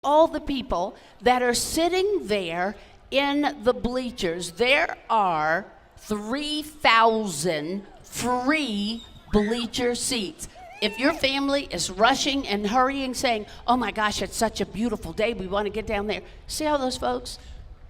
all the people that are sitting there in the bleachers. There are 3,000 free bleacher seats. If your family is rushing and hurrying, saying, oh my gosh, it's such a beautiful day, we want to get down there. See all those folks?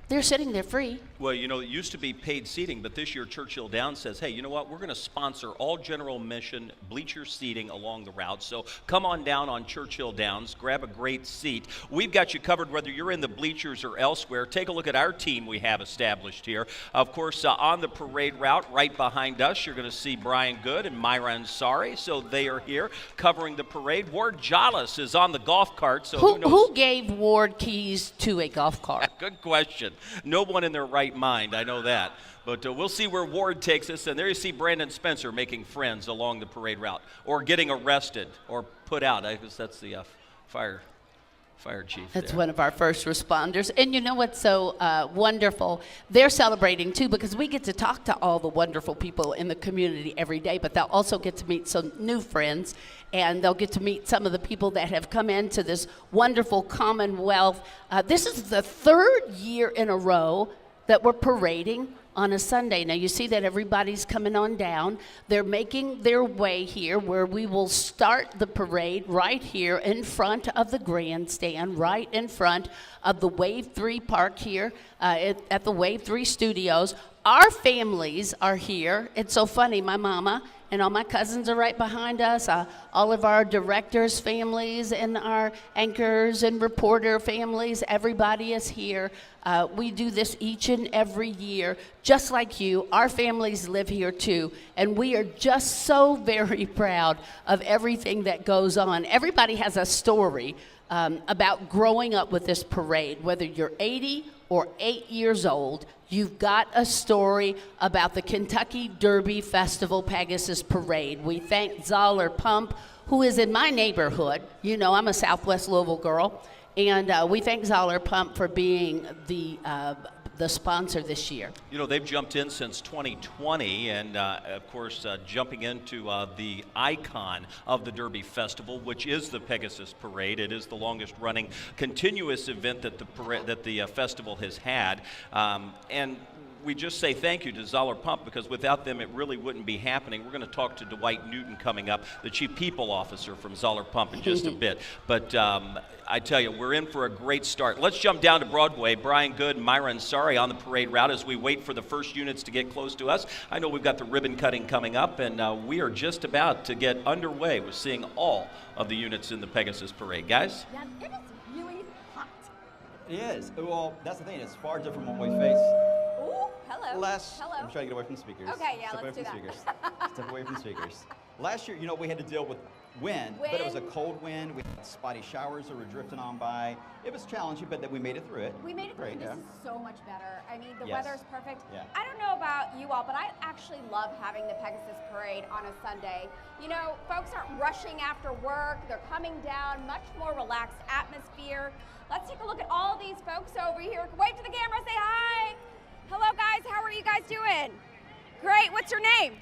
They're sitting there free. Well, you know, it used to be paid seating, but this year Churchill Downs says, hey, you know what, we're going to sponsor all general admission bleacher seating along the route. So come on down on Churchill Downs, grab a great seat. We've got you covered whether you're in the bleachers or elsewhere. Take a look at our team we have established here. Of course, on the parade route right behind us, you're going to see Brian Good and Myra Ansari. So they are here covering the parade. Ward Jollis is on the golf cart. So who gave Ward keys to a golf cart? Good question. No one in their right mind, I know that. But we'll see where Ward takes us. And there you see Brandon Spencer making friends along the parade route, or getting arrested or put out. I guess that's the fire chief. That's there. one of our first responders. And you know what's so wonderful? They're celebrating too, because we get to talk to all the wonderful people in the community every day, but they'll also get to meet some new friends, and they'll get to meet some of the people that have come into this wonderful Commonwealth. This is the third year in a row that we're parading on a Sunday. Now you see that everybody's coming on down. They're making their way here, where we will start the parade right here in front of the grandstand, right in front of the Wave 3 park here at the Wave 3 studios. Our families are here. It's so funny, my mama and all my cousins are right behind us. All of our directors' families and our anchors and reporter families, everybody is here. We do this each and every year, just like you. Our families live here too, and we are just so very proud of everything that goes on. Everybody has a story about growing up with this parade. Whether you're 80 or 8 years old, you've got a story about the Kentucky Derby Festival Pegasus Parade. We thank Zoller Pump, who is in my neighborhood. You know, I'm a Southwest Louisville girl. And we thank Zoller Pump for being the sponsor this year. You know, they've jumped in since 2020, and of course, jumping into the icon of the Derby Festival, which is the Pegasus Parade. It is the longest-running continuous event that the festival has had, and we just say thank you to Zoller Pump, because without them it really wouldn't be happening. We're going to talk to Dwight Newton coming up, the Chief People Officer from Zoller Pump, in just a bit. But I tell you, we're in for a great start. Let's jump down to Broadway. Brian Good and Myra Ansari on the parade route as we wait for the first units to get close to us. I know we've got the ribbon cutting coming up, and we are just about to get underway with seeing all of the units in the Pegasus Parade. Guys? Yeah, it is really hot. It is. Well, that's the thing. It's far different from what we face. Ooh, hello. Hello. I'm trying to get away from the speakers. Okay, yeah, Step let's away do from the that. speakers. Step away from the speakers. Last year, you know, we had to deal with wind, but it was a cold wind. We had spotty showers that were drifting on by. It was challenging, but that we made it through it. We made it through. Great, This is so much better. I mean, the Yes. weather's perfect. Yeah. I don't know about you all, but I actually love having the Pegasus Parade on a Sunday. You know, folks aren't rushing after work. They're coming down, much more relaxed atmosphere. Let's take a look at all these folks over here. Wave to the camera, say hi. Hello, guys. How are you guys doing? Great. What's your name?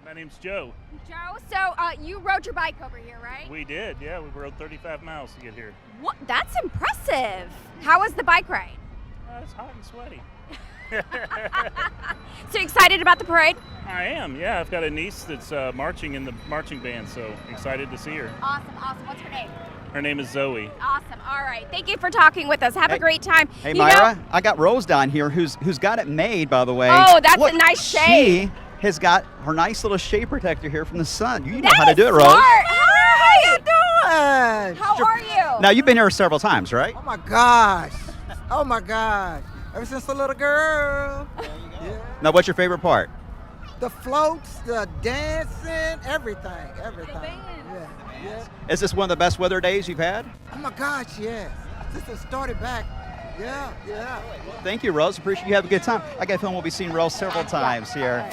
My name's Joe. Joe. So you rode your bike over here, right? We did, yeah. We rode 35 miles to get here. What? That's impressive. How was the bike ride? It's hot and sweaty. So excited about the parade? I am, yeah. I've got a niece that's marching in the marching band, so excited to see her. Awesome, awesome. What's her name? Her name is Zoe. Awesome. All right. Thank you for talking with us. Have a great time. Hey, You Myra, know- I got Rose down here who's got it made, by the way. Oh, that's Look, a nice shade. She has got her nice little shade protector here from the sun. You know That how to is do it, Rose. smart. Hi. How you doing? How are you? Now, you've been here several times, right? Oh my gosh. Oh my gosh. Ever since a little girl. Yeah. Now, what's your favorite part? The floats, the dancing, everything. Yeah. Yeah. Is this one of the best weather days you've had? Oh my gosh, yes. Since it started back. Yeah. Thank you, Rose. Appreciate you have a good time. I got a feeling we'll be seeing Rose several times here.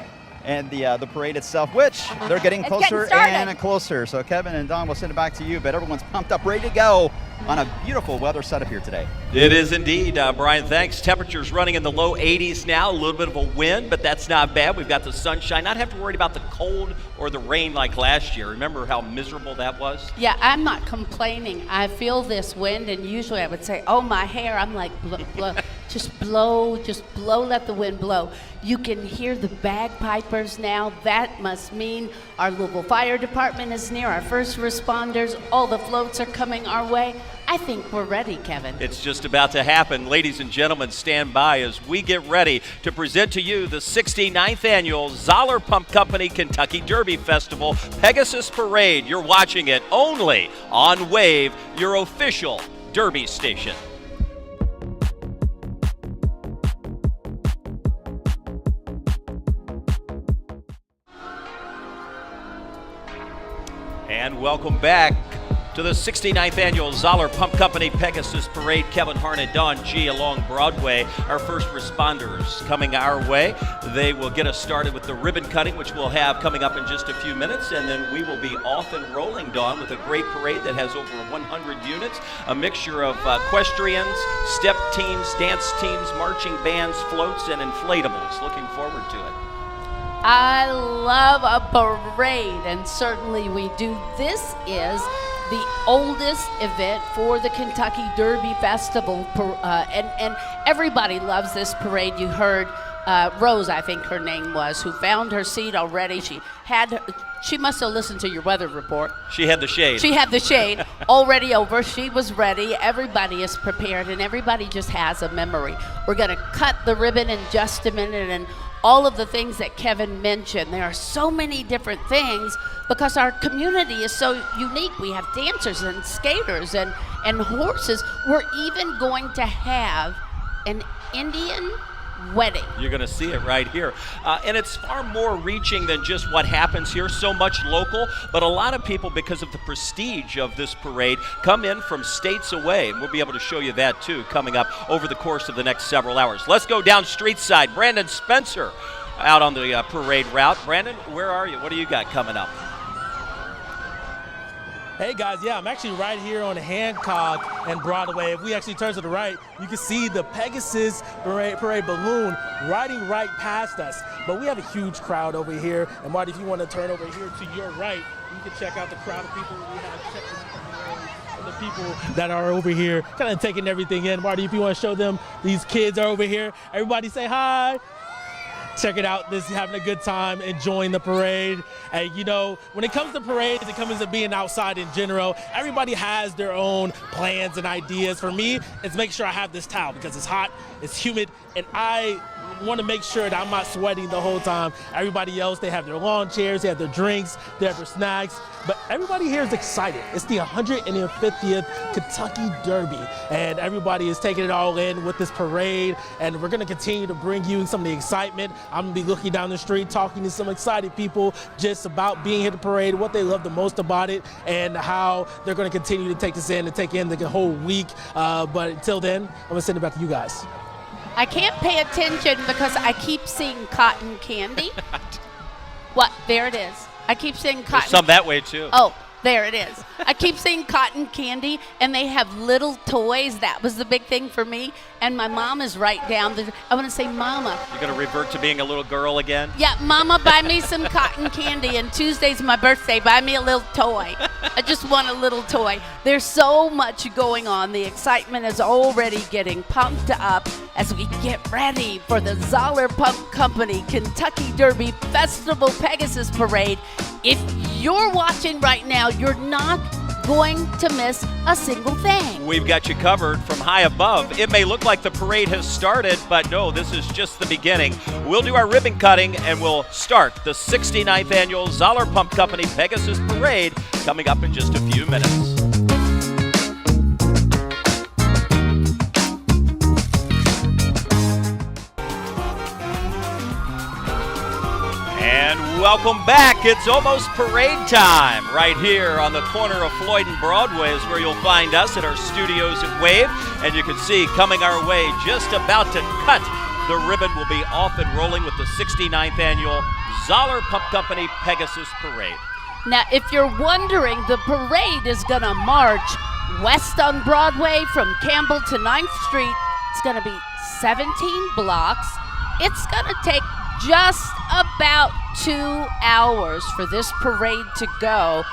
And the parade itself, which they're getting It's closer getting started. and closer. So Kevin and Don, we'll send it back to you, but everyone's pumped up, ready to go on a beautiful weather setup here today. It is indeed, Brian, thanks. Temperatures running in the low 80s now, a little bit of a wind, but that's not bad. We've got the sunshine, not have to worry about the cold or the rain like last year. Remember how miserable that was? Yeah, I'm not complaining. I feel this wind, and usually I would say, oh, my hair. I'm like, just blow, let the wind blow. You can hear the bagpipers now. That must mean our Louisville Fire Department is near, our first responders, all the floats are coming our way. I think we're ready, Kevin. It's just about to happen. Ladies and gentlemen, stand by as we get ready to present to you the 69th annual Zoller Pump Company Kentucky Derby Festival Pegasus Parade. You're watching it only on Wave, your official Derby station. And welcome back to the 69th annual Zoller Pump Company Pegasus Parade. Kevin Harn and Don G along Broadway. Our first responders coming our way. They will get us started with the ribbon cutting, which we'll have coming up in just a few minutes, and then we will be off and rolling, Don, with a great parade that has over 100 units, a mixture of equestrians, step teams, dance teams, marching bands, floats, and inflatables. Looking forward to it. I love a parade, and certainly we do. This is the oldest event for the Kentucky Derby Festival, and everybody loves this parade. You heard Rose, I think her name was, who found her seat already. She must have listened to your weather report. She had the shade. She had the shade already over. She was ready. Everybody is prepared, and everybody just has a memory. We're going to cut the ribbon in just a minute, and all of the things that Kevin mentioned. There are so many different things because our community is so unique. We have dancers and skaters and horses. We're even going to have an Indian wedding. You're going to see it right here. And it's far more reaching than just what happens here, so much local, but a lot of people, because of the prestige of this parade, come in from states away, and we'll be able to show you that too coming up over the course of the next several hours. Let's go down street side. Brandon Spencer out on the parade route. Brandon, where are you? What do you got coming up? Hey guys, yeah, I'm actually right here on Hancock and Broadway. If we actually turn to the right, you can see the Pegasus parade balloon riding right past us. But we have a huge crowd over here. And Marty, if you want to turn over here to your right, you can check out the crowd of people we have checking out the people that are over here kind of taking everything in. Marty, if you want to show them, these kids are over here. Everybody say hi. Check it out. This is having a good time, enjoying the parade. And you know, when it comes to parades, it comes to being outside in general. Everybody has their own plans and ideas. For me, it's make sure I have this towel because it's hot, it's humid, and I want to make sure that I'm not sweating the whole time. Everybody else, they have their lawn chairs, they have their drinks, they have their snacks, but everybody here is excited. It's the 150th Kentucky Derby, and everybody is taking it all in with this parade, and we're going to continue to bring you some of the excitement. I'm going to be looking down the street, talking to some excited people just about being here at the parade, what they love the most about it, and how they're going to continue to take this in and take in the whole week. But until then, I'm going to send it back to you guys. I can't pay attention because I keep seeing cotton candy. What? There it is. I keep seeing cotton. There's some that way too. Oh, there it is. I keep seeing cotton candy, and they have little toys. That was the big thing for me. And my mom is right down there. I want to say, Mama. You're going to revert to being a little girl again? Yeah, Mama, buy me some cotton candy. And Tuesday's my birthday. Buy me a little toy. I just want a little toy. There's so much going on. The excitement is already getting pumped up as we get ready for the Zoller Pump Company Kentucky Derby Festival Pegasus Parade. If you're watching right now, you're not going to miss a single thing. We've got you covered from high above. It may look like the parade has started, but no, this is just the beginning. We'll do our ribbon cutting, and we'll start the 69th annual Zoller Pump Company Pegasus Parade coming up in just a few minutes. And welcome back. It's almost parade time right here on the corner of Floyd and Broadway is where you'll find us at our studios at Wave. And you can see coming our way, just about to cut the ribbon, will be off and rolling with the 69th annual Zoller Pump Company Pegasus Parade. Now, if you're wondering, the parade is going to march west on Broadway from Campbell to 9th Street. It's going to be 17 blocks. It's going to take just about 2 hours for this parade to go.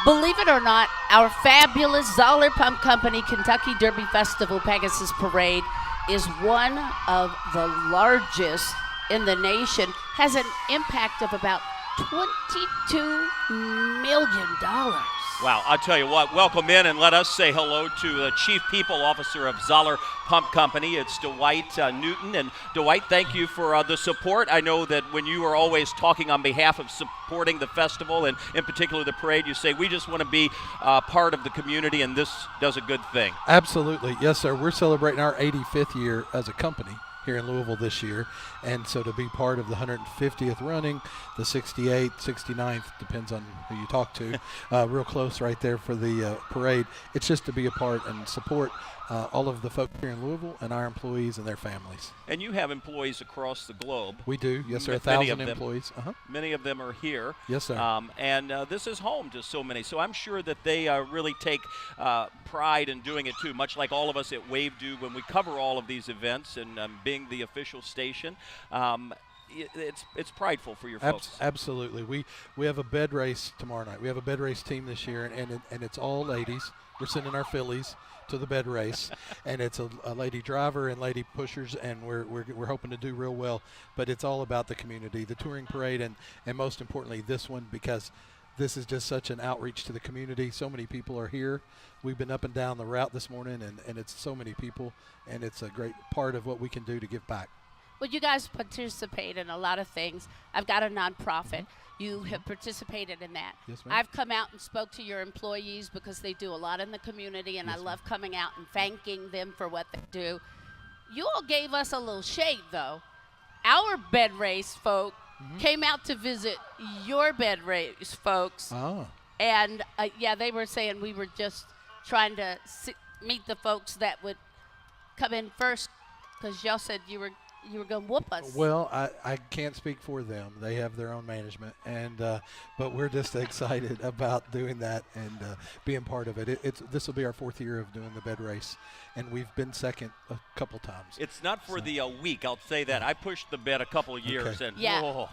Believe it or not, our fabulous Zoller Pump Company Kentucky Derby Festival Pegasus Parade is one of the largest in the nation, has an impact of about $22 million. Wow, I'll tell you what, welcome in and let us say hello to the Chief People Officer of Zoller Pump Company. It's Dwight Newton. And Dwight, thank you for the support. I know that when you are always talking on behalf of supporting the festival and in particular the parade, you say we just want to be part of the community, and this does a good thing. Absolutely. Yes, sir. We're celebrating our 85th year as a company here in Louisville this year, and so to be part of the 150th running, the 68th, 69th, depends on who you talk to, real close right there for the parade. It's just to be a part and support all of the folks here in Louisville and our employees and their families. And you have employees across the globe. We do, yes, sir. Many 1,000 of them. employees. Many of them are here. Yes, sir. And this is home to so many. So I'm sure that they really take pride in doing it too, much like all of us at Wave do when we cover all of these events and being the official station. It's prideful for your folks. Absolutely. We have a bed race tomorrow night. We have a bed race team this year, and it's all ladies. We're sending our fillies to the bed race, and it's a lady driver and lady pushers, and we're hoping to do real well. But it's all about the community, the touring parade, and most importantly this one, because this is just such an outreach to the community. So many people are here. We've been up and down the route this morning, and it's so many people, and it's a great part of what we can do to give back. Well, you guys participate in a lot of things. I've got a nonprofit. You have participated in that. Yes, ma'am. I've come out and spoke to your employees because they do a lot in the community, and Yes, I love coming out and thanking them for what they do. You all gave us a little shade, though. Our bed race folk came out to visit your bed race folks. Oh. And, yeah, they were saying we were just trying to meet the folks that would come in first because y'all said you were going to whoop us. Well, I can't speak for them. They have their own management, and but we're just excited about doing that and being part of it. This will be our 4th year of doing the bed race, and we've been second a couple times. It's not for the weak, I'll say that. I pushed the bed a couple of years, Okay. and Yeah, whoa.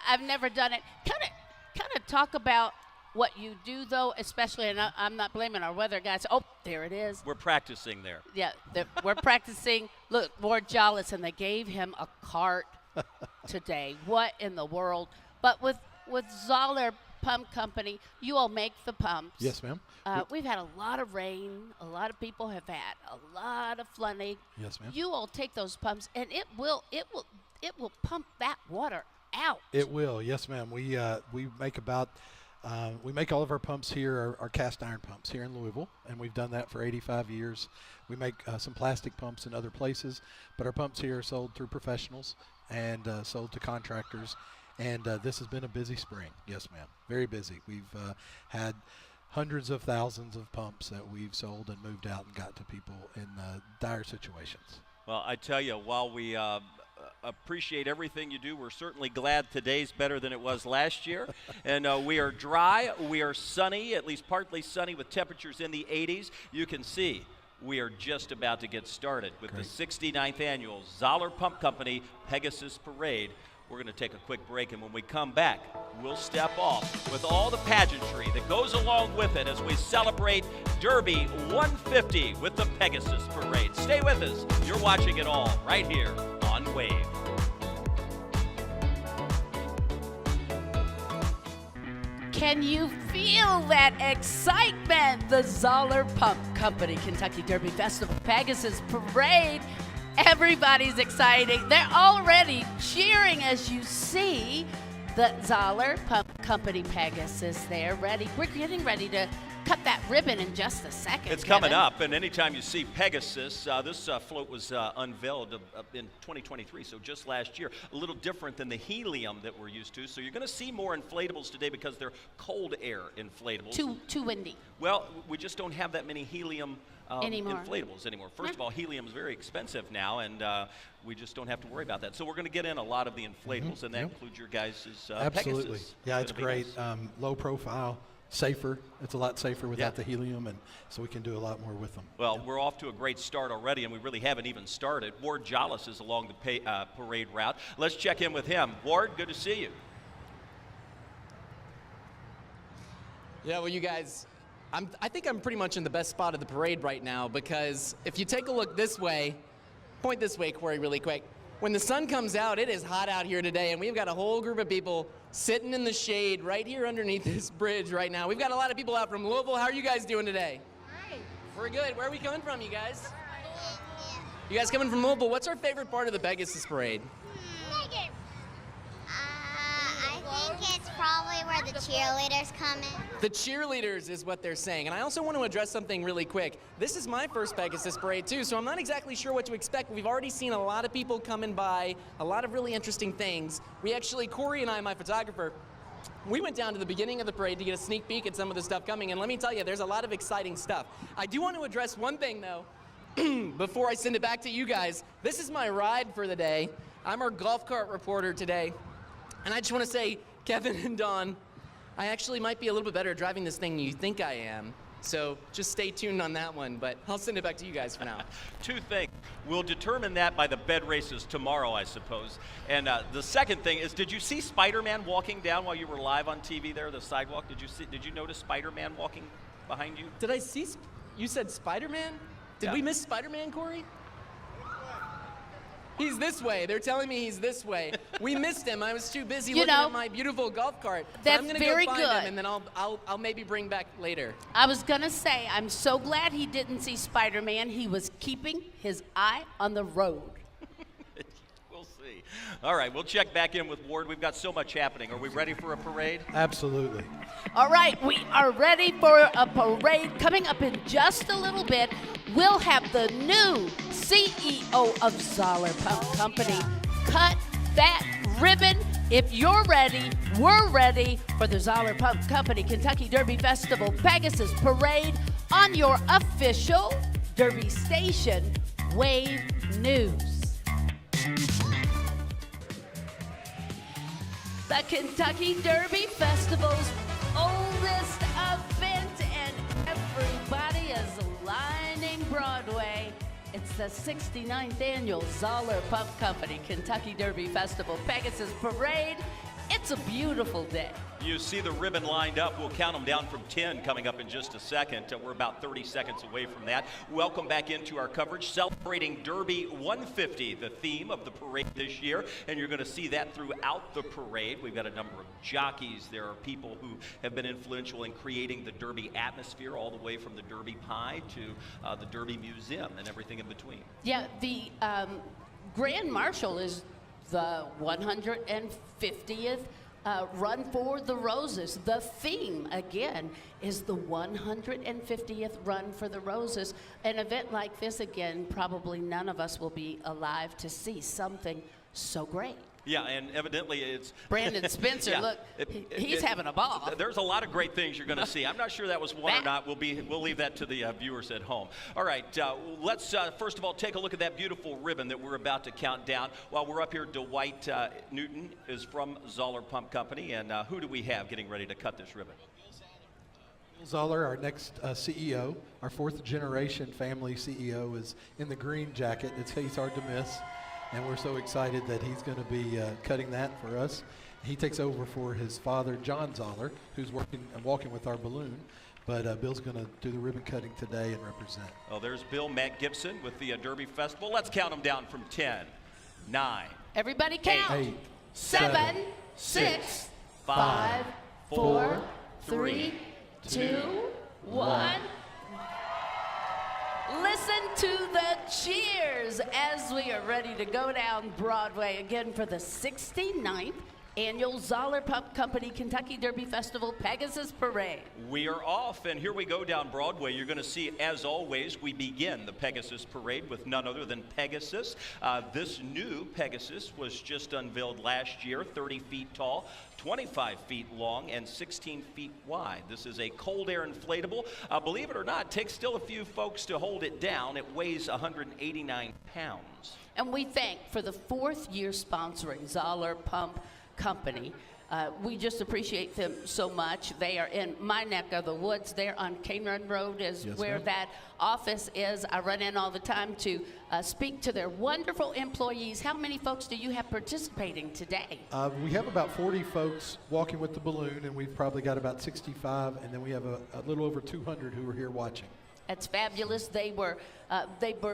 I've never done it. Kind of talk about what you do, though, especially, and I'm not blaming our weather guys. Oh, there it is. We're practicing there. Yeah, we're practicing. Look, Lord Jollis, and they gave him a cart today. What in the world? But with Zoller Pump Company, you all make the pumps. Yes, ma'am. We've had a lot of rain. A lot of people have had a lot of flooding. Yes, ma'am. You all take those pumps, and it will pump that water out. It will. Yes, ma'am. We make about. We make all of our pumps here, our cast iron pumps here in Louisville, and we've done that for 85 years. We make some plastic pumps in other places, but our pumps here are sold through professionals and sold to contractors. And this has been a busy spring. Yes, ma'am. Very busy. We've had hundreds of thousands of pumps that we've sold and moved out and got to people in dire situations. Well, I tell you, while we appreciate everything you do, we're certainly glad today's better than it was last year. And we are dry, we are sunny, at least partly sunny with temperatures in the 80s. You can see we are just about to get started with Great. the 69th annual Zoller Pump Company Pegasus Parade. We're going to take a quick break, and when we come back, we'll step off with all the pageantry that goes along with it as we celebrate Derby 150 with the Pegasus Parade. Stay with us. You're watching it all right here on Wave. Can you feel that excitement? The Zoller Pump Company Kentucky Derby Festival Pegasus Parade. Everybody's excited. They're already cheering as you see the Zoller Pump Company Pegasus there ready. We're getting ready to cut that ribbon in just a second. It's coming up, and anytime you see Pegasus, this float was unveiled in 2023, so just last year. A little different than the helium that we're used to, so you're going to see more inflatables today because they're cold air inflatables. Too windy. Well, we just don't have that many helium inflatables anymore. First Yeah. of all, helium is very expensive now, and we just don't have to worry about that. So we're going to get in a lot of the inflatables, and that includes your guys' Absolutely. Pegasus. Yeah, it's Gonna be great. nice. Low profile, safer. It's a lot safer without Yeah. the helium, and so we can do a lot more with them. Well, we're off to a great start already, and we really haven't even started. Ward Jollis is along the parade route. Let's check in with him. Ward, good to see you. Yeah, well, you guys, I think I'm pretty much in the best spot of the parade right now, because if you take a look this way, point this way, Corey, really quick. When the sun comes out, it is hot out here today, and we've got a whole group of people sitting in the shade right here underneath this bridge right now. We've got a lot of people out from Louisville. How are you guys doing today? Great. We're good. Where are we coming from, you guys? You guys coming from Louisville. What's our favorite part of the Pegasus Parade? I think it's probably where the cheerleaders come in. The cheerleaders is what they're saying. And I also want to address something really quick. This is my first Pegasus Parade too, so I'm not exactly sure what to expect. We've already seen a lot of people coming by, a lot of really interesting things. We actually, Corey and I, my photographer, we went down to the beginning of the parade to get a sneak peek at some of the stuff coming, and let me tell you, there's a lot of exciting stuff. I do want to address one thing though, before I send it back to you guys. This is my ride for the day. I'm our golf cart reporter today, and I just want to say, Kevin and Dawn, I actually might be a little bit better at driving this thing than you think I am. So just stay tuned on that one, but I'll send it back to you guys for now. Two things. We'll determine that by the bed races tomorrow, I suppose. And the second thing is, did you see Spider-Man walking down while you were live on TV there, the sidewalk? Did you notice Spider-Man walking behind you? Did I see, you said Spider-Man? Did Yeah. we miss Spider-Man, Corey? He's this way. They're telling me he's this way. We missed him. I was too busy looking at my beautiful golf cart. That's I'm gonna very go find good. him, and then I'll maybe bring back later. I was gonna say, I'm so glad he didn't see Spider-Man. He was keeping his eye on the road. We'll see. All right, we'll check back in with Ward. We've got so much happening. Are we ready for a parade? Absolutely. All right, we are ready for a parade. Coming up in just a little bit, we'll have the new CEO of Zoller Pump Company cut that ribbon. If you're ready, we're ready for the Zoller Pump Company Kentucky Derby Festival Pegasus Parade on your official Derby station, Wave News. The Kentucky Derby Festival's oldest event, and everybody is lining Broadway. It's the 69th annual Zoller Pump Company Kentucky Derby Festival Pegasus Parade. It's a beautiful day. You see the ribbon lined up. We'll count them down from 10 coming up in just a second. We're about 30 seconds away from that. Welcome back into our coverage, celebrating Derby 150, the theme of the parade this year, and you're going to see that throughout the parade. We've got a number of jockeys. There are people who have been influential in creating the Derby atmosphere, all the way from the Derby Pie to the Derby Museum and everything in between. Yeah, the Grand Marshal is the 150th Run for the Roses. The theme, again, is the 150th Run for the Roses. An event like this, again, probably none of us will be alive to see something so great. Yeah, and evidently it's... Brandon Spencer, Yeah, look, he's having a ball. There's a lot of great things you're going to see. I'm not sure that was one or not. We'll leave that to the viewers at home. All right, let's first of all take a look at that beautiful ribbon that we're about to count down. While we're up here, Dwight Newton is from Zoller Pump Company, and who do we have getting ready to cut this ribbon? Zoller, our next CEO, our fourth generation family CEO, is in the green jacket. He's hard to miss. And we're so excited that he's going to be cutting that for us. He takes over for his father, John Zoller, who's walking with our balloon. But Bill's going to do the ribbon cutting today and represent. Oh, there's Bill, Matt Gibson with the Derby Festival. Let's count them down from 10, 9. Everybody count. 8, 7, 6, 5, 4, 3, 2, 1. Listen to the cheers as we are ready to go down Broadway again for the 69th annual Zoller Pump Company Kentucky Derby Festival Pegasus Parade. We are off, and here we go down Broadway. You're going to see, as always, we begin the Pegasus Parade with none other than Pegasus. This new Pegasus was just unveiled last year, 30 feet tall, 25 feet long, and 16 feet wide. This is a cold air inflatable. Believe it or not, it takes still a few folks to hold it down. It weighs 189 pounds. And we thank, for the 4th year sponsoring Zoller Pump Company, We just appreciate them so much. They are in my neck of the woods. They're on Cane Run Road is where that office is. I run in all the time to speak to their wonderful employees. How many folks do you have participating today? We have about 40 folks walking with the balloon, and we've probably got about 65, and then we have a little over 200 who are here watching. That's fabulous. They were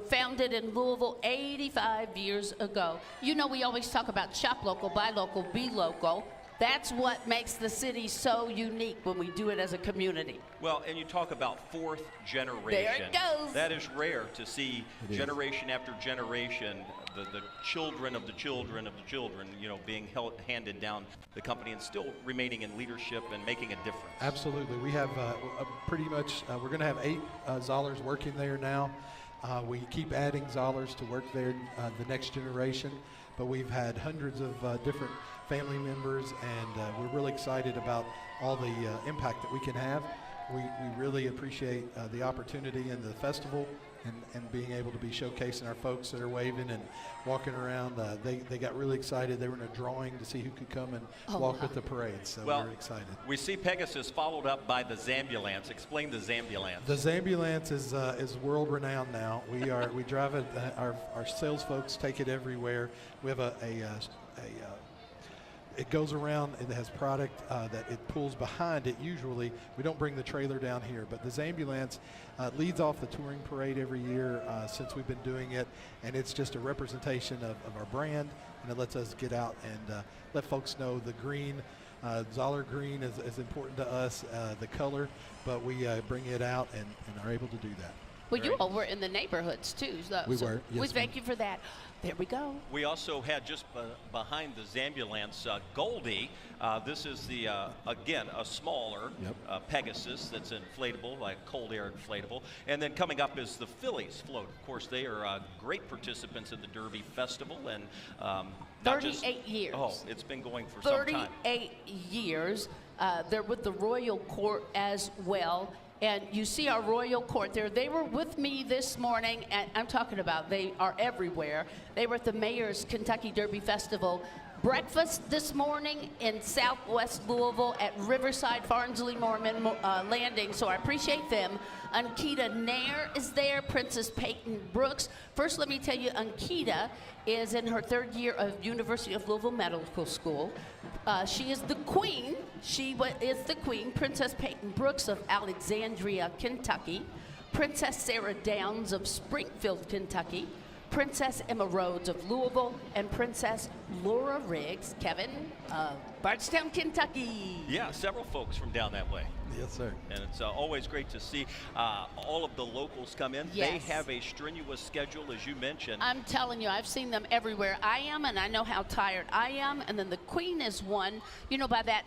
founded in Louisville 85 years ago. You know, we always talk about shop local, buy local, be local. That's what makes the city so unique when we do it as a community. Well, and you talk about fourth generation. There it goes. That is rare to see generation after generation, the children of the children of the children, you know, being handed down the company and still remaining in leadership and making a difference. Absolutely. We have pretty much, we're going to have 8 Zollers working there now. We keep adding Zollers to work there the next generation, but we've had hundreds of different family members, and we're really excited about all the impact that we can have. We really appreciate the opportunity in the festival and being able to be showcasing our folks that are waving and walking around. They got really excited. They were in a drawing to see who could come and walk with the parade, so we're excited. We see Pegasus followed up by the Zambulance. Explain the Zambulance. The Zambulance is world renowned now. We drive it. Our sales folks take it everywhere. We have it goes around. It has product that it pulls behind it. Usually, we don't bring the trailer down here, but the Zambulance leads off the touring parade every year since we've been doing it, and it's just a representation of our brand, and it lets us get out and let folks know the green. Zoller green is important to us, the color, but we bring it out and are able to do that. Well, you all were in the neighborhoods too. We were, yes, we thank you for that. There we go. We also had just behind the Zambulance, Goldie. This is the, again, a smaller Pegasus that's inflatable, like cold air inflatable. And then coming up is the Phillies float. Of course, they are great participants in the Derby Festival. And 38 years. Oh, it's been going for some time. 38 years. They're with the Royal Court as well. And you see our Royal Court there. They were with me this morning, and I'm talking about they are everywhere. They were at the Mayor's Kentucky Derby Festival breakfast this morning in Southwest Louisville at Riverside Farnsley Mormon Landing, so I appreciate them. Ankita Nair is there, Princess Peyton Brooks. First, let me tell you, Ankita is in her 3rd year of University of Louisville Medical School. She is the queen. She is the queen, Princess Peyton Brooks of Alexandria, Kentucky. Princess Sarah Downs of Springfield, Kentucky. Princess Emma Rhodes of Louisville, and Princess Laura Riggs, Kevin, Bardstown, Kentucky. Yeah, several folks from down that way. Yes, sir. And it's always great to see all of the locals come in. Yes. They have a strenuous schedule, as you mentioned. I'm telling you, I've seen them everywhere. I am, and I know how tired I am. And then the queen is one, you know, by that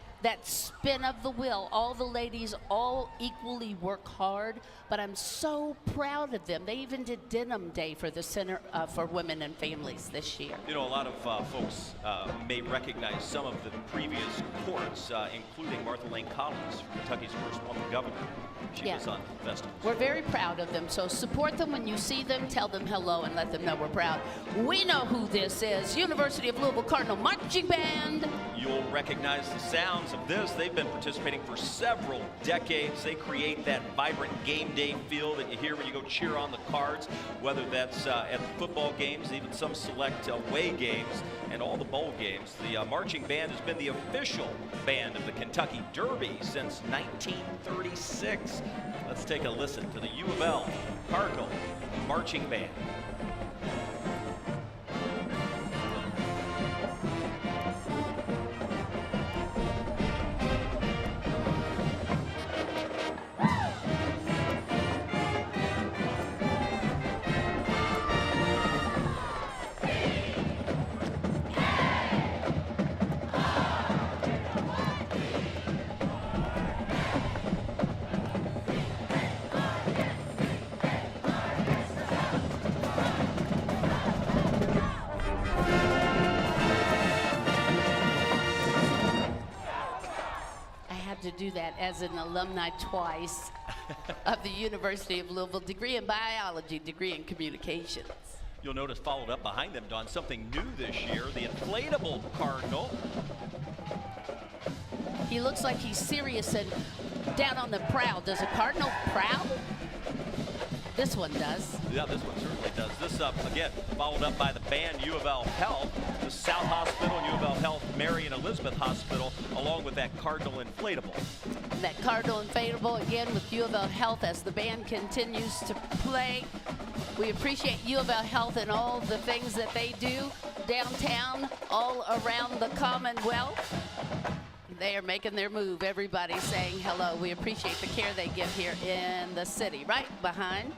spin of the wheel. All the ladies all equally work hard, but I'm so proud of them. They even did Denim Day for the Center for Women and Families this year. You know, a lot of folks may recognize some of the previous courts, including Martha Lane Collins, Kentucky's first woman governor. She was on the festival. We're very proud of them, so support them when you see them, tell them hello, and let them know we're proud. We know who this is, University of Louisville Cardinal Marching Band. You'll recognize the sounds of this. They've been participating for several decades. They create that vibrant game day feel that you hear when you go cheer on the Cards, whether that's at football games, even some select away games, and all the bowl games. The marching band has been the official band of the Kentucky Derby since 1936. Let's take a listen to the U of L Cardinal Marching Band. To do that as an alumni twice of the University of Louisville, degree in biology, degree in communications. You'll notice followed up behind them, Dawn, something new this year, the inflatable Cardinal. He looks like he's serious and down on the prowl. Does a cardinal prowl? This one does. Yeah, this one certainly does. This, again, followed up by the band U of L Health, the South Hospital, and U of L Health, Mary and Elizabeth Hospital, along with that Cardinal inflatable. That Cardinal inflatable, again, with U of L Health as the band continues to play. We appreciate U of L Health and all the things that they do downtown, all around the Commonwealth. They are making their move. Everybody's saying hello. We appreciate the care they give here in the city, right behind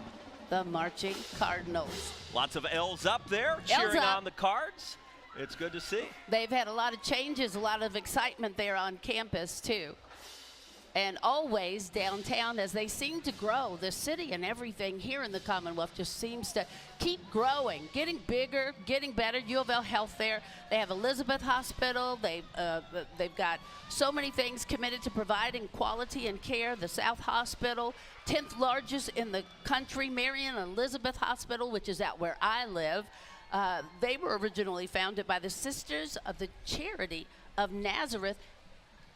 the marching Cardinals. Lots of L's up there, L's cheering up. on the Cards. It's good to see. They've had a lot of changes, a lot of excitement there on campus, too. And always downtown, as they seem to grow, the city and everything here in the Commonwealth just seems to keep growing, getting bigger, getting better. U of L Health there. They have Elizabeth Hospital. They've got so many things committed to providing quality and care. The South Hospital, 10th largest in the country. Mary and Elizabeth Hospital, which is out where I live. They were originally founded by the Sisters of the Charity of Nazareth.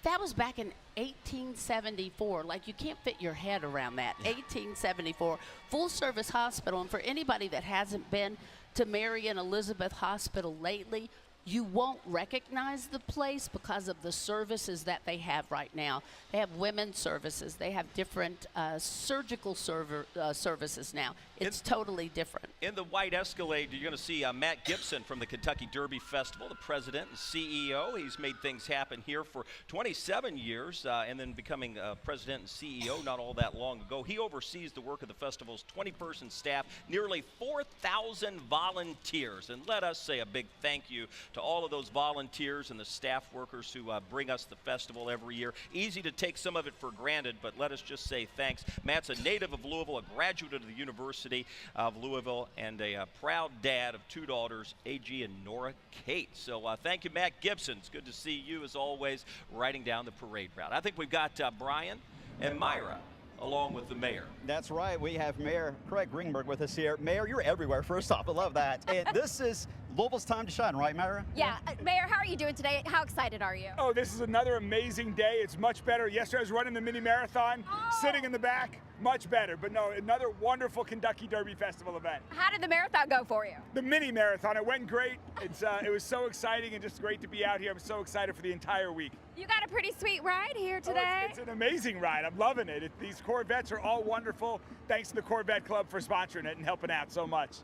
That was back in 1874. Like, you can't fit your head around that. 1874, full service hospital. And for anybody that hasn't been to Mary and Elizabeth Hospital lately, you won't recognize the place because of the services that they have right now. They have women's services. They have different surgical services now. It's totally different. In the white Escalade, you're going to see Matt Gibson from the Kentucky Derby Festival, the president and CEO. He's made things happen here for 27 years and then becoming president and CEO not all that long ago. He oversees the work of the festival's 20-person staff, nearly 4,000 volunteers. And let us say a big thank you to all of those volunteers and the staff workers who bring us the festival every year. Easy to take some of it for granted, but let us just say thanks. Matt's a native of Louisville, a graduate of the University of Louisville, and a proud dad of two daughters, A.G. and Nora Kate. So thank you, Matt Gibson. It's good to see you, as always, riding down the parade route. I think we've got Brian and Myra along with the mayor. That's right. We have Mayor Craig Greenberg with us here. Mayor, you're everywhere, first off. I love that. And this is Louisville's time to shine, right, Myra? Yeah. Mayor, how are you doing today? How excited are you? Oh, this is another amazing day. It's much better. Yesterday I was running the mini marathon, sitting in the back. Much better, but no, another wonderful Kentucky Derby Festival event. How did the marathon go for you? The mini marathon, it went great. It was so exciting and just great to be out here. I'm so excited for the entire week. You got a pretty sweet ride here today. It's an amazing ride. I'm loving it. These Corvettes are all wonderful. Thanks to the Corvette Club for sponsoring it and helping out so much.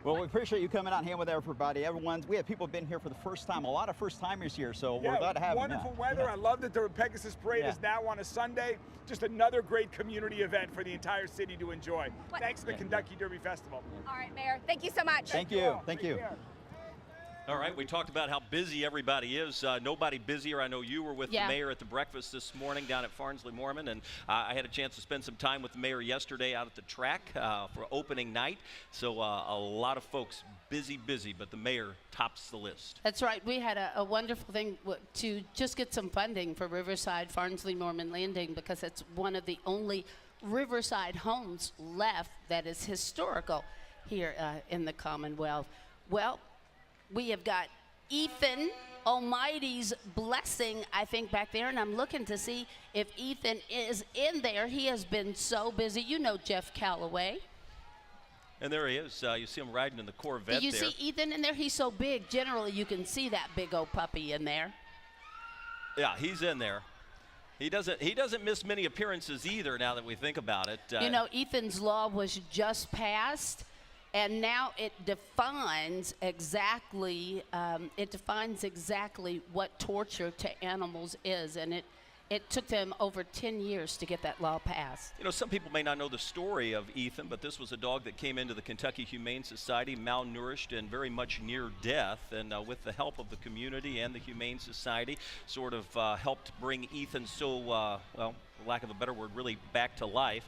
Well, we appreciate you coming out here with everybody. We have people been here for the first time, a lot of first-timers here, so we're glad to have them. Wonderful weather. I love that the Pegasus Parade is now on a Sunday. Just another great community event for the entire city to enjoy. Thanks to the Kentucky Derby Festival. All right, Mayor. Thank you so much. Thank you. Thank you. All right, we talked about how busy everybody is. Nobody busier. I know you were with the mayor at the breakfast this morning down at Farnsley-Mormon, and I had a chance to spend some time with the mayor yesterday out at the track for opening night. So a lot of folks busy, but the mayor tops the list. That's right. We had a wonderful thing to just get some funding for Riverside Farnsley-Mormon Landing, because it's one of the only Riverside homes left that is historical here in the Commonwealth. Well, we have got Ethan Almighty's blessing, I think, back there, and I'm looking to see if Ethan is in there. He has been so busy. You know Jeff Calloway. And there he is. You see him riding in the Corvette. Do you see Ethan in there? He's so big. Generally, you can see that big old puppy in there. Yeah, he's in there. He doesn't miss many appearances either, now that we think about it. You know, Ethan's Law was just passed, and now it defines exactly what torture to animals is, and it took them over 10 years to get that law passed. You know, some people may not know the story of Ethan, but this was a dog that came into the Kentucky Humane Society malnourished and very much near death, and with the help of the community and the Humane Society, sort of helped bring Ethan so, well, for lack of a better word, really back to life.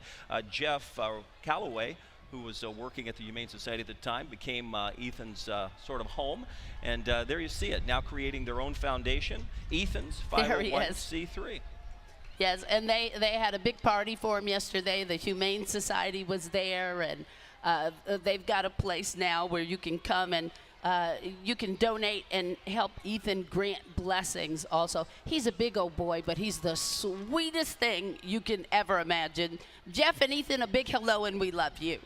Jeff Calloway, who was working at the Humane Society at the time, became Ethan's sort of home. And there you see it, now creating their own foundation, Ethan's 501c3. Yes, and they had a big party for him yesterday. The Humane Society was there, and they've got a place now where you can come and You can donate and help Ethan grant blessings also. He's a big old boy, but he's the sweetest thing you can ever imagine. Jeff and Ethan, a big hello, and we love you.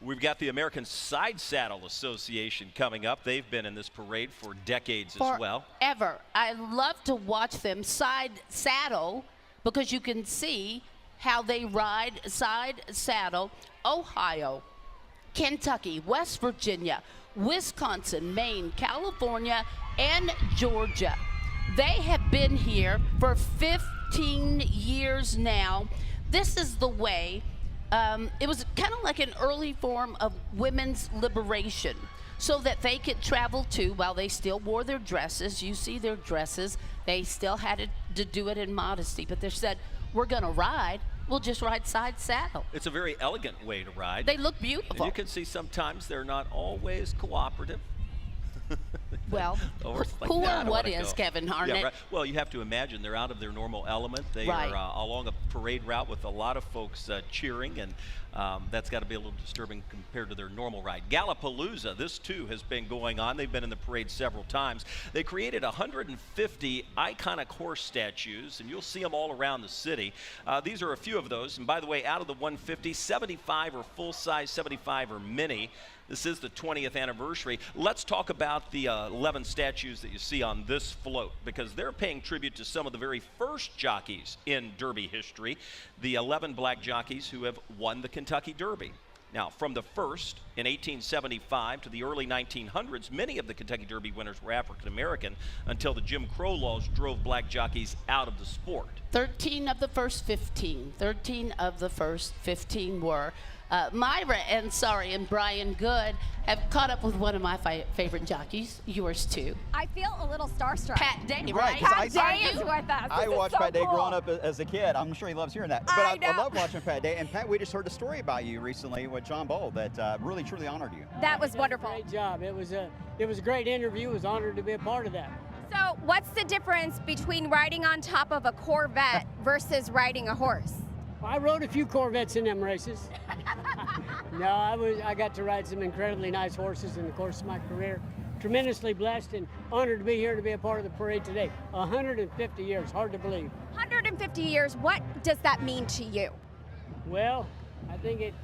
We've got the American Side Saddle Association coming up. They've been in this parade for decades as well. Forever. I love to watch them side saddle because you can see how they ride side saddle. Ohio, Kentucky, West Virginia, Wisconsin, Maine, California, and Georgia. They have been here for 15 years now. This is the way. It was kind of like an early form of women's liberation so that they could travel too while they still wore their dresses. You see their dresses. They still had to do it in modesty, but they said, we're going to ride. We'll just ride side saddle. It's a very elegant way to ride. They look beautiful. And you can see sometimes they're not always cooperative. Well, who or what is Kevin Harnett? Yeah, right. Well, you have to imagine they're out of their normal element. They are along a parade route with a lot of folks cheering, and that's got to be a little disturbing compared to their normal ride. Gallapalooza, this too has been going on. They've been in the parade several times. They created 150 iconic horse statues, and you'll see them all around the city. These are a few of those. And by the way, out of the 150, 75 are full-size, 75 are mini. This is the 20th anniversary. Let's talk about the 11 statues that you see on this float, because they're paying tribute to some of the very first jockeys in Derby history, the 11 black jockeys who have won the Kentucky Derby. Now, from the first in 1875 to the early 1900s, many of the Kentucky Derby winners were African American until the Jim Crow laws drove black jockeys out of the sport. 13 of the first 15. 13 of the first 15 were. Myra Ansari and Brian Good have caught up with one of my favorite jockeys, yours too. I feel a little starstruck. Pat Day, right? Pat Day is with us. I watched so Pat Day cool. growing up as a kid. I'm sure he loves hearing that. But I love watching Pat Day. And Pat, we just heard a story about you recently with John Bull that really, truly honored you. That was wonderful. Great job. It was a great interview. I was honored to be a part of that. So what's the difference between riding on top of a Corvette versus riding a horse? I rode a few Corvettes in them races. No, I got to ride some incredibly nice horses in the course of my career. Tremendously blessed and honored to be here to be a part of the parade today. 150 years, hard to believe. 150 years, what does that mean to you? Well, I think it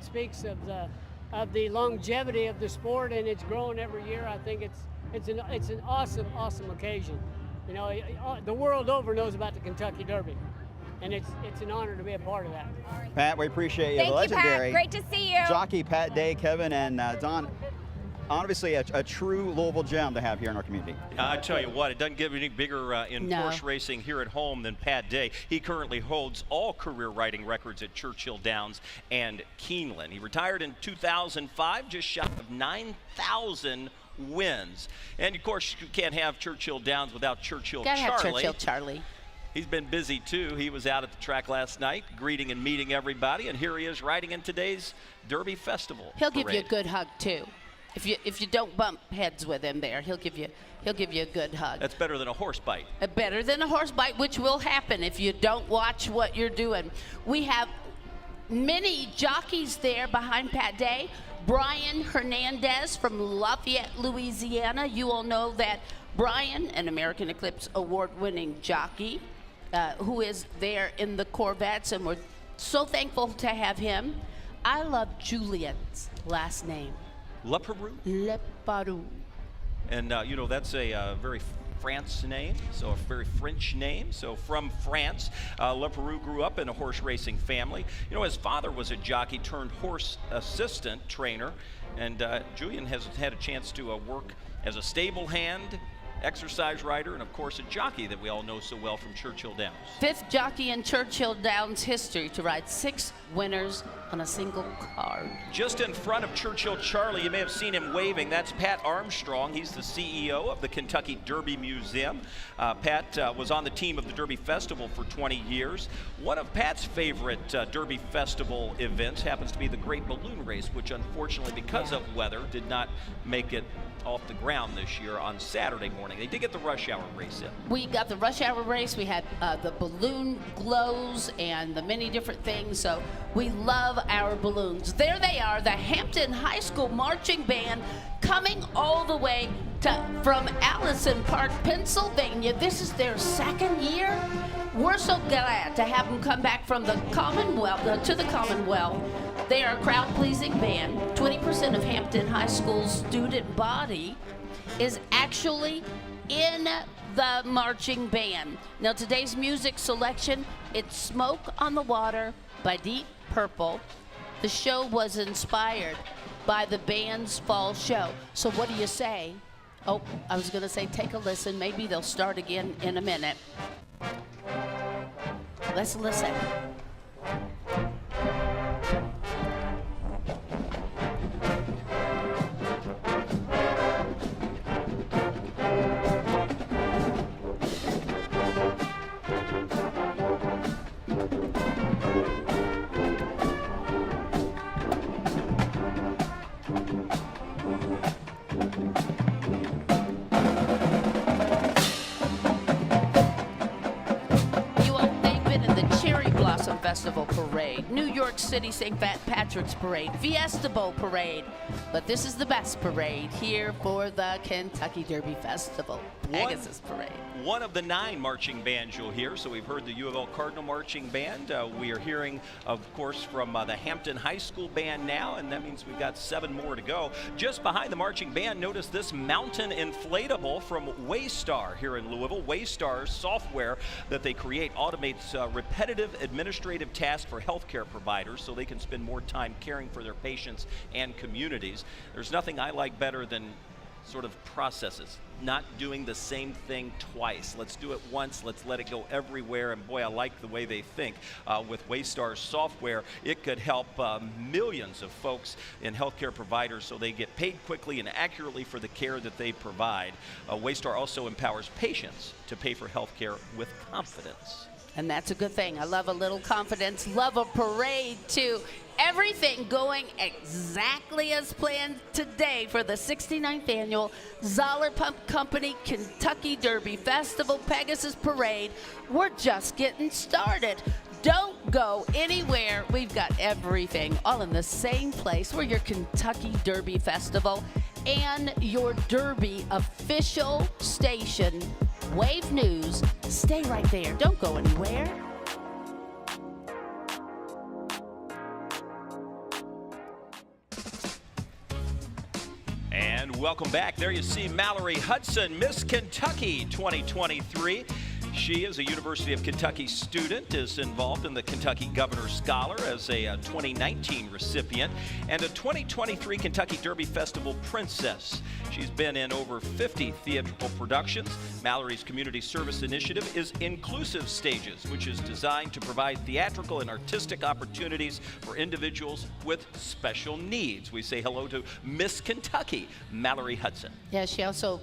speaks of the longevity of the sport, and it's growing every year. I think it's an awesome occasion. You know, the world over knows about the Kentucky Derby, and it's an honor to be a part of that. Pat, we appreciate you. Thank the legendary you, Pat. Great to see you. Jockey Pat Day, Kevin, and Don. Obviously, a true Louisville gem to have here in our community. I tell you what, it doesn't get any bigger in horse racing here at home than Pat Day. He currently holds all career riding records at Churchill Downs and Keeneland. He retired in 2005, just shy of 9,000 wins. And of course, you can't have Churchill Downs without Churchill Charlie. Gotta have Churchill Charlie. He's been busy too. He was out at the track last night, greeting and meeting everybody, and here he is riding in today's Derby Festival. He'll give you a good hug too. If you don't bump heads with him there, he'll give you a good hug. That's better than a horse bite. Better than a horse bite, which will happen if you don't watch what you're doing. We have many jockeys there behind Pat Day. Brian Hernandez from Lafayette, Louisiana. You all know that Brian, an American Eclipse award-winning jockey, who is there in the Corvettes, and we're so thankful to have him. I love Julian's last name. Leparoux? Leparoux. And, you know, that's a very France name, so a very French name. So from France, Leparoux grew up in a horse racing family. You know, his father was a jockey turned horse assistant trainer, and Julian has had a chance to work as a stable hand, exercise rider, and of course a jockey that we all know so well from Churchill Downs. Fifth jockey in Churchill Downs history to ride 6 winners on a single card. Just in front of Churchill Charlie, you may have seen him waving. That's Pat Armstrong. He's the CEO of the Kentucky Derby Museum. Pat was on the team of the Derby Festival for 20 years. One of Pat's favorite Derby Festival events happens to be the Great Balloon Race, which unfortunately, because of weather, did not make it off the ground this year on Saturday morning. morning. They did get the rush hour race in. We got the rush hour race. We had the balloon glows and the many different things. So we love our balloons. There they are, the Hampton High School Marching Band coming all the way from Allison Park, Pennsylvania. This is their second year. We're so glad to have them come back from the Commonwealth to the Commonwealth. They are a crowd-pleasing band. 20% of Hampton High School's student body is actually in the marching band. Now today's music selection, it's Smoke on the Water by Deep Purple. The show was inspired by the band's fall show. So what do you say? Oh, I was gonna say take a listen. Maybe they'll start again in a minute. Let's listen. Festival Parade, New York City St. Patrick's Parade, Fiesta Bowl Parade, but this is the best parade here for the Kentucky Derby Festival, Pegasus Parade. One of the 9 marching bands you'll hear. So we've heard the U of L Cardinal Marching Band. We are hearing, of course, from the Hampton High School Band now, and that means we've got 7 more to go. Just behind the marching band, notice this mountain inflatable from Waystar here in Louisville. Waystar's software that they create automates repetitive administrative tasks for healthcare providers so they can spend more time caring for their patients and communities. There's nothing I like better than sort of processes, not doing the same thing twice. Let's do it once, let's let it go everywhere, and boy, I like the way they think. With Waystar's software, it could help millions of folks in healthcare providers so they get paid quickly and accurately for the care that they provide. Waystar also empowers patients to pay for healthcare with confidence. And that's a good thing. I love a little confidence, love a parade too. Everything going exactly as planned today for the 69th annual Zoller Pump Company Kentucky Derby Festival Pegasus Parade. We're just getting started. Don't go anywhere. We've got everything all in the same place. We're your Kentucky Derby Festival and your Derby official station, Wave News. Stay right there. Don't go anywhere. And welcome back. There you see Mallory Hudson, Miss Kentucky 2023. She is a University of Kentucky student, is involved in the Kentucky Governor Scholar as a 2019 recipient, and a 2023 Kentucky Derby Festival Princess. She's been in over 50 theatrical productions. Mallory's community service initiative is Inclusive Stages, which is designed to provide theatrical and artistic opportunities for individuals with special needs. We say hello to Miss Kentucky, Mallory Hudson. Yeah, she also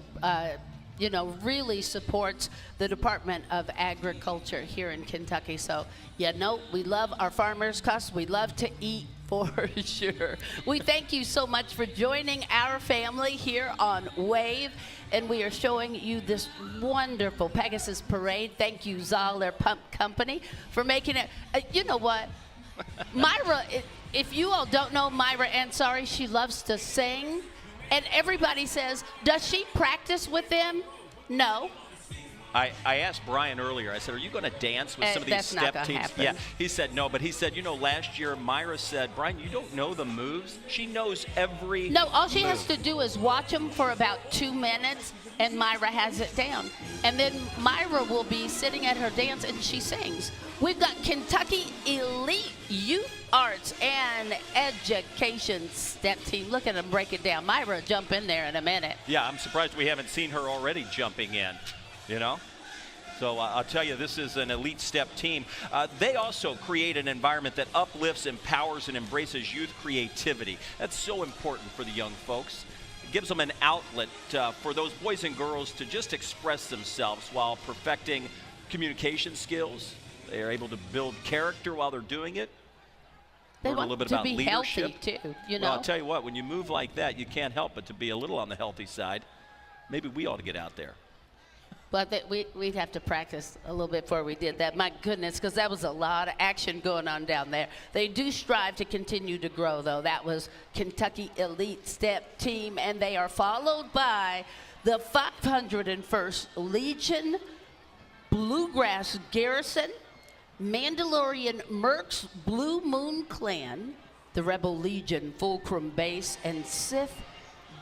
really supports the Department of Agriculture here in Kentucky. So, we love our farmers, cuz we love to eat for sure. We thank you so much for joining our family here on Wave, and we are showing you this wonderful Pegasus Parade. Thank you, Zoller Pump Company, for making it. You know what? Myra, if you all don't know Myra Ansari, she loves to sing. And everybody says, does she practice with them? No. I asked Brian earlier, I said, are you going to dance with some of these step teams? Happen. Yeah, he said no, but he said, last year Myra said, Brian, you don't know the moves? She knows every No, all she move. has to do is watch them for about 2 minutes, and Myra has it down. And then Myra will be sitting at her dance, and she sings. We've got Kentucky Elite Youth Arts and Education Step Team. Look at them break it down. Myra, jump in there in a minute. Yeah, I'm surprised we haven't seen her already jumping in, So I'll tell you, this is an elite step team. They also create an environment that uplifts, empowers, and embraces youth creativity. That's so important for the young folks. It gives them an outlet for those boys and girls to just express themselves while perfecting communication skills. They are able to build character while they're doing it. They Learn a want little bit to about be leadership. healthy too, Well, I'll tell you what, when you move like that, you can't help but to be a little on the healthy side. Maybe we ought to get out there. But we'd have to practice a little bit before we did that. My goodness, because that was a lot of action going on down there. They do strive to continue to grow, though. That was Kentucky Elite Step Team, and they are followed by the 501st Legion, Bluegrass Garrison, Mandalorian Mercs Blue Moon Clan, the Rebel Legion Fulcrum Base, and Sith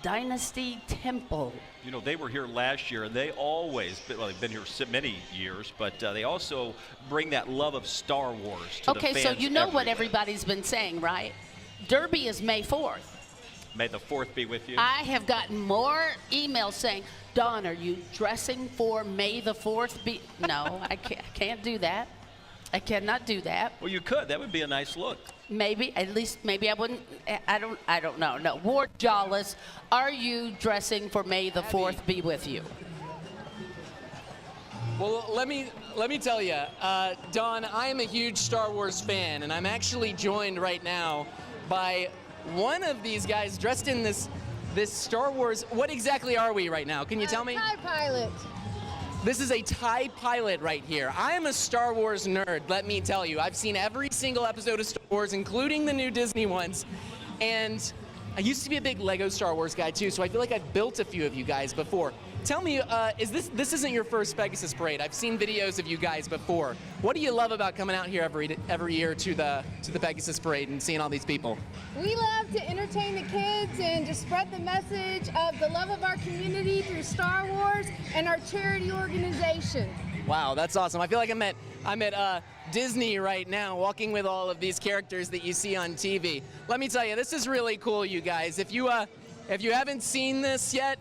Dynasty Temple. You know, they were here last year, and they always, well, they've been here so many years, but they also bring that love of Star Wars to the fans. Okay, so you know what everywhere. everybody's been saying, right? Derby is May 4th. May the 4th be with you. I have gotten more emails saying, Dawn, are you dressing for May the 4th? No, I can't do that. I cannot do that. Well, you could. That would be a nice look. Maybe, at least, maybe I wouldn't. I don't know. No, Ward Jawless, are you dressing for May the 4th be with you? Well, let me tell you, Dawn, I am a huge Star Wars fan, and I'm actually joined right now by one of these guys dressed in this Star Wars. What exactly are we right now? Can you tell me? TIE pilot. This is a TIE pilot right here. I am a Star Wars nerd, let me tell you. I've seen every single episode of Star Wars, including the new Disney ones. And I used to be a big Lego Star Wars guy too, so I feel like I've built a few of you guys before. Tell me, this isn't your first Pegasus parade. I've seen videos of you guys before. What do you love about coming out here every year to the Pegasus parade and seeing all these people? We love to entertain the kids and to spread the message of the love of our community through Star Wars and our charity organization. Wow, that's awesome. I feel like I'm at Disney right now, walking with all of these characters that you see on TV. Let me tell you, this is really cool, you guys. If you haven't seen this yet,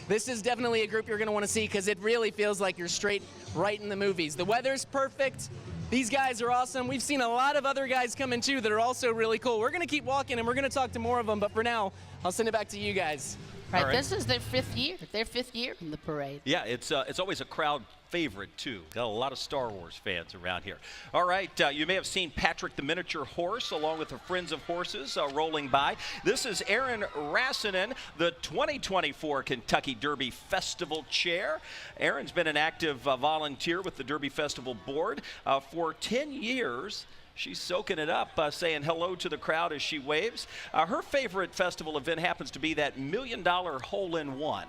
this is definitely a group you're going to want to see because it really feels like you're straight right in the movies. The weather's perfect. These guys are awesome. We've seen a lot of other guys come in too that are also really cool. We're going to keep walking and we're going to talk to more of them, but for now, I'll send it back to you guys. Right, this is their 5th year. Their 5th year in the parade. Yeah, it's always a crowd favorite, too. Got a lot of Star Wars fans around here. All right, you may have seen Patrick the miniature horse along with the Friends of Horses rolling by. This is Aaron Rassinen, the 2024 Kentucky Derby Festival Chair. Aaron's been an active volunteer with the Derby Festival Board for 10 years. She's soaking it up, saying hello to the crowd as she waves. Her favorite festival event happens to be that $1 million hole-in-one.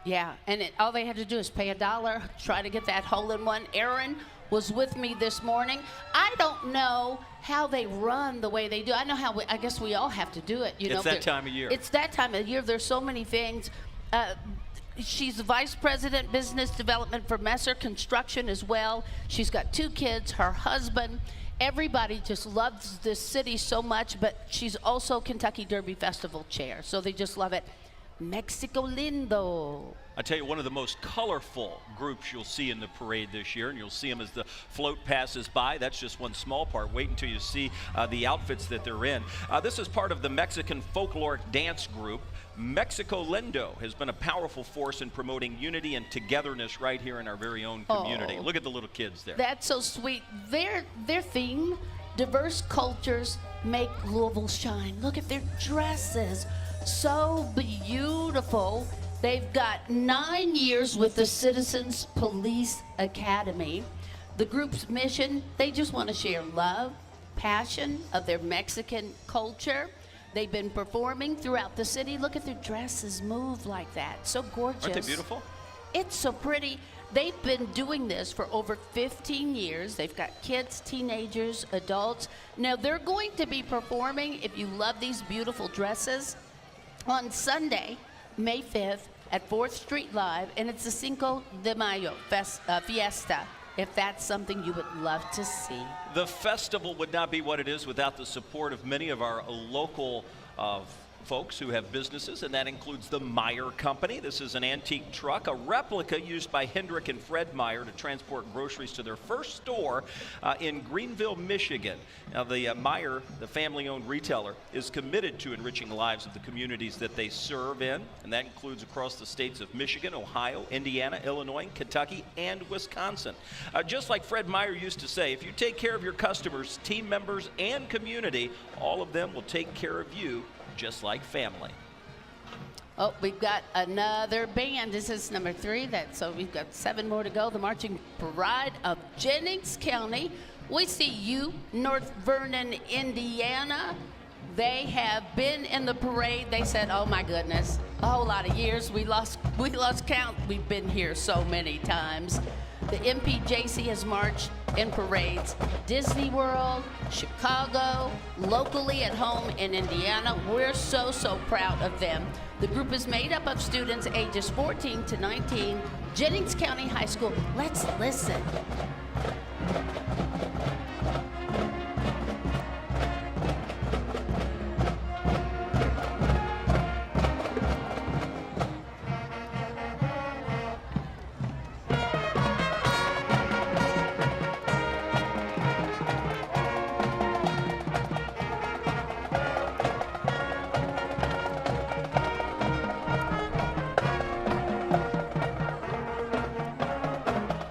Yeah, and all they had to do is pay $1, try to get that hole-in-one. Aaron was with me this morning. I don't know how they run the way they do. I know how. I guess we all have to do it. You know, it's that time of year. It's that time of year. There's so many things. She's the vice president, business development for Messer Construction as well. She's got 2 kids, her husband. Everybody just loves this city so much, but she's also Kentucky Derby Festival chair, so they just love it. Mexico Lindo. I tell you, one of the most colorful groups you'll see in the parade this year, and you'll see them as the float passes by. That's just one small part. Wait until you see the outfits that they're in. This is part of the Mexican folkloric dance group. Mexico Lindo has been a powerful force in promoting unity and togetherness right here in our very own community. Look at the little kids there. That's so sweet. Their theme, diverse cultures make Louisville shine. Look at their dresses. So beautiful. They've got 9 years with the Citizens Police Academy. The group's mission, they just want to share love, passion of their Mexican culture. They've been performing throughout the city. Look at their dresses move like that. So gorgeous. Aren't they beautiful? It's so pretty. They've been doing this for over 15 years. They've got kids, teenagers, adults. Now they're going to be performing, if you love these beautiful dresses, on Sunday, May 5th at 4th Street Live, and it's the Cinco de Mayo Fiesta, if that's something you would love to see. The festival would not be what it is without the support of many of our local folks who have businesses, and that includes the Meyer Company. This is an antique truck, a replica used by Hendrick and Fred Meyer to transport groceries to their first store in Greenville, Michigan. Now, the Meyer, the family-owned retailer, is committed to enriching the lives of the communities that they serve in, and that includes across the states of Michigan, Ohio, Indiana, Illinois, Kentucky, and Wisconsin. Just like Fred Meyer used to say, if you take care of your customers, team members, and community, all of them will take care of you just like family. Oh, we've got another band. This is number 3. So we've got 7 more to go. The Marching Pride of Jennings County. We see you, North Vernon, Indiana. They have been in the parade. They said, oh my goodness, a whole lot of years. We lost count. We've been here so many times. The MPJC has marched in parades, Disney World, Chicago, locally at home in Indiana. We're so proud of them. The group is made up of students ages 14 to 19, Jennings County High School. Let's listen.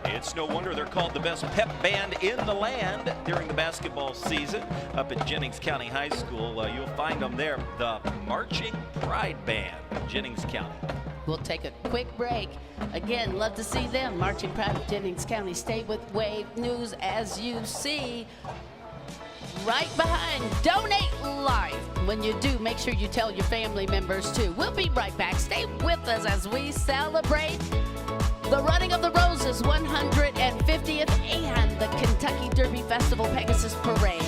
It's no wonder they're called the best pep band in the land during the basketball season. Up at Jennings County High School, you'll find them there, the Marching Pride Band, Jennings County. We'll take a quick break. Again, love to see them. Marching Pride of Jennings County. Stay with Wave News as you see. Right behind Donate Life. When you do, make sure you tell your family members too. We'll be right back. Stay with us as we celebrate the Running of the Roses 150th and the Kentucky Derby Festival Pegasus Parade.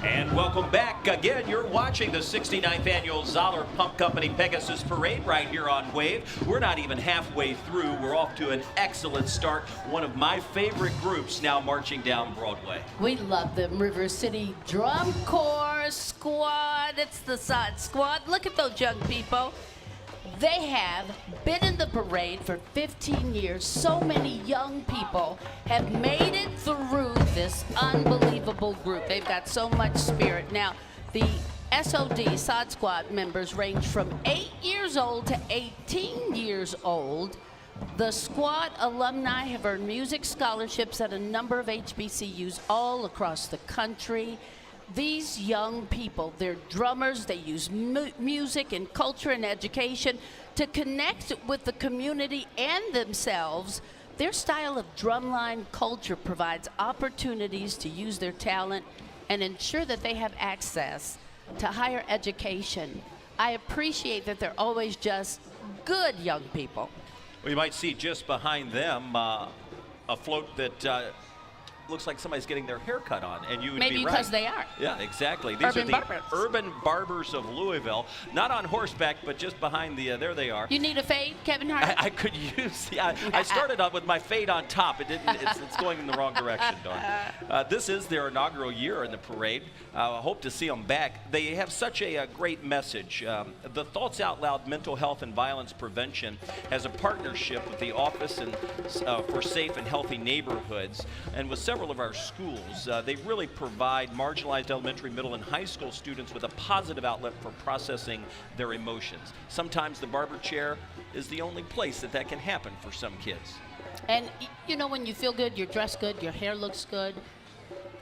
And welcome back again. You're watching the 69th annual Zoller Pump Company Pegasus Parade right here on Wave. We're not even halfway through. We're off to an excellent start. One of my favorite groups now marching down Broadway. We love them. River City Drum Corps Squad. It's the Sod Squad. Look at those young people. They have been in the parade for 15 years. So many young people have made it through this unbelievable group. They've got so much spirit. Now, the SOD, Sod Squad members range from 8 years old to 18 years old. The squad alumni have earned music scholarships at a number of HBCUs all across the country. These young people, they're drummers, they use music and culture and education to connect with the community and themselves. Their style of drumline culture provides opportunities to use their talent and ensure that they have access to higher education. I appreciate that they're always just good young people. Well, you might see just behind them a float that looks like somebody's getting their hair cut on, and you would Maybe be right. because they are. Yeah, exactly. These Urban are the barbers. Urban Barbers of Louisville. Not on horseback, but just behind the, there they are. You need a fade, Kevin Hart? I could use, I started out with my fade on top. It didn't, it's going in the wrong direction, Dawn. This is their inaugural year in the parade. I hope to see them back. They have such a great message. The Thoughts Out Loud Mental Health and Violence Prevention has a partnership with the Office for Safe and Healthy Neighborhoods, and with several of our schools. They really provide marginalized elementary, middle, and high school students with a positive outlet for processing their emotions. Sometimes the barber chair is the only place that can happen for some kids. And you know, when you feel good, you're dressed good, your hair looks good.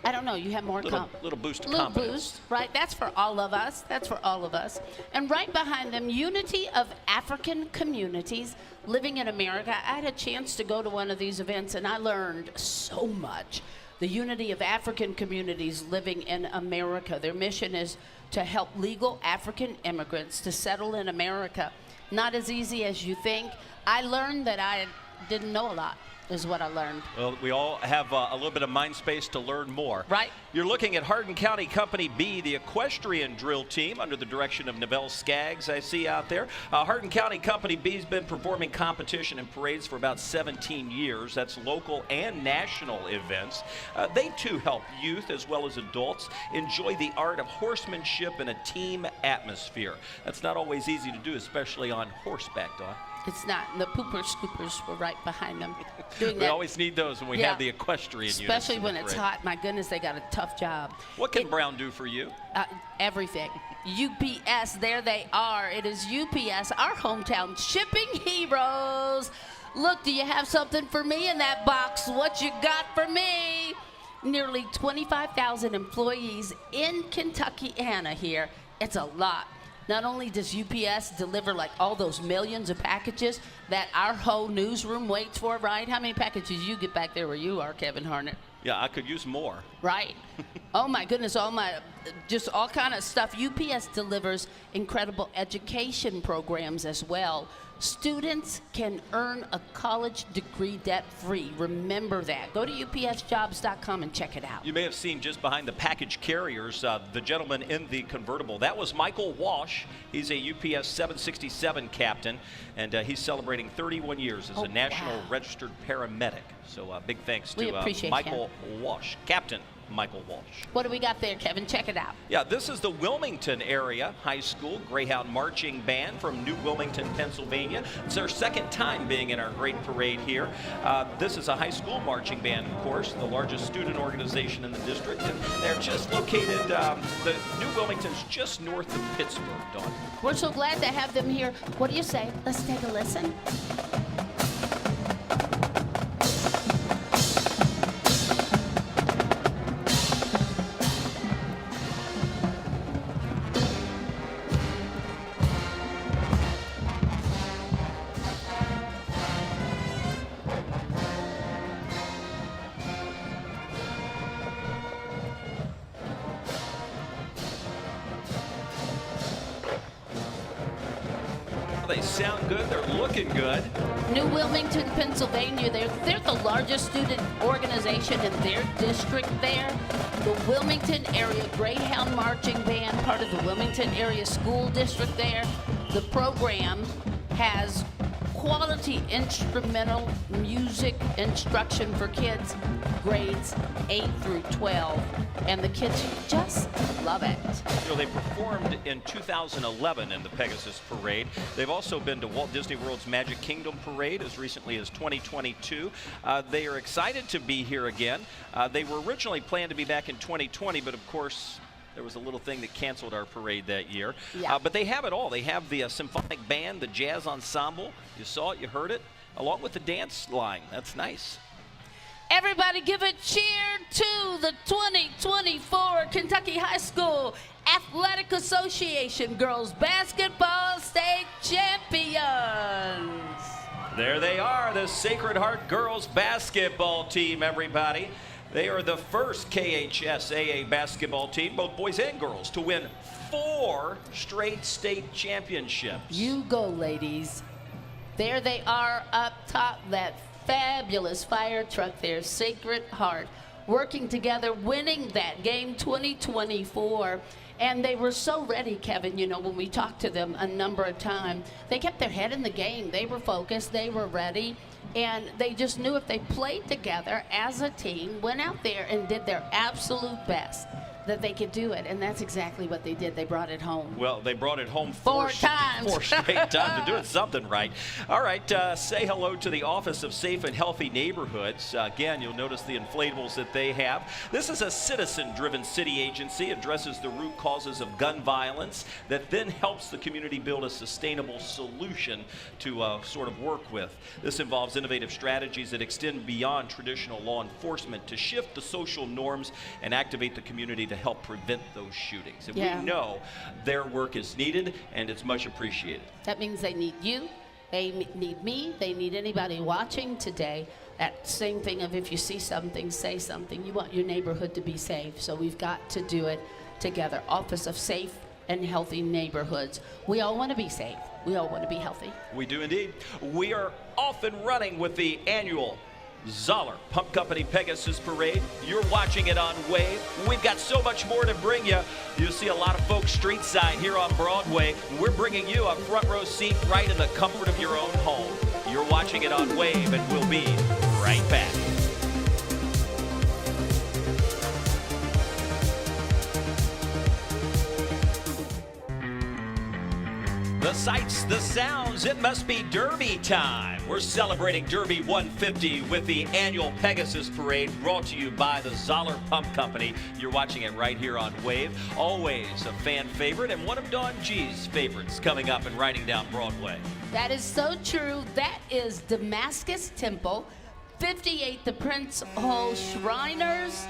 I don't know, you have more little boost of little confidence. Boost, right? That's for all of us. That's for all of us. And right behind them, Unity of African Communities Living in America. I had a chance to go to one of these events, and I learned so much. The Unity of African Communities Living in America. Their mission is to help legal African immigrants to settle in America. Not as easy as you think. I learned that I didn't know a lot, is what I learned. Well, we all have a little bit of mind space to learn more. Right. You're looking at Hardin County Company B, the equestrian drill team under the direction of Novell Skaggs, I see out there. Hardin County Company B has been performing competition and parades for about 17 years. That's local and national events. They too help youth as well as adults enjoy the art of horsemanship in a team atmosphere. That's not always easy to do, especially on horseback, Dawn. It's not. The pooper scoopers were right behind them doing We that. always need those when we have the equestrian units. Especially when in the it's parade. hot. My goodness, they got a tough job. What can Brown do for you? Everything. UPS, there they are. It is UPS, our hometown shipping heroes. Look, do you have something for me in that box? What you got for me? nearly 25,000 employees in Kentucky, Anna here. It's a lot. Not only does UPS deliver like all those millions of packages that our whole newsroom waits for, right? How many packages you get back there where you are, Kevin Harnett? Yeah, I could use more. Right. Oh my goodness, just all kind of stuff. UPS delivers incredible education programs as well. Students can earn a college degree debt-free. Remember that. Go to upsjobs.com and check it out. You may have seen just behind the package carriers, the gentleman in the convertible. That was Michael Walsh. He's a UPS 767 captain, and he's celebrating 31 years as a national registered paramedic. So big thanks to Michael Walsh, Captain Michael Walsh. What do we got there, Kevin? Check it out. Yeah, this is the Wilmington area high school Greyhound marching band from New Wilmington, Pennsylvania. It's their second time being in our great parade here. This is a high school marching band, of course, the largest student organization in the district. And they're just located, the New Wilmington's just north of Pittsburgh, Dawn. We're so glad to have them here. What do you say? Let's take a listen. They sound good. They're looking good. New Wilmington, Pennsylvania, they're the largest student organization in their district there. The Wilmington Area Greyhound Marching Band, part of the Wilmington Area School District there. The program has quality instrumental music instruction for kids grades 8 through 12, and the kids just love it. You know, they performed in 2011 in the Pegasus Parade. They've also been to Walt Disney World's Magic Kingdom Parade as recently as 2022. They are excited to be here again. They were originally planned to be back in 2020, but of course, there was a little thing that canceled our parade that year. Yeah. But they have it all. They have the symphonic band, the jazz ensemble. You saw it, you heard it, along with the dance line. That's nice. Everybody give a cheer to the 2024 Kentucky High School Athletic Association Girls Basketball State Champions. There they are, the Sacred Heart Girls Basketball Team, everybody. They are the first KHSAA basketball team, both boys and girls, to win 4 straight state championships. You go, ladies. There they are up top, that fabulous fire truck there, Sacred Heart, working together, winning that game 2024. And they were so ready, Kevin, you know, when we talked to them a number of times. They kept their head in the game. They were focused. They were ready. And they just knew if they played together as a team, went out there and did their absolute best, that they could do it. And that's exactly what they did. They brought it home. Well, they brought it home 4 times. 4 straight times. They're doing something right. All right, say hello to the Office of Safe and Healthy Neighborhoods. Again, you'll notice the inflatables that they have. This is a citizen-driven city agency. It addresses the root causes of gun violence that then helps the community build a sustainable solution to sort of work with. This involves innovative strategies that extend beyond traditional law enforcement to shift the social norms and activate the community to help prevent those shootings. And we know their work is needed and it's much appreciated. That means they need you, they need me, they need anybody watching today. That same thing of if you see something, say something. You want your neighborhood to be safe, so we've got to do it together. Office of Safe and Healthy Neighborhoods. We all want to be safe. We all want to be healthy. We do indeed. We are off and running with the annual Zoller Pump Company Pegasus Parade. You're watching it on Wave. We've got so much more to bring you. You'll see a lot of folks street side here on Broadway. We're bringing you a front row seat right in the comfort of your own home. You're watching it on Wave, and we'll be right back. The sights, the sounds, it must be Derby time. We're celebrating Derby 150 with the annual Pegasus Parade brought to you by the Zoller Pump Company. You're watching it right here on Wave. Always a fan favorite and one of Dawn G's favorites coming up and riding down Broadway. That is so true. That is Damascus Temple, 58 the Prince Hall Shriners,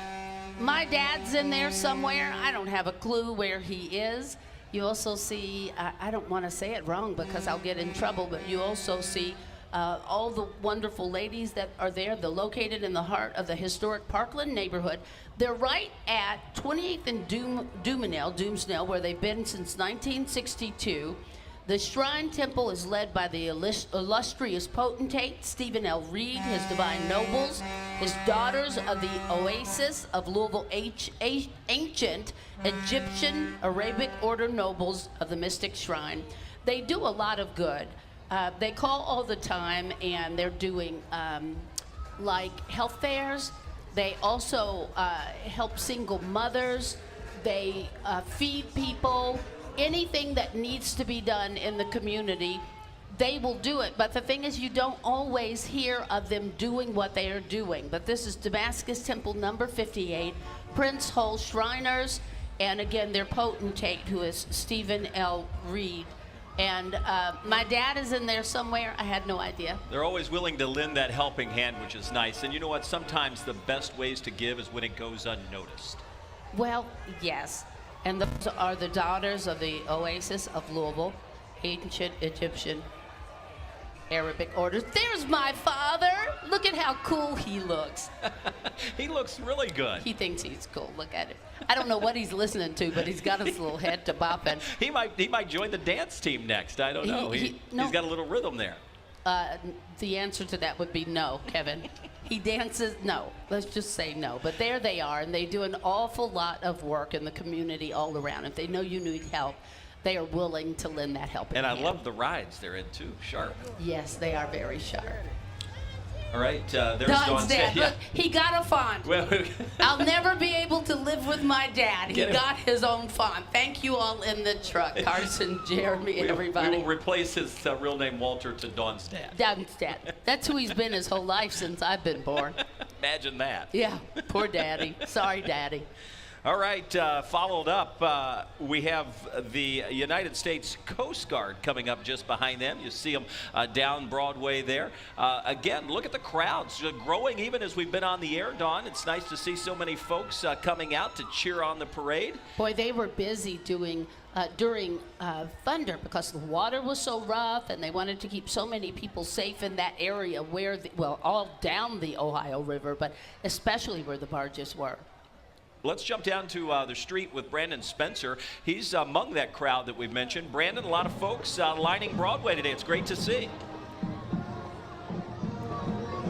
My dad's in there somewhere. I don't have a clue where he is. You also see, I don't want to say it wrong because I'll get in trouble, but you also see all the wonderful ladies that are there. They're located in the heart of the historic Parkland neighborhood. They're right at 28th and Doomsnell, where they've been since 1962. The Shrine Temple is led by the illustrious potentate, Stephen L. Reed, his divine nobles, his daughters of the Oasis of Louisville, ancient Egyptian Arabic order nobles of the Mystic Shrine. They do a lot of good. They call all the time, and they're doing like health fairs. They also help single mothers. They feed people. Anything that needs to be done in the community, they will do it. But the thing is, you don't always hear of them doing what they are doing. But this is Damascus Temple number 58, Prince Hall Shriners, and again, their potentate, who is Stephen L. Reed. And my dad is in there somewhere. I had no idea. They're always willing to lend that helping hand, which is nice. And you know what? Sometimes the best ways to give is when it goes unnoticed. Well, yes. And those are the daughters of the Oasis of Louisville, ancient Egyptian Arabic orders. There's my father. Look at how cool he looks. He looks really good. He thinks he's cool. Look at him. I don't know what he's listening to, but he's got his little head to bopping. He might join the dance team next. I don't know. He's got a little rhythm there. The answer to that would be no, Kevin. He dances, no. Let's just say no. But there they are, and they do an awful lot of work in the community all around. If they know you need help, they are willing to lend that helping And I hand. love the rides they're in, too. Sharp. Yes, they are very sharp. All right, there's Don's dad. Yeah. Look, he got a font. Well, I'll never be able to live with my dad. He Get him. got his own font. Thank you all in the truck, Carson, Jeremy, and everybody. We will replace his real name, Walter, to Don's dad. Don's dad. That's who he's been his whole life since I've been born. Imagine that. Yeah, poor daddy. Sorry, daddy. All right, followed up, we have the United States Coast Guard coming up just behind them. You see them down Broadway there. Again, look at the crowds growing even as we've been on the air, Dawn. It's nice to see so many folks coming out to cheer on the parade. Boy, they were busy doing during Thunder because the water was so rough, and they wanted to keep so many people safe in that area where, all down the Ohio River, but especially where the barges were. Let's jump down to the street with Brandon Spencer. He's among that crowd that we've mentioned. Brandon, a lot of folks lining Broadway today. It's great to see.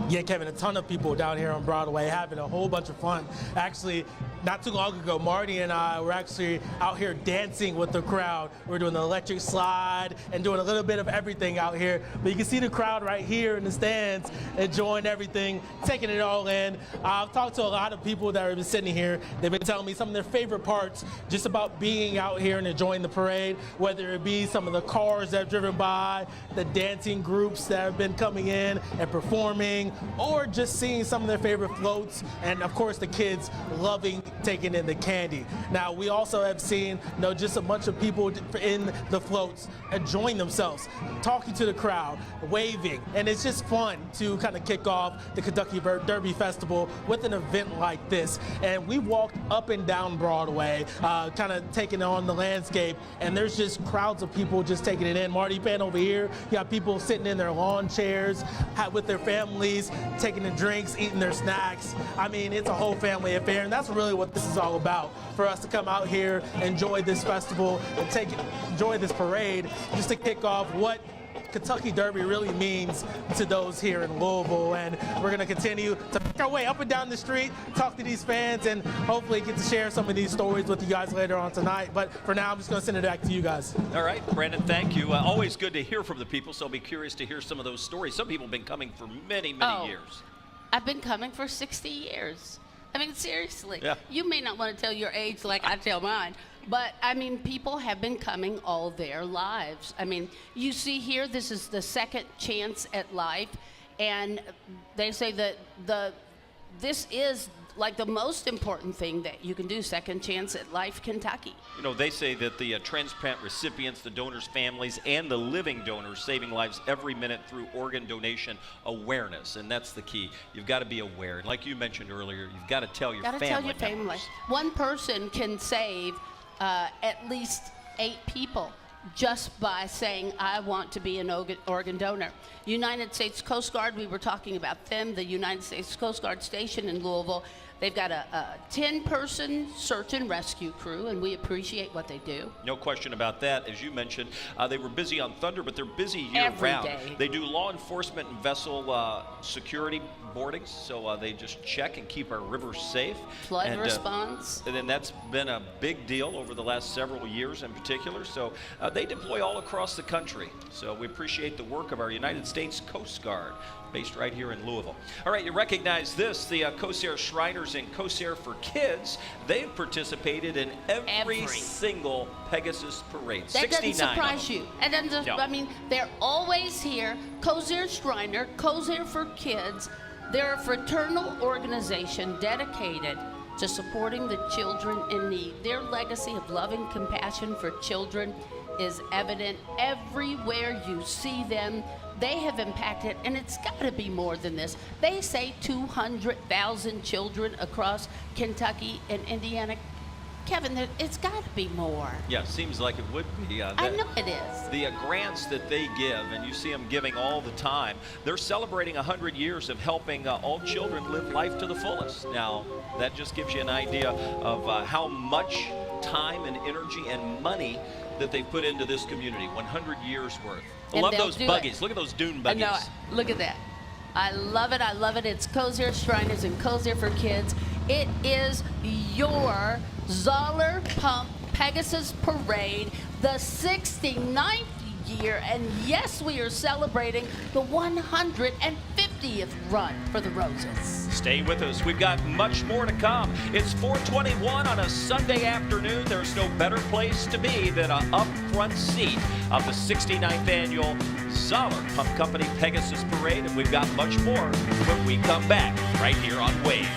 Yeah, Kevin, a ton of people down here on Broadway having a whole bunch of fun. Actually, not too long ago, Marty and I were actually out here dancing with the crowd. We're doing the electric slide and doing a little bit of everything out here. But you can see the crowd right here in the stands enjoying everything, taking it all in. I've talked to a lot of people that have been sitting here. They've been telling me some of their favorite parts just about being out here and enjoying the parade, whether it be some of the cars that have driven by, the dancing groups that have been coming in and performing, or just seeing some of their favorite floats, and of course the kids loving taking in the candy. Now we also have seen just a bunch of people in the floats enjoying themselves, talking to the crowd, waving, and it's just fun to kind of kick off the Kentucky Derby Festival with an event like this. And we walked up and down Broadway, kind of taking on the landscape, and there's just crowds of people just taking it in. Marty, pan over here, you got people sitting in their lawn chairs with their families, taking the drinks, eating their snacks. I mean, it's a whole family affair, and that's really what this is all about, for us to come out here, enjoy this festival, and enjoy this parade, just to kick off what Kentucky Derby really means to those here in Louisville. And we're going to continue to make our way up and down the street, talk to these fans, and hopefully get to share some of these stories with you guys later on tonight. But for now, I'm just going to send it back to you guys. All right, Brandon, thank you. Always good to hear from the people, so I'll be curious to hear some of those stories. Some people have been coming for many, many years. I've been coming for 60 years. I mean, seriously. Yeah. You may not want to tell your age like I tell mine, but I mean, people have been coming all their lives. I mean, you see here, this is the second chance at life, and they say that this is like the most important thing that you can do, Second Chance at Life Kentucky. You know, they say that the transplant recipients, the donors' families, and the living donors saving lives every minute through organ donation awareness, and that's the key. You've got to be aware. And like you mentioned earlier, you've got to tell your family. Got to tell your family. members. One person can save at least 8 people just by saying, I want to be an organ donor. United States Coast Guard, we were talking about them, the United States Coast Guard station in Louisville. They've got a 10-person search and rescue crew, and we appreciate what they do. No question about that. As you mentioned, they were busy on Thunder, but they're busy Every year-round. day. They do law enforcement and vessel security boardings, so they just check and keep our rivers safe. Flood response. And then that's been a big deal over the last several years in particular. So they deploy all across the country. So we appreciate the work of our United States Coast Guard, based right here in Louisville. All right, you recognize this, the Corsair Shriners and Corsair for Kids. They've participated in every single Pegasus parade. That 69 doesn't surprise you. It doesn't, No. I mean, they're always here. Corsair Shriner, Corsair for Kids. They're a fraternal organization dedicated to supporting the children in need. Their legacy of loving compassion for children is evident everywhere you see them. They have impacted, and it's got to be more than this. They say 200,000 children across Kentucky and Indiana. Kevin, it's got to be more. Yeah, seems like it would be. I know it is. The grants that they give, and you see them giving all the time, they're celebrating 100 years of helping all children live life to the fullest. Now, that just gives you an idea of how much time and energy and money that they put into this community. 100 years worth. I And love they'll those do buggies. it. Look at those dune I buggies. know. Look at that. I love it. I love it. It's Corsair Shriners and Corsair for Kids. It is your Zoller Pump Pegasus Parade, the 69th year, and yes, we are celebrating the 150th run for the Roses. Stay with us. We've got much more to come. It's 4:21 on a Sunday afternoon. There's no better place to be than an upfront seat of the 69th annual Zoller Pump Company Pegasus Parade, and we've got much more when we come back right here on Wave.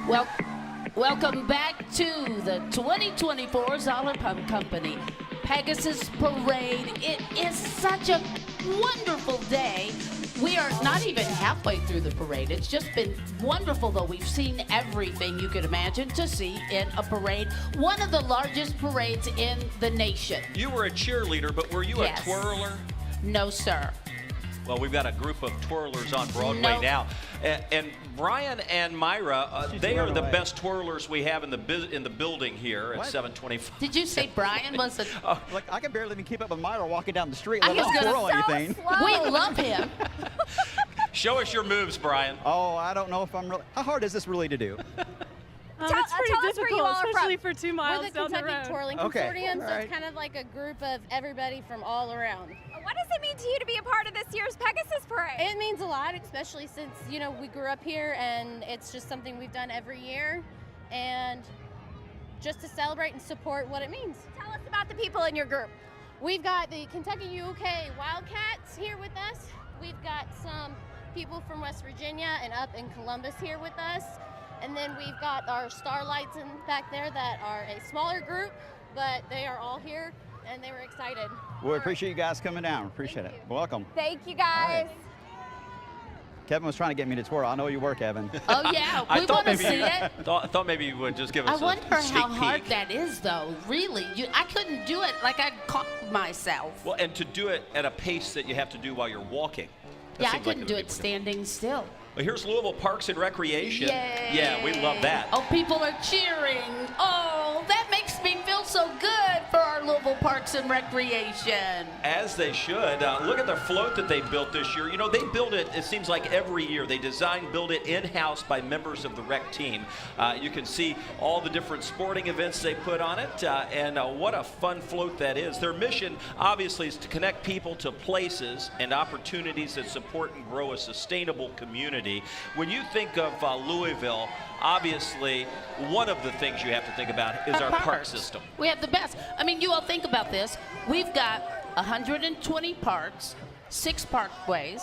Well, welcome back to the 2024 Zoller Pump Company Pegasus Parade. It is such a wonderful day. We are not even halfway through the parade. It's just been wonderful, though. We've seen everything you could imagine to see in a parade. One of the largest parades in the nation. You were a cheerleader, but were you Yes. a twirler? No, sir. Well, we've got a group of twirlers on Broadway Nope. now, and Brian and Myra, they are the away. best twirlers we have in the building here at 725. Did you say Brian was a... Like, I can barely even keep up with Myra walking down the street, I let was alone gonna twirl say, anything. We love him. Show us your moves, Brian. Oh, I don't know if I'm really. How hard is this really to do? It's pretty tell us where you difficult, all are especially from. for 2 miles We're the down the Kentucky road. Twirling Okay. Consortium, so All right. it's kind of like a group of everybody from all around. What does it mean to you to be a part of this year's Pegasus Parade? It means a lot, especially since, you know, we grew up here and it's just something we've done every year. And just to celebrate and support what it means. Tell us about the people in your group. We've got the Kentucky UK Wildcats here with us. We've got some people from West Virginia and up in Columbus here with us. And then we've got our Starlights in back there that are a smaller group, but they are all here and they were excited. We appreciate you guys coming down. Appreciate it. Welcome. Thank you, guys. Kevin was trying to get me to twirl. I know you were, Kevin. Oh, yeah. I We thought want to maybe see it. Thought maybe you would just give I us wonder a sneak how hard peek. that is, though. Really, I couldn't do it. Like I caught myself. Well, and to do it at a pace that you have to do while you're walking. That Yeah, I seems like couldn't it do would be it standing still. Well, here's Louisville Parks and Recreation. Yay. Yeah, we love that. Oh, people are cheering. Oh, that makes me feel so good for our Louisville Parks and Recreation. As they should. Look at the float that they built this year. You know, they build it, it seems like every year. They build it in-house by members of the rec team. You can see all the different sporting events they put on it, and what a fun float that is. Their mission, obviously, is to connect people to places and opportunities that support and grow a sustainable community. When you think of Louisville, obviously, one of the things you have to think about is our park system. We have the best. I mean, you all think about this. We've got 120 parks, 6 parkways,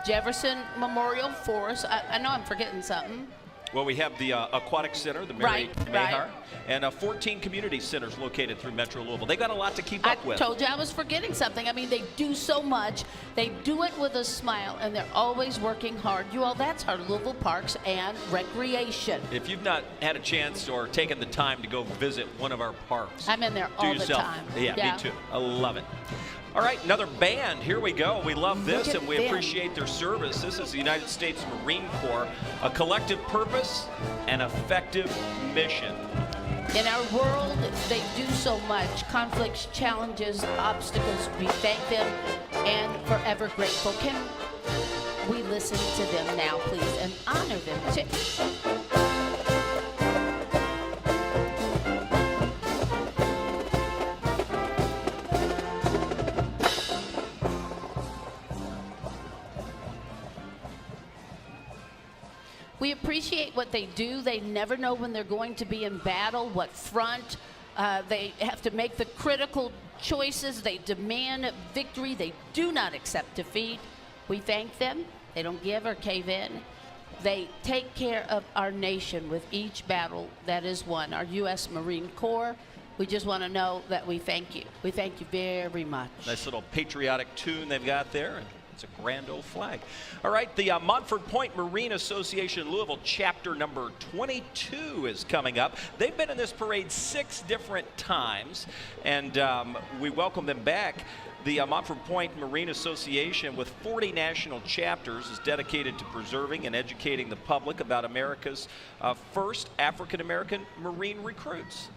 Jefferson Memorial Forest. I know I'm forgetting something. Well, we have the Aquatic Center, the Mary Right, Mahar, and 14 community centers located through Metro Louisville. They got a lot to keep up with. I told you I was forgetting something. I mean, they do so much. They do it with a smile, and they're always working hard. You all, that's our Louisville Parks and Recreation. If you've not had a chance or taken the time to go visit one of our parks, I'm in there all the time. Yeah, me too. I love it. All right, another band. Here we go. We love this, and we appreciate their service. This is the United States Marine Corps, a collective purpose and effective mission. In our world, they do so much. Conflicts, challenges, obstacles. We thank them and forever grateful. Can we listen to them now, please, and honor them too? We appreciate what they do. They never know when they're going to be in battle, what front. They have to make the critical choices. They demand victory. They do not accept defeat. We thank them. They don't give or cave in. They take care of our nation with each battle that is won. Our U.S. Marine Corps, we just want to know that we thank you. We thank you very much. Nice little patriotic tune they've got there. It's a grand old flag. All right, the Montford Point Marine Association Louisville chapter number 22 is coming up. They've been in this parade 6 different times, and we welcome them back. The Montford Point Marine Association, with 40 national chapters, is dedicated to preserving and educating the public about America's first African-American Marine recruits.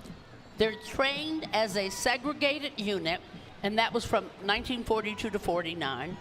They're trained as a segregated unit, and that was from 1942 to 49.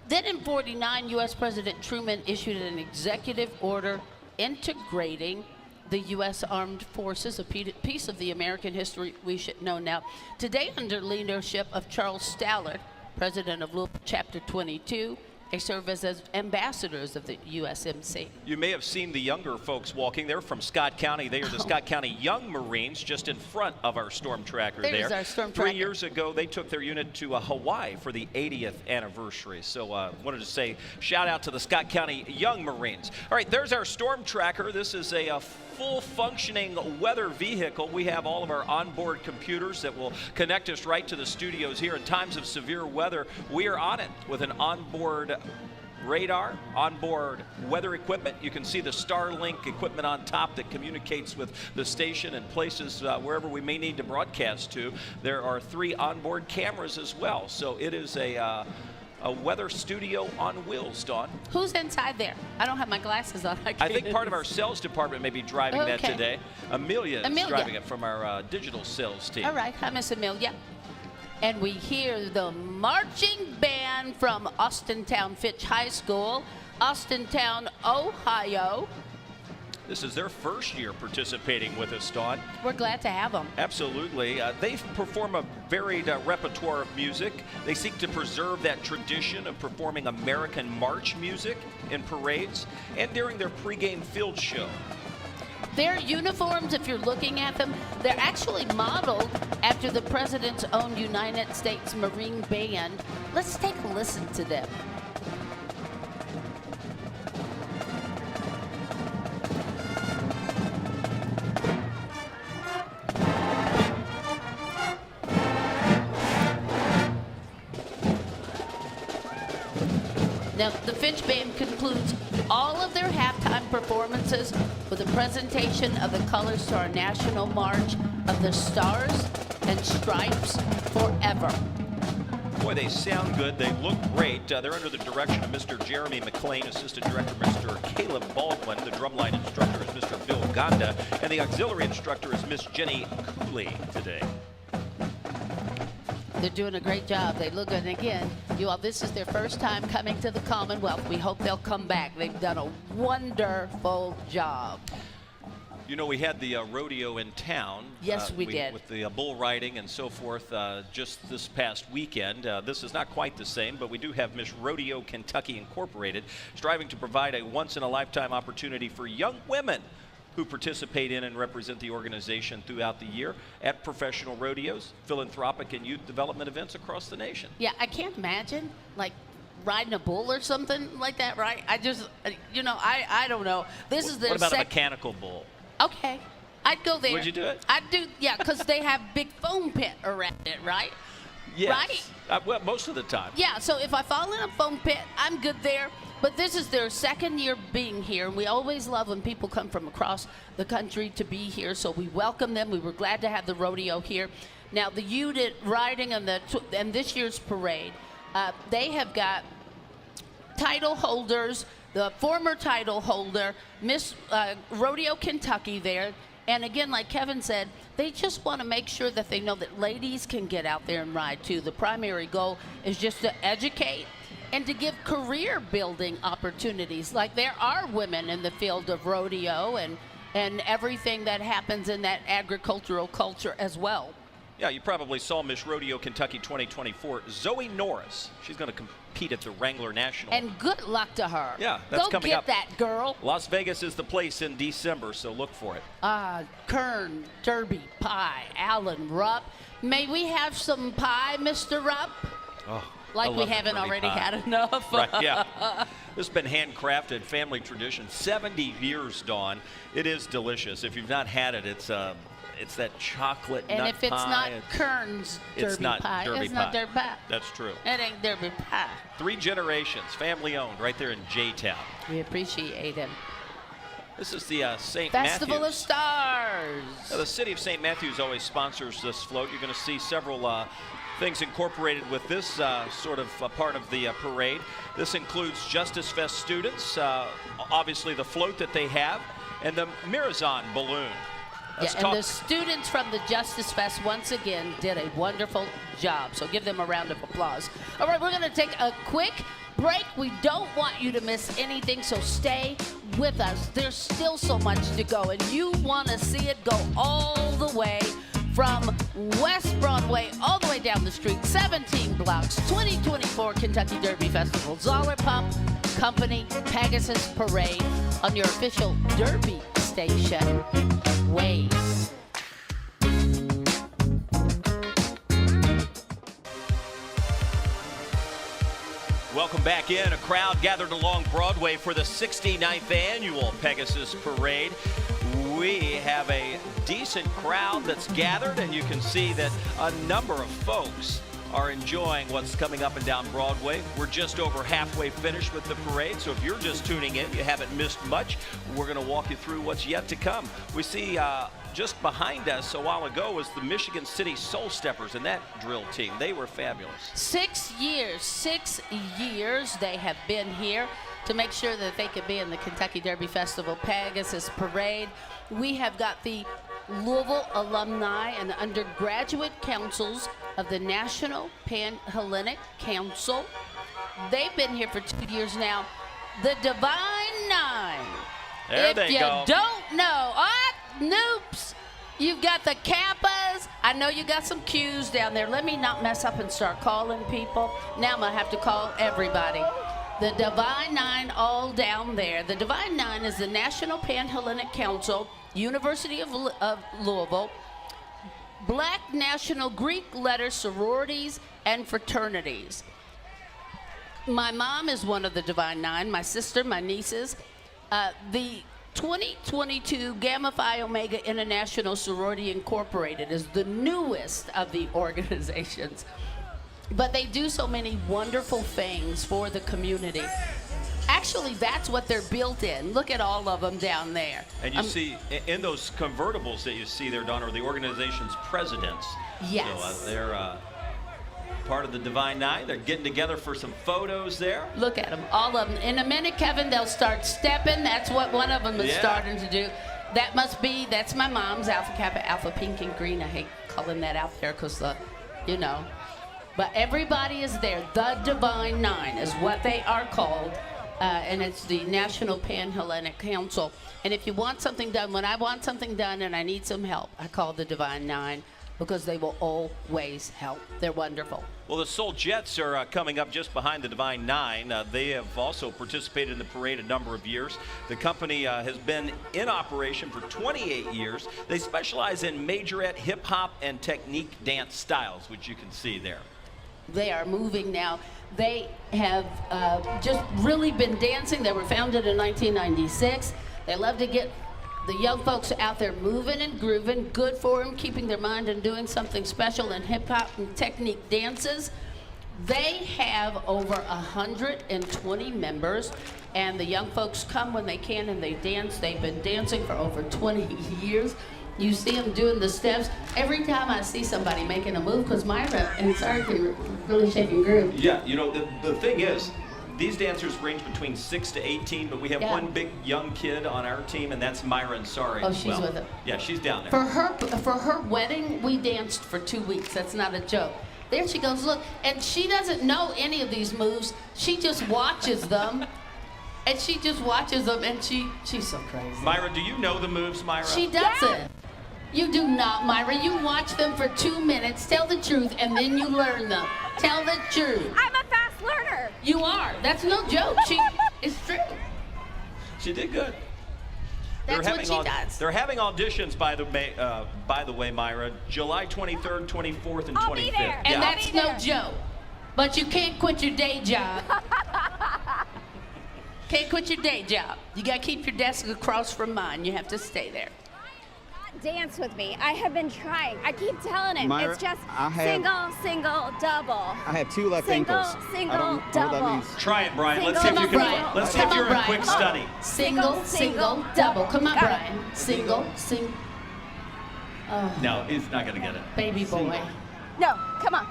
Then in 49, U.S. President Truman issued an executive order integrating the U.S. Armed Forces, a piece of the American history we should know now. Today, under leadership of Charles Stallard, president of Louisville Chapter 22, they serve as ambassadors of the USMC. You may have seen the younger folks walking there from Scott County. They are the Scott County Young Marines, just in front of our Storm Tracker there. There's our Storm 3 Tracker. years ago, they took their unit to Hawaii for the 80th anniversary. So wanted to say shout out to the Scott County Young Marines. All right, there's our Storm Tracker. This is a full functioning weather vehicle. We have all of our onboard computers that will connect us right to the studios here. In times of severe weather, we are on it with an onboard radar, onboard weather equipment. You can see the Starlink equipment on top that communicates with the station and places wherever we may need to broadcast to. There are 3 onboard cameras as well. So it is a weather studio on wheels, Dawn. Who's inside there? I don't have my glasses on. I think part of our sales department may be driving that Okay. today. Amelia is driving it from our digital sales team. All right, hi, Miss Amelia. And we hear the marching band from Austintown Fitch High School, Austintown, Ohio. This is their first year participating with us, Dawn. We're glad to have them. Absolutely. They perform a varied repertoire of music. They seek to preserve that tradition of performing American march music in parades and during their pregame field show. Their uniforms, if you're looking at them, they're actually modeled after the President's own United States Marine Band. Let's take a listen to them. Now, the Fitch Band concludes all of their halftime performances with a presentation of the colors to our national march of the Stars and Stripes Forever. Boy, they sound good. They look great. They're under the direction of Mr. Jeremy McLean, Assistant Director Mr. Caleb Baldwin. The drumline instructor is Mr. Bill Gonda, and the auxiliary instructor is Miss Jenny Cooley today. They're doing a great job. They look good. And again, you all, this is their first time coming to the Commonwealth. We hope they'll come back. They've done a wonderful job. You know, we had the rodeo in town. Yes, we did. With the bull riding and so forth just this past weekend. This is not quite the same, but we do have Miss Rodeo Kentucky Incorporated striving to provide a once-in-a-lifetime opportunity for young women who participate in and represent the organization throughout the year at professional rodeos, philanthropic and youth development events across the nation. Yeah, I can't imagine, like, riding a bull or something like that, right? I just, I don't know. This is their What about a mechanical bull? Okay, I'd go there. Would you do it? I'd do, yeah, because they have big foam pit around it, right? Yes. Right? Well, most of the time. Yeah, so if I fall in a foam pit, I'm good there. But this is their second year being here, and we always love when people come from across the country to be here, so we welcome them. We were glad to have the rodeo here. Now, the unit riding and this year's parade, they have got title holders, the former title holder, Miss Rodeo Kentucky there. And again, like Kevin said, they just want to make sure that they know that ladies can get out there and ride too. The primary goal is just to educate and to give career building opportunities. Like there are women in the field of rodeo and everything that happens in that agricultural culture as well. Yeah, you probably saw Miss Rodeo Kentucky 2024, Zoe Norris. She's going to compete at the Wrangler National. And good luck to her. Yeah, that's Go coming get up. that, girl. Las Vegas is the place in December, so look for it. Kern, Derby, pie, Alan Rupp. May we have some pie, Mr. Rupp? Oh, like we haven't already had enough. Right, yeah. This has been handcrafted, family tradition. 70 years, Dawn. It is delicious. If you've not had it, it's that chocolate and nut if it's pie. not Kern's Derby It's not pie, Derby it's pie. not Derby pie. That's true. It ain't Derby pie. 3 generations, family owned, right there in J-Town. We appreciate him. This is the St. Festival Matthews. of Stars. Now, the city of St. Matthews always sponsors this float. You're going to see several things incorporated with this sort of part of the parade. This includes Justice Fest students, obviously the float that they have, and the Mirazon balloon. And the students from the Justice Fest once again did a wonderful job. So give them a round of applause. All right, we're going to take a quick break. We don't want you to miss anything, so stay with us. There's still so much to go, and you want to see it go all the way from West Broadway all the way down the street, 17 blocks, 2024 Kentucky Derby Festival, Zoller Pump Company Pegasus Parade on your official Derby station. Wave. Welcome back in. A crowd gathered along Broadway for the 69th annual Pegasus Parade. We have a decent crowd that's gathered, and you can see that a number of folks are enjoying what's coming up and down Broadway. We're just over halfway finished with the parade, so if you're just tuning in, you haven't missed much. We're going to walk you through what's yet to come. We see just behind us a while ago was the Michigan City Soul Steppers and that drill team. They were fabulous. 6 years they have been here to make sure that they could be in the Kentucky Derby Festival Pegasus Parade. We have got the Louisville alumni and the undergraduate councils of the National Pan-Hellenic Council. They've been here for 2 years now. The Divine Nine. There they go. If you don't know, noops, you've got the Kappas. I know you got some Qs down there. Let me not mess up and start calling people. Now I'm going to have to call everybody. The Divine Nine all down there. The Divine Nine is the National Pan-Hellenic Council, University of Louisville, Black National Greek Letter Sororities and Fraternities. My mom is one of the Divine Nine, my sister, my nieces. The 2022 Gamma Phi Omega International Sorority Incorporated is the newest of the organizations. But they do so many wonderful things for the community. Actually, that's what they're built in. Look at all of them down there. And you see, in those convertibles that you see there, Donna, are the organization's presidents. Yes. So they're part of the Divine Nine. They're getting together for some photos there. Look at them, all of them. In a minute, Kevin, they'll start stepping. That's what one of them is starting to do. That must be, that's my mom's Alpha Kappa, Alpha Pink and Green. I hate calling that out there because, you know. But everybody is there. The Divine Nine is what they are called. And it's the National Pan-Hellenic Council. And if you want something done, when I want something done and I need some help, I call the Divine Nine. because they will always help. They're wonderful. Well, the Soul Jets are coming up just behind the Divine Nine. They have also participated in the parade a number of years. The company has been in operation for 28 years. They specialize in majorette, hip-hop, and technique dance styles, which you can see there. They are moving now. They have just really been dancing. They were founded in 1996. They love to get the young folks out there moving and grooving, good for them, keeping their mind and doing something special in hip-hop and technique dances. They have over 120 members, and the young folks come when they can and they dance. They've been dancing for over 20 years. You see them doing the steps. Every time I see somebody making a move, because Myra and Sarah can really shake and groove. Yeah, you know, the thing is, these dancers range between 6 to 18, but we have one big young kid on our team, and that's Myra and Sari. Oh, she's with it. Yeah, she's down there. For her wedding, we danced for 2 weeks. That's not a joke. There she goes, look. And she doesn't know any of these moves. She just watches them. And she just watches them, and she's so crazy. Myra, do you know the moves, Myra? She doesn't. You do not, Myra. You watch them for 2 minutes, tell the truth, and then you learn them. Tell the truth. I'm a fast learner. You are. That's no joke. It's true. She did good. That's what she does. They're having auditions, by the way, Myra, July 23rd, 24th, and 25th. I'll be there. And Yeah. that's no joke. But you can't quit your day job. Can't quit your day job. You got to keep your desk across from mine. You have to stay there. Dance with me. I have been trying. I keep telling him. Myra, it's just I have- single, double. I have 2 left ankles. I don't know what that double. means. Try it, Brian. Let's see Single, if you Brian. can. Let's see if Come you're on, in quick Brian. study. Single, double. Come on, Got it. Brian. Single. Oh, No, he's not going to get it. baby boy. No, come on.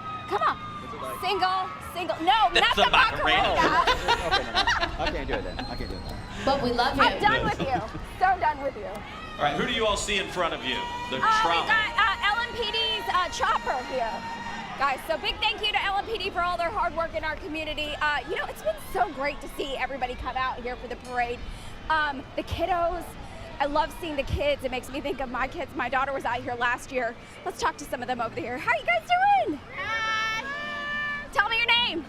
Single. No, That's not the the Macarena. Macarena. I can't do it then. I can't do it. But we love him. I'm done with you. So done with you. All right, who do you all see in front of you? The We trolley. got LMPD's chopper here. Guys, so big thank you to LMPD for all their hard work in our community. You know, it's been so great to see everybody come out here for the parade. The kiddos, I love seeing the kids. It makes me think of my kids. My daughter was out here last year. Let's talk to some of them over here. How are you guys doing? Hi. Tell me your name.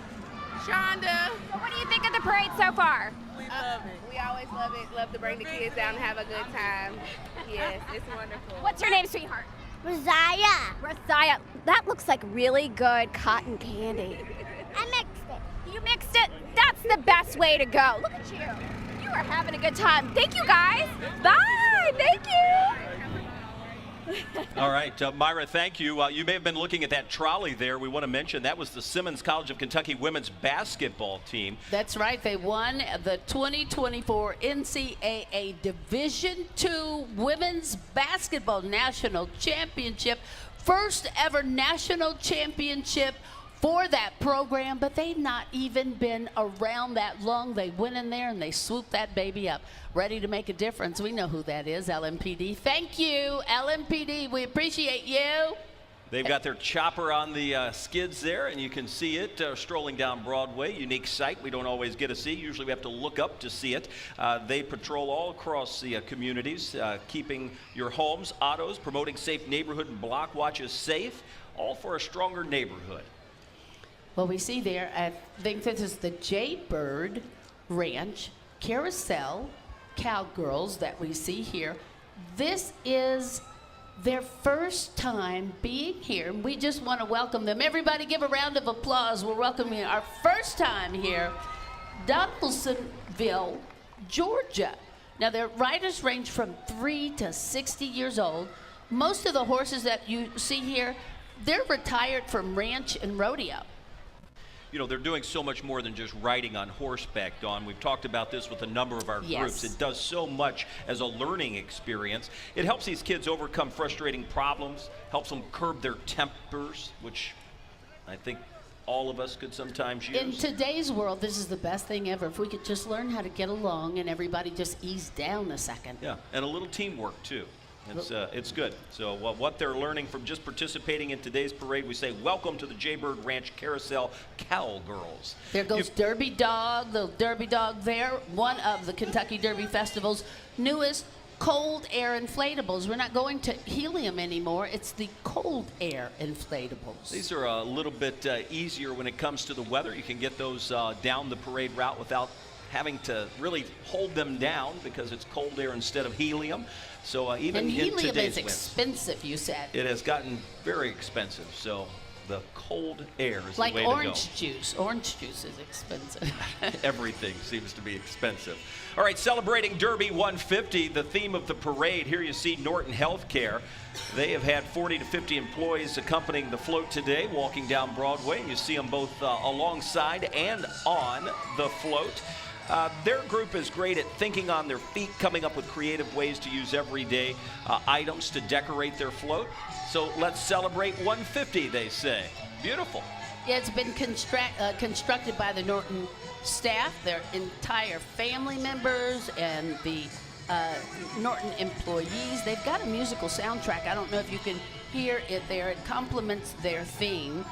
Shonda. So what do you think of the parade so far? We love it. We always love it. Love to bring the kids down and have a good time. Yes, it's wonderful. What's your name, sweetheart? Rosiah. Rosiah. That looks like really good cotton candy. I mixed it. You mixed it? That's the best way to go. Look at you. You are having a good time. Thank you, guys. Bye. Thank you. All right, Myra, thank you. You may have been looking at that trolley there. We want to mention that was the Simmons College of Kentucky women's basketball team. That's right. They won the 2024 NCAA Division II Women's Basketball National Championship. First ever national championship for that program, but they've not even been around that long. They went in there and they swooped that baby up, ready to make a difference. We know who that is, LMPD. Thank you, LMPD. We appreciate you. They've got their chopper on the skids there, and you can see it strolling down Broadway. Unique sight we don't always get to see. Usually we have to look up to see it. They patrol all across the communities, keeping your homes, autos, promoting safe neighborhood and block watches safe, all for a stronger neighborhood. Well, we see there, I think this is the Jaybird Ranch Carousel Cowgirls that we see here. This is their first time being here, and we just want to welcome them. Everybody give a round of applause. We're welcoming our first time here, Donaldsonville, Georgia. Now, their riders range from 3 to 60 years old. Most of the horses that you see here, they're retired from ranch and rodeo. You know, they're doing so much more than just riding on horseback, Dawn. We've talked about this with a number of our groups. It does so much as a learning experience. It helps these kids overcome frustrating problems, helps them curb their tempers, which I think all of us could sometimes use. In today's world, this is the best thing ever. If we could just learn how to get along and everybody just ease down a second. Yeah, and a little teamwork, too. It's good. So what they're learning from just participating in today's parade, we say welcome to the Jaybird Ranch Carousel Cowgirls. There goes Derby Dog, the Derby Dog there, one of the Kentucky Derby Festival's newest cold air inflatables. We're not going to helium anymore. It's the cold air inflatables. These are a little bit easier when it comes to the weather. You can get those down the parade route without having to really hold them down because it's cold air instead of helium. So even and in helium today's is winds, expensive, you said. it has gotten very expensive. So the cold air is Like the way to go. orange juice. Orange juice is expensive. Everything seems to be expensive. All right, celebrating Derby 150, the theme of the parade. Here you see Norton Healthcare. They have had 40 to 50 employees accompanying the float today, walking down Broadway. You see them both alongside and on the float. Their group is great at thinking on their feet, coming up with creative ways to use everyday items to decorate their float. So let's celebrate 150, they say. Beautiful. Yeah, it's been constructed by the Norton staff, their entire family members, and the Norton employees. They've got a musical soundtrack. I don't know if you can hear it there. It complements their theme.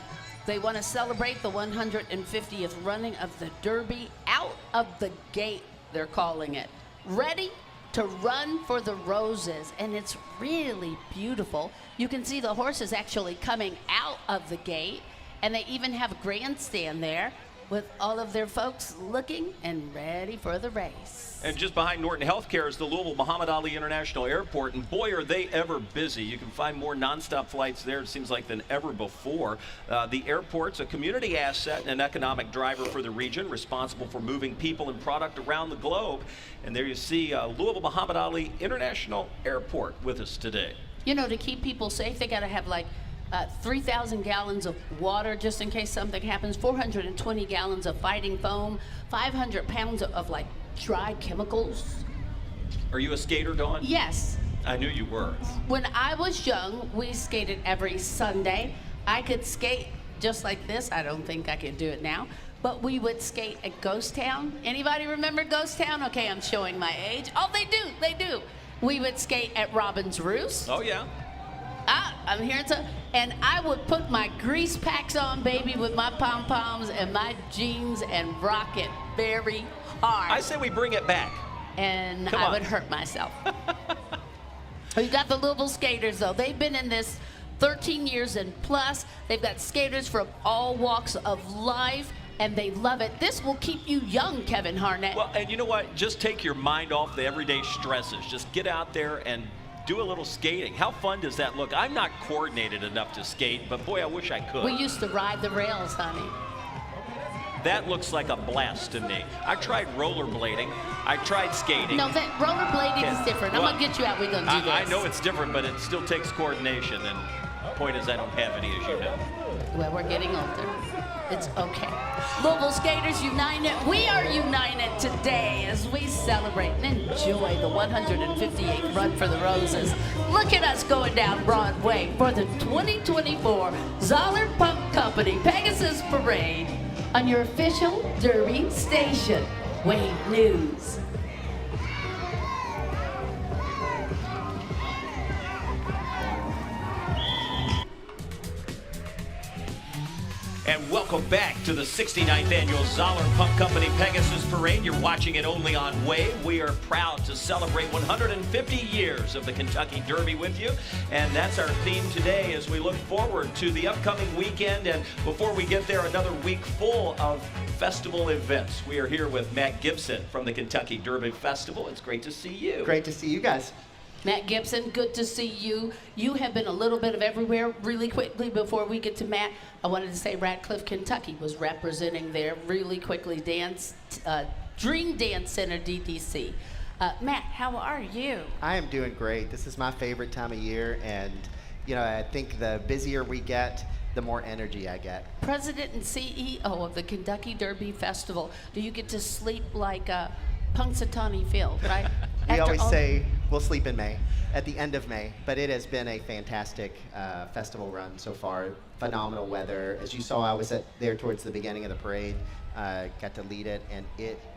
They want to celebrate the 150th running of the Derby out of the gate, they're calling it. Ready to run for the roses, and it's really beautiful. You can see the horses actually coming out of the gate, and they even have a grandstand there with all of their folks looking and ready for the race. And just behind Norton Healthcare is the Louisville Muhammad Ali International Airport, and boy, are they ever busy. You can find more nonstop flights there, it seems like, than ever before. The airport's a community asset and an economic driver for the region, responsible for moving people and product around the globe. And there you see Louisville Muhammad Ali International Airport with us today. You know, to keep people safe, they got to have like 3,000 gallons of water just in case something happens, 420 gallons of fighting foam, 500 pounds of like dry chemicals. Are you a skater, Dawn? Yes. I knew you were. When I was young, we skated every Sunday. I could skate just like this. I don't think I can do it now. But we would skate at Ghost Town. Anybody remember Ghost Town? Okay, I'm showing my age. Oh, they do. We would skate at Robin's Roost. Oh, yeah. I'm here and I would put my grease packs on, baby, with my pom-poms and my jeans and rock it very hard. I say we bring it back. And Come I on. would hurt myself. You got the Louisville skaters, though. They've been in this 13 years and plus. They've got skaters from all walks of life, and they love it. This will keep you young, Kevin Harnett. Well, and you know what? Just take your mind off the everyday stresses. Just get out there and do a little skating. How fun does that look? I'm not coordinated enough to skate, but boy, I wish I could. We used to ride the rails, honey. That looks like a blast to me. I tried rollerblading. I tried skating. No, that rollerblading is different. I'm going to get you out. We're going to do this. I know it's different, but it still takes coordination. And the point is I don't have any, as you know. Well, we're getting older. It's okay. Louisville Skaters United, we are united today as we celebrate and enjoy the 158th Run for the Roses. Look at us going down Broadway for the 2024 Zoller Pump Company Pegasus Parade on your official Derby station, Wave News. And welcome back to the 69th Annual Zoller Pump Company Pegasus Parade. You're watching it only on Wave. We are proud to celebrate 150 years of the Kentucky Derby with you. And that's our theme today as we look forward to the upcoming weekend. And before we get there, another week full of festival events. We are here with Matt Gibson from the Kentucky Derby Festival. It's great to see you. Great to see you guys. Matt Gibson, good to see you. You have been a little bit of everywhere. Really quickly, before we get to Matt, I wanted to say Radcliffe, Kentucky was representing there really quickly. Dream Dance Center, DDC. Matt, how are you? I am doing great. This is my favorite time of year, and you know, I think the busier we get, the more energy I get. President and CEO of the Kentucky Derby Festival. Do you get to sleep like Punxsutawney Phil, right? We always say we'll sleep in May, at the end of May, but it has been a fantastic festival run so far. Phenomenal weather. As you saw, I was there towards the beginning of the parade, got to lead it, and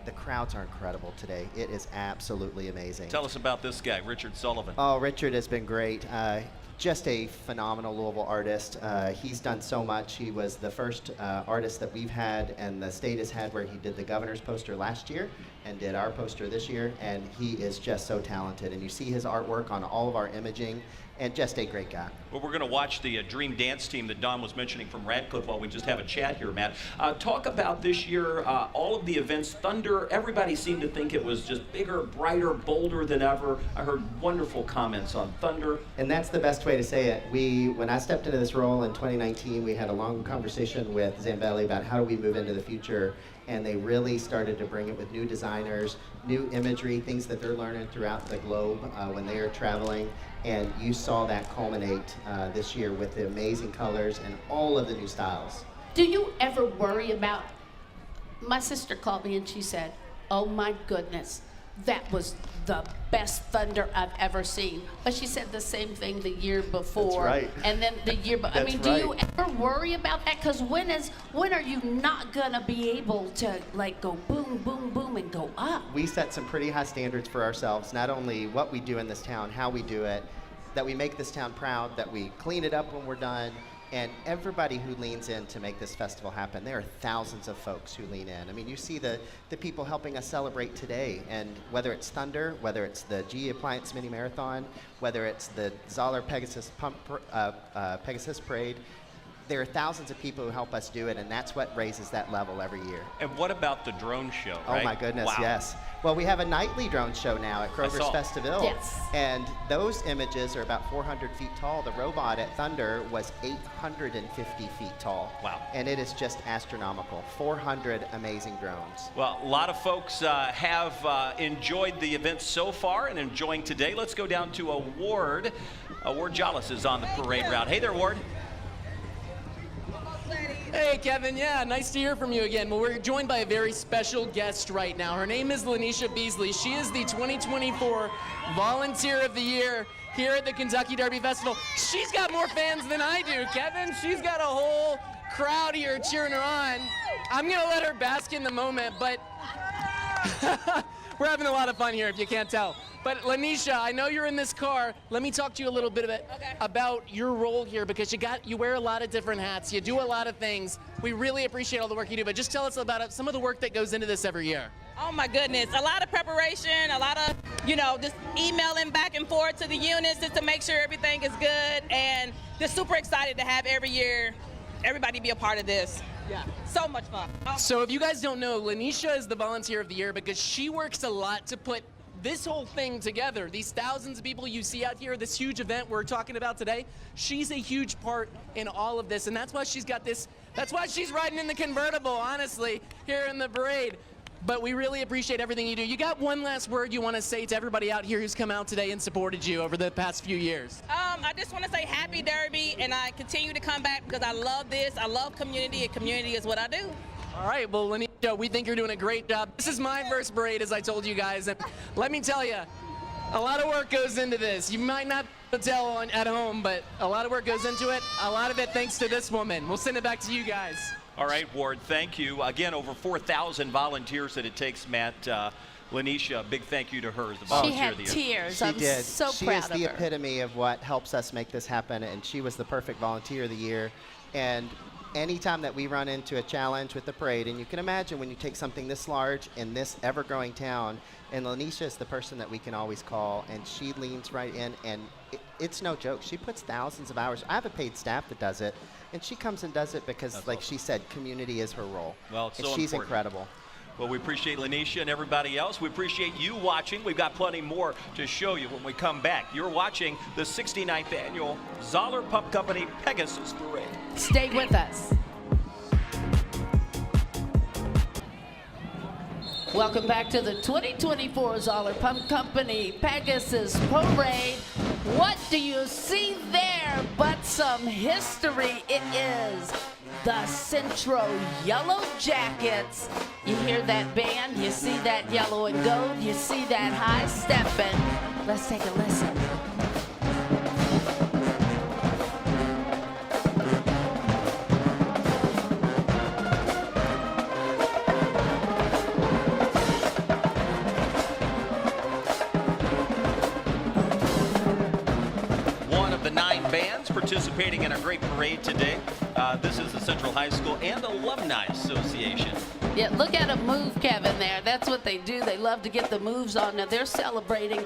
the crowds are incredible today. It is absolutely amazing. Tell us about this guy, Richard Sullivan. Oh, Richard has been great. Just a phenomenal Louisville artist. He's done so much. He was the first artist that we've had and the state has had where he did the governor's poster last year, and did our poster this year, and he is just so talented. And you see his artwork on all of our imaging, and just a great guy. Well, we're going to watch the Dream Dance team that Don was mentioning from Radcliffe while we just have a chat here, Matt. Talk about this year, all of the events. Thunder, everybody seemed to think it was just bigger, brighter, bolder than ever. I heard wonderful comments on Thunder. And that's the best way to say it. When I stepped into this role in 2019, we had a long conversation with Zambelli about how do we move into the future, and they really started to bring it with new designers, new imagery, things that they're learning throughout the globe when they are traveling. And you saw that culminate this year with the amazing colors and all of the new styles. Do you ever worry about, my sister called me and she said, oh my goodness, that was the best Thunder I've ever seen. But she said the same thing the year before. That's right. And then the year, I mean, do you ever worry about that? Because when are you not gonna be able to like go boom, boom, boom and go up? We set some pretty high standards for ourselves, not only what we do in this town, how we do it, that we make this town proud, that we clean it up when we're done, and everybody who leans in to make this festival happen. There are thousands of folks who lean in. I mean, you see the people helping us celebrate today, and whether it's Thunder, whether it's the GE Appliance Mini Marathon, whether it's the Zoller Pegasus Pegasus Parade, there are thousands of people who help us do it, and that's what raises that level every year. And what about the drone show, right? Oh my goodness, wow. Yes. Well, we have a nightly drone show now at Kroger's Festiville. Yes. And those images are about 400 feet tall. The robot at Thunder was 850 feet tall. Wow. And it is just astronomical. 400 amazing drones. Well, a lot of folks have enjoyed the event so far and enjoying today. Let's go down to Ward. Ward Jollis is on the parade route. Hey there, Ward. Hey, Kevin. Yeah, nice to hear from you again. Well, we're joined by a very special guest right now. Her name is Lanisha Beasley. She is the 2024 Volunteer of the Year here at the Kentucky Derby Festival. She's got more fans than I do, Kevin. She's got a whole crowd here cheering her on. I'm going to let her bask in the moment, but we're having a lot of fun here, if you can't tell. But Lanisha, I know you're in this car. Let me talk to you a little bit about your role here, because you wear a lot of different hats. You do a lot of things. We really appreciate all the work you do, but just tell us about some of the work that goes into this every year. Oh my goodness, a lot of preparation, a lot of, just emailing back and forth to the units just to make sure everything is good, and just super excited to have every year everybody be a part of this. Yeah. So much fun. So if you guys don't know, Lanisha is the Volunteer of the Year because she works a lot to put this whole thing together. These thousands of people you see out here, this huge event we're talking about today, she's a huge part in all of this, and that's why she's got this, that's why she's riding in the convertible, honestly, here in the parade. But we really appreciate everything you do. You got one last word you want to say to everybody out here who's come out today and supported you over the past few years? I just want to say happy Derby, and I continue to come back because I love this. I love community, and community is what I do. All right, well, Lanisha, we think you're doing a great job. This is my first parade, as I told you guys, and let me tell you, a lot of work goes into this. You might not be able to tell at home, but a lot of work goes into it. A lot of it thanks to this woman. We'll send it back to you guys. All right, Ward, thank you. Again, over 4,000 volunteers that it takes, Matt. Lanisha, a big thank you to her as the Volunteer of the Year. She had tears. She I'm did. so she proud is of the her. epitome of what helps us make this happen, and she was the perfect Volunteer of the Year. And anytime that we run into a challenge with the parade, and you can imagine when you take something this large in this ever-growing town, and Lanisha is the person that we can always call, and she leans right in, and it's no joke. She puts thousands of hours. I have a paid staff that does it, and she comes and does it because, That's like awesome. she said, community is her role. Well, it's and so she's important. incredible. Well, we appreciate Lanisha and everybody else. We appreciate you watching. We've got plenty more to show you when we come back. You're watching the 69th Annual Zoller Pump Company Pegasus Parade. Stay with us. Welcome back to the 2024 Zoller Pump Company Pegasus Parade. What do you see there but some history? It is the Centro Yellow Jackets. You hear that band, you see that yellow and gold, you see that high stepping. Let's take a listen. Participating in a great parade today. This is the Central High School and Alumni Association. Yeah, look at them move, Kevin, there. That's what they do. They love to get the moves on. Now, they're celebrating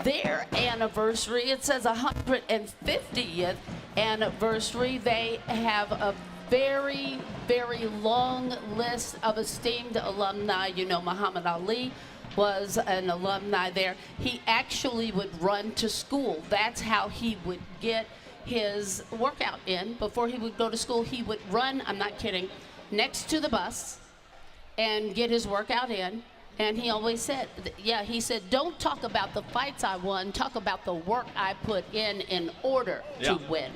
their anniversary. It says 150th anniversary. They have a very, very long list of esteemed alumni. You know, Muhammad Ali was an alumni there. He actually would run to school. That's how he would get his workout in. Before he would go to school, he would run, I'm not kidding, next to the bus and get his workout in. And he always said, he said, don't talk about the fights I won, talk about the work I put in order to win.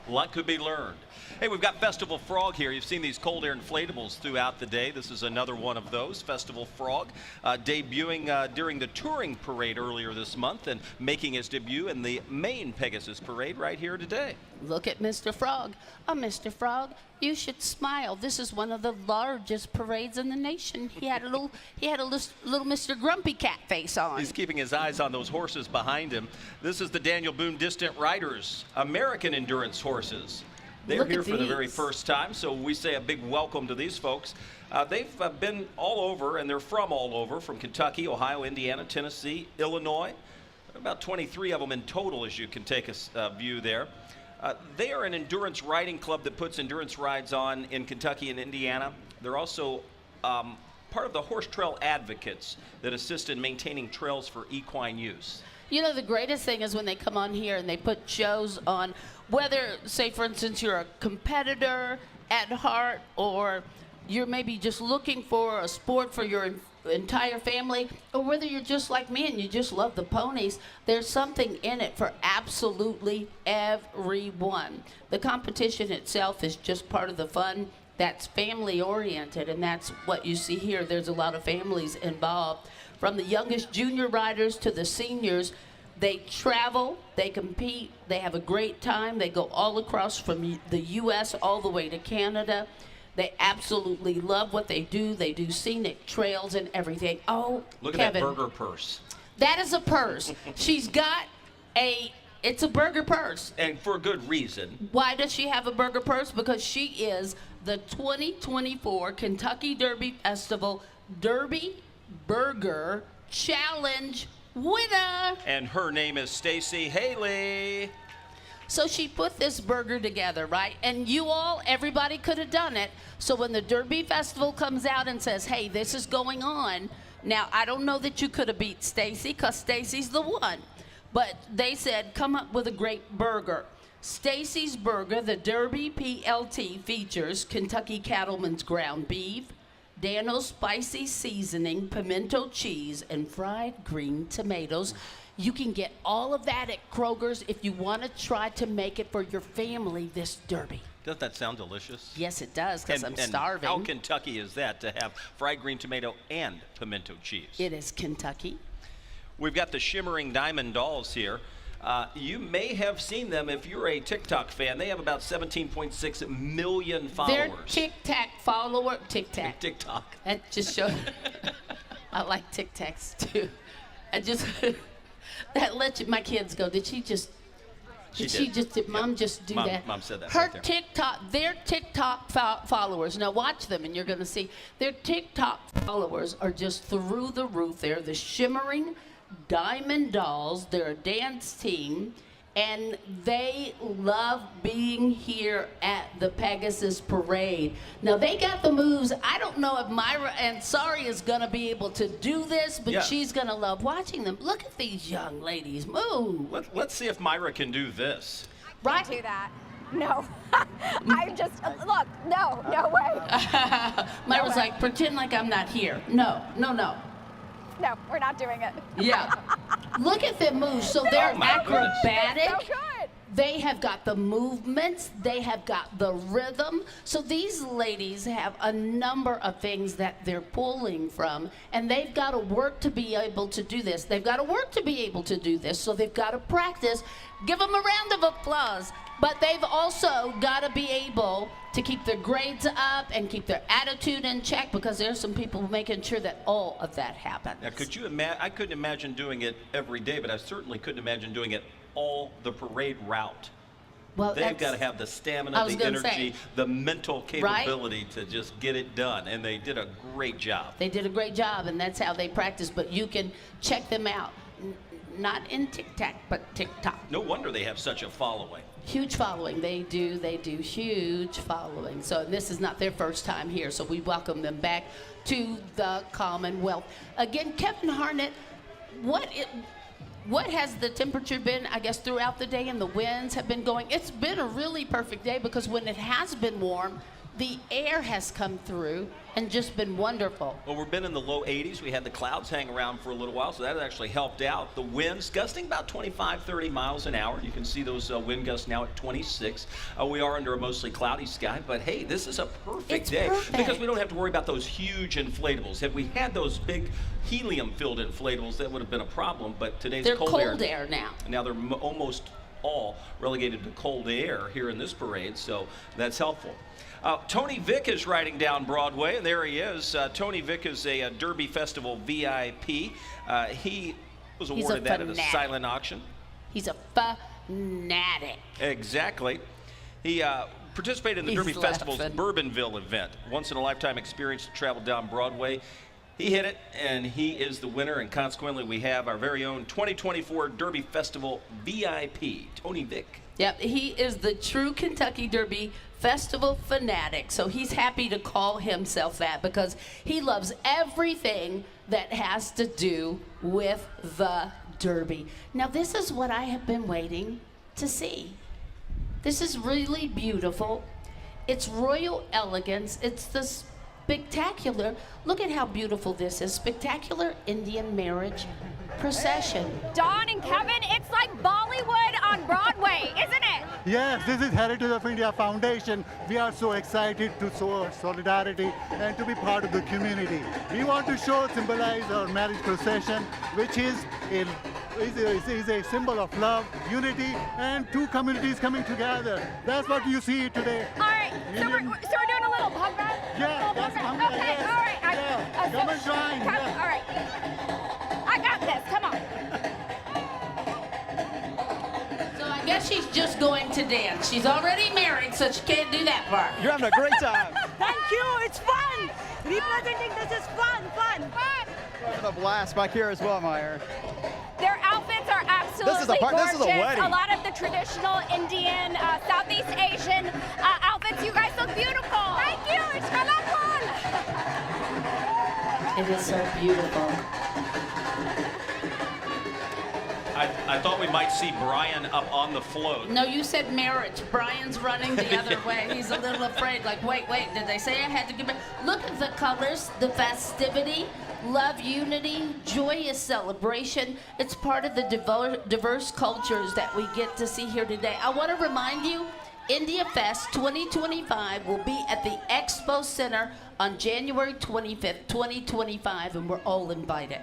A lot could be learned. Hey, we've got Festival Frog here. You've seen these cold air inflatables throughout the day. This is another one of those, Festival Frog, debuting during the touring parade earlier this month and making his debut in the main Pegasus parade right here today. Look at Mr. Frog. Oh, Mr. Frog, you should smile. This is one of the largest parades in the nation. He had a little Mr. Grumpy Cat face on. He's keeping his eyes on those horses behind him. This is the Daniel Boone Distant Riders, American endurance horses. They're here for the very first time, so we say a big welcome to these folks. They've been all over, and they're from all over, from Kentucky, Ohio, Indiana, Tennessee, Illinois. About 23 of them in total, as you can take a view there. They are an endurance riding club that puts endurance rides on in Kentucky and Indiana. They're also part of the horse trail advocates that assist in maintaining trails for equine use. You know, the greatest thing is when they come on here and they put shows on, whether, say, for instance, you're a competitor at heart or you're maybe just looking for a sport for your entire family, or whether you're just like me and you just love the ponies, there's something in it for absolutely everyone. The competition itself is just part of the fun. That's family oriented, and that's what you see here. There's a lot of families involved. From the youngest junior riders to the seniors, they travel, they compete, they have a great time. They go all across from the U.S. all the way to Canada. They absolutely love what they do. They do scenic trails and everything. Oh, look Kevin, at that burger purse. That is a purse. She's got it's a burger purse. And for good reason. Why does she have a burger purse? Because she is the 2024 Kentucky Derby Festival Derby Burger Challenge winner. And her name is Stacy Haley. So she put this burger together, right? And everybody could have done it. So when the Derby Festival comes out and says, hey, this is going on, now I don't know that you could have beat Stacy because Stacy's the one. But they said, come up with a great burger. Stacy's Burger, the Derby PLT, features Kentucky Cattleman's ground beef, Dano's spicy seasoning, pimento cheese, and fried green tomatoes. You can get all of that at Kroger's if you want to try to make it for your family this Derby. Doesn't that sound delicious? Yes, it does, because I'm starving. How Kentucky is that to have fried green tomato and pimento cheese? It is Kentucky. We've got the Shimmering Diamond Dolls here. You may have seen them if you're a TikTok fan. They have about 17.6 million followers. They're TikTok. That just shows. I like Tic Tacs too. That lets my kids go. Did she just? Did Mom just do that? Mom said that. Her right there. their TikTok followers. Now watch them, and you're going to see their TikTok followers are just through the roof. They're the Shimmering Diamond Dolls. They're a dance team, and they love being here at the Pegasus Parade. Now they got the moves. I don't know if Myra Ansari is gonna be able to do this, but she's gonna love watching them. Look at these young ladies move. Let's see if Myra can do this. Right. Do that. No. I just, look, no way. Myra's like, pretend like I'm not here. No. No, we're not doing it. Yeah. Look at them move. So they're acrobatic. So good. They have got the movements. They have got the rhythm. So these ladies have a number of things that they're pulling from, and they've got to work to be able to do this. So they've got to practice. Give them a round of applause. But they've also got to be able to keep their grades up and keep their attitude in check, because there's some people making sure that all of that happens. Now, could you imagine? I couldn't imagine doing it every day, but I certainly couldn't imagine doing it all the parade route. Well, They've that's- got to have the I stamina, was the gonna energy, say. the mental Right? capability to just get it done, and they did a great job. They did a great job, and that's how they practice. But you can check them out, not in TikTok, but TikTok. No wonder they have such a following. Huge following. They do huge following. So this is not their first time here. So we welcome them back to the Commonwealth. Again, Kevin Harnett, what has the temperature been, I guess, throughout the day, and the winds have been going? It's been a really perfect day because when it has been warm, the air has come through and just been wonderful. Well, we've been in the low 80s. We had the clouds hang around for a little while, so that actually helped out. The winds gusting about 25, 30 miles an hour. You can see those wind gusts now at 26. We are under a mostly cloudy sky, but hey, this is a perfect day because we don't have to worry about those huge inflatables. Had we had those big helium-filled inflatables, that would have been a problem, but today's They're cold air now. Now they're almost all relegated to cold air here in this parade, so that's helpful. Tony Vick is riding down Broadway, and there he is. Tony Vick is a Derby Festival VIP. He was awarded that at a silent auction. He's a fanatic. Exactly. He participated in the Derby Festival's Bourbonville event. Once-in-a-lifetime experience to travel down Broadway. He hit it, and he is the winner, and consequently we have our very own 2024 Derby Festival VIP, Tony Vick. Yep, he is the true Kentucky Derby Festival fanatic. So he's happy to call himself that because he loves everything that has to do with the Derby. Now, this is what I have been waiting to see. This is really beautiful. It's royal elegance. It's the spectacular. Look at how beautiful this is. Spectacular Indian marriage procession. Don and Kevin, it's like Bollywood on Broadway, isn't it? Yes, this is Heritage of India Foundation. We are so excited to show our solidarity and to be part of the community. We want to symbolize our marriage procession, which is a symbol of love, unity, and two communities coming together. That's what you see today. All right, so we're doing a little pub run? Yeah, that's okay, yes. all right. Come and join. All right. I got this, come on. So I guess she's just going to dance. She's already married, so she can't do that part. You're having a great time. Thank you, it's fun. Representing this is fun. We're having a blast back here as well, Meyer. Their outfits are absolutely gorgeous. This is a wedding. A lot of the traditional Indian, Southeast Asian outfits. You guys look beautiful. Thank you, it's colorful. It is so beautiful. I thought we might see Brian up on the float. No, you said marriage. Brian's running the other way. He's a little afraid, like, wait, did they say I had to give it? Look at the colors, the festivity, love, unity, joyous celebration. It's part of the diverse cultures that we get to see here today. I want to remind you, India Fest 2025 will be at the Expo Center on January 25th, 2025, and we're all invited.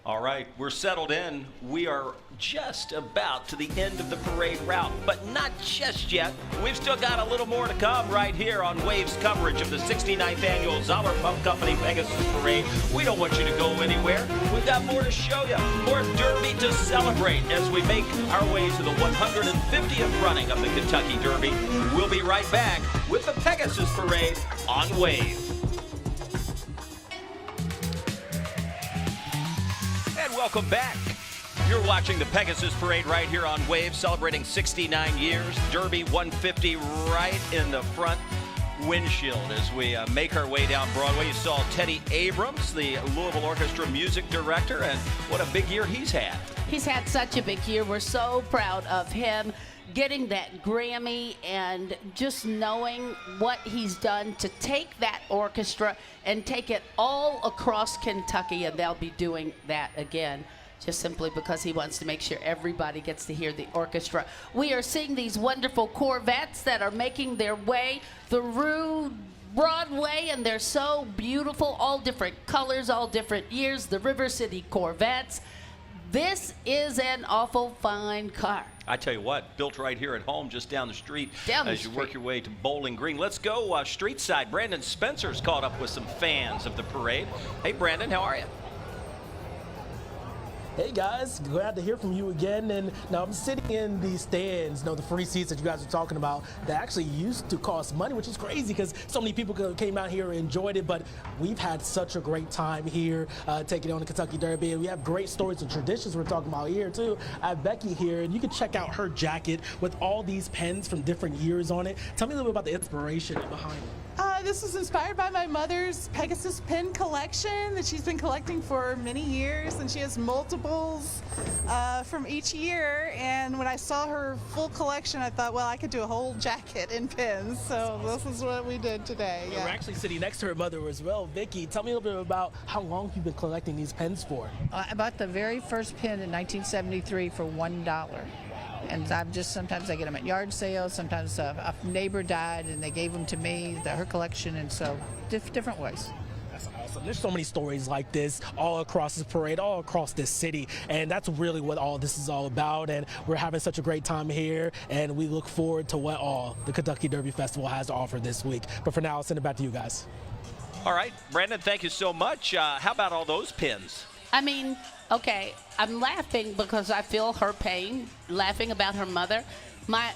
All right, we're settled in. We are just about to the end of the parade route, but not just yet. We've still got a little more to come right here on Wave's coverage of the 69th annual Zoller Pump Company Pegasus Parade. We don't want you to go anywhere. We've got more to show you, more Derby to celebrate as we make our way to the 150th running of the Kentucky Derby. We'll be right back with the Pegasus Parade on Wave. And welcome back. You're watching the Pegasus Parade right here on Wave, celebrating 69 years. Derby 150 right in the front windshield as we make our way down Broadway. You saw Teddy Abrams, the Louisville Orchestra music director, and what a big year he's had. He's had such a big year. We're so proud of him getting that Grammy and just knowing what he's done to take that orchestra and take it all across Kentucky, and they'll be doing that again just simply because he wants to make sure everybody gets to hear the orchestra. We are seeing these wonderful Corvettes that are making their way through Broadway, and they're so beautiful, all different colors, all different years, the River City Corvettes. This is an awful fine car. I tell you what, built right here at home, just down the street as you work your way to Bowling Green. Let's go street side. Brandon Spencer's caught up with some fans of the parade. Hey, Brandon, how are you? Hey guys, glad to hear from you again. And now I'm sitting in the stands, the free seats that you guys are talking about that actually used to cost money, which is crazy because so many people came out here and enjoyed it. But we've had such a great time here taking on the Kentucky Derby. And we have great stories and traditions we're talking about here too. I have Becky here, and you can check out her jacket with all these pens from different years on it. Tell me a little bit about the inspiration behind it. This was inspired by my mother's Pegasus pen collection that she's been collecting for many years, and she has multiples from each year. And when I saw her full collection, I thought, well, I could do a whole jacket in pens. So this is what we did today. We're actually sitting next to her mother as well. Vicky, tell me a little bit about how long you've been collecting these pens for. I bought the very first pen in 1973 for $1. And sometimes I get them at yard sales. Sometimes a neighbor died and they gave them to me, her collection, and so different ways. That's awesome. There's so many stories like this all across this parade, all across this city, and that's really what all this is all about. And we're having such a great time here, and we look forward to what all the Kentucky Derby Festival has to offer this week. But for now, I'll send it back to you guys. All right, Brandon, thank you so much. How about all those pins? I mean, okay, I'm laughing because I feel her pain, laughing about her mother. My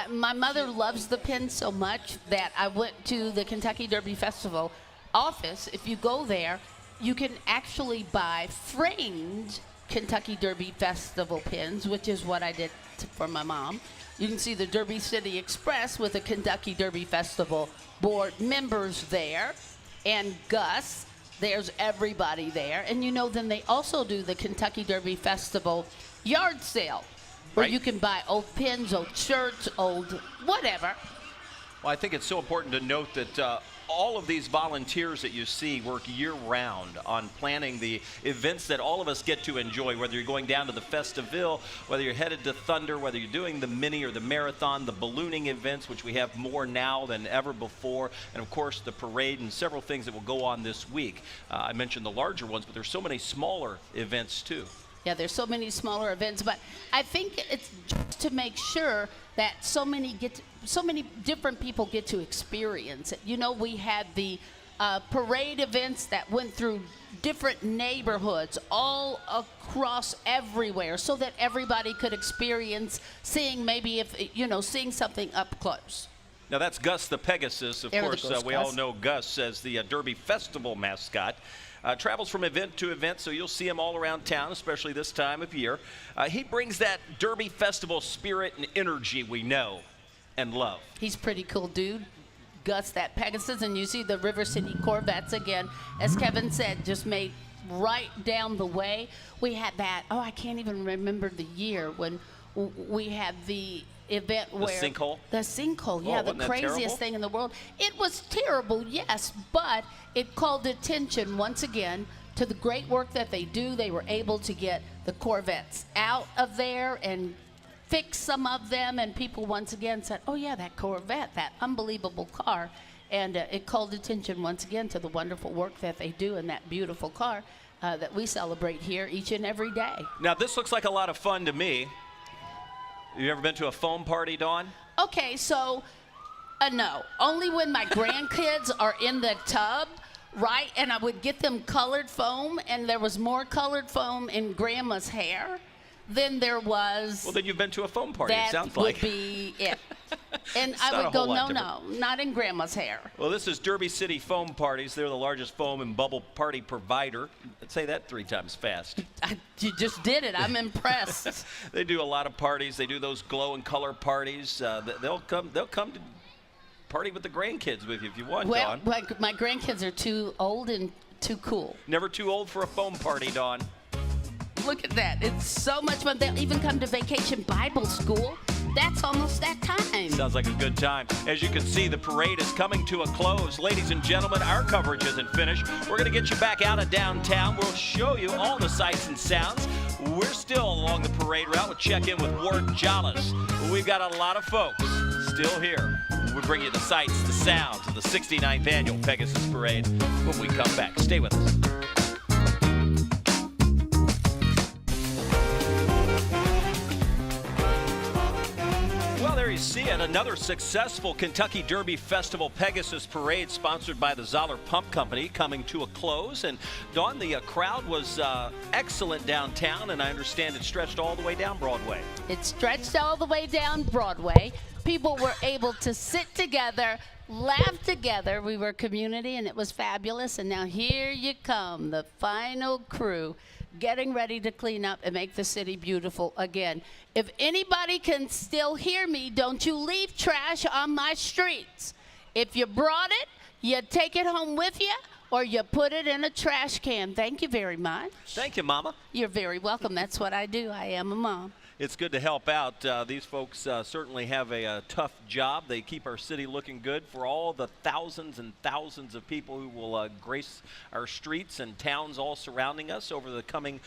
mother loves the pins so much that I went to the Kentucky Derby Festival office. If you go there, you can actually buy framed Kentucky Derby Festival pins, which is what I did for my mom. You can see the Derby City Express with the Kentucky Derby Festival board members there, and Gus. There's everybody there. And then they also do the Kentucky Derby Festival yard sale where you can buy old pins, old shirts, old whatever. Well, I think it's so important to note that all of these volunteers that you see work year-round on planning the events that all of us get to enjoy, whether you're going down to the Festiville, whether you're headed to Thunder, whether you're doing the mini or the marathon, the ballooning events, which we have more now than ever before, and of course the parade and several things that will go on this week. I mentioned the larger ones, but there's so many smaller events too. Yeah, there's so many smaller events, but I think it's just to make sure that so many different people get to experience it. We had the parade events that went through different neighborhoods all across everywhere so that everybody could experience seeing seeing something up close. Now that's Gus the Pegasus. Of course, we all know Gus as the Derby Festival mascot. Travels from event to event, so you'll see him all around town, especially this time of year. He brings that Derby Festival spirit and energy we know and love. He's a pretty cool dude. Gus, that Pegasus, and you see the River City Corvettes again, as Kevin said, just made right down the way. We had that, I can't even remember the year when we had the event where the sinkhole, yeah, the craziest thing in the world. It was terrible, yes, but it called attention once again to the great work that they do. They were able to get the Corvettes out of there and fix some of them, and people once again said, oh yeah, that Corvette, that unbelievable car. And it called attention once again to the wonderful work that they do in that beautiful car that we celebrate here each and every day. Now this looks like a lot of fun to me. You ever been to a foam party, Dawn? Okay, so no. Only when my grandkids are in the tub, right? And I would get them colored foam, and there was more colored foam in Grandma's hair than there was. Well, then you've been to a foam party, it sounds That like. would be it. And It's I not would a go, whole lot no, not in Grandma's hair. Well, this is Derby City Foam Parties. They're the largest foam and bubble party provider. Say that 3 times fast. You just did it. I'm impressed. They do a lot of parties. They do those glow and color parties. They'll come to party with the grandkids with you if you want, Well, Dawn. my grandkids are too old and too cool. Never too old for a foam party, Dawn. Look at that. It's so much fun. They'll even come to Vacation Bible School. That's almost that time. Sounds like a good time. As you can see, the parade is coming to a close. Ladies and gentlemen, our coverage isn't finished. We're going to get you back out of downtown. We'll show you all the sights and sounds. We're still along the parade route. We'll check in with Ward Jollis. We've got a lot of folks still here. We'll bring you the sights, the sounds of the 69th Annual Pegasus Parade when we come back. Stay with us. Well, there you you see it, another successful Kentucky Derby Festival Pegasus Parade sponsored by the Zoller Pump Company coming to a close. And Dawn, the crowd was excellent downtown, and I understand it stretched all the way down Broadway. It stretched all the way down Broadway. People were able to sit together, laugh together. We were a community, and it was fabulous. And now here you come, the final crew, getting ready to clean up and make the city beautiful again. If anybody can still hear me, don't you leave trash on my streets. If you brought it, you take it home with you, or you put it in a trash can. Thank you very much. Thank you, Mama. You're very welcome. That's what I do. I am a mom. It's good to help out. These folks certainly have a tough job. They keep our city looking good for all the thousands and thousands of people who will grace our streets and towns all surrounding us over the coming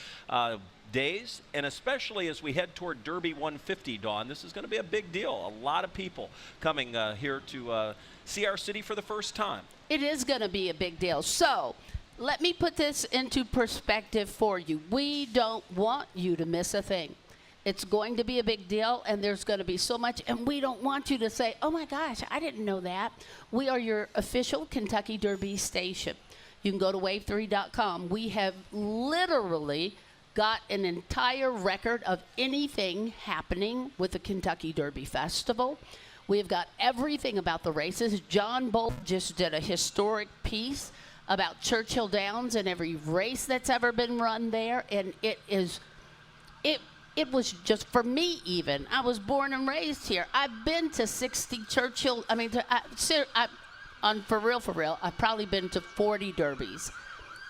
days, and especially as we head toward Derby 150, Dawn. This is going to be a big deal. A lot of people coming here to see our city for the first time. It is going to be a big deal. So let me put this into perspective for you. We don't want you to miss a thing. It's going to be a big deal, and there's going to be so much, and we don't want you to say, oh my gosh, I didn't know that. We are your official Kentucky Derby station. You can go to wave3.com. We have literally got an entire record of anything happening with the Kentucky Derby Festival. We've got everything about the races. John Bolt just did a historic piece about Churchill Downs and every race that's ever been run there, and it was just, for me even, I was born and raised here. I've been to 60 Churchill, for real, I've probably been to 40 derbies.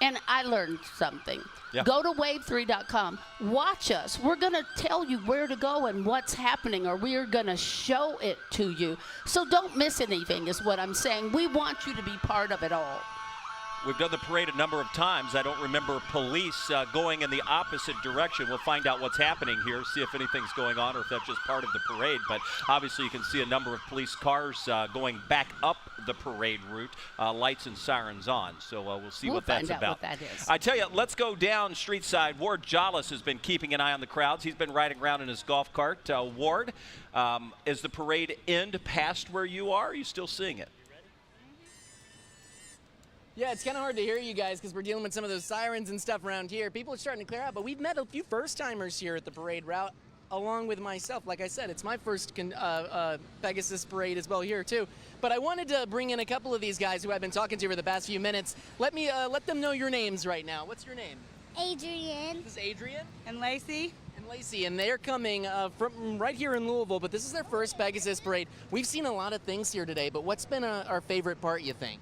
And I learned something. Yeah. Go to wave3.com. Watch us. We're going to tell you where to go and what's happening, or we're going to show it to you. So don't miss anything is what I'm saying. We want you to be part of it all. We've done the parade a number of times. I don't remember police going in the opposite direction. We'll find out what's happening here, see if anything's going on or if that's just part of the parade. But obviously you can see a number of police cars going back up the parade route, lights and sirens on. So we'll see what that's about. What that is. I tell you, let's go down street side. Ward Jollis has been keeping an eye on the crowds. He's been riding around in his golf cart. Ward, is the parade end past where you are? Are you still seeing it? Yeah, it's kind of hard to hear you guys because we're dealing with some of those sirens and stuff around here. People are starting to clear out, but we've met a few first-timers here at the parade route, along with myself. Like I said, it's my first Pegasus parade as well here, too. But I wanted to bring in a couple of these guys who I've been talking to for the past few minutes. Let them know your names right now. What's your name? Adrian. This is Adrian? And Lacey. And Lacey, and they're coming from right here in Louisville, but this is their first Pegasus parade. We've seen a lot of things here today, but what's been our favorite part, you think?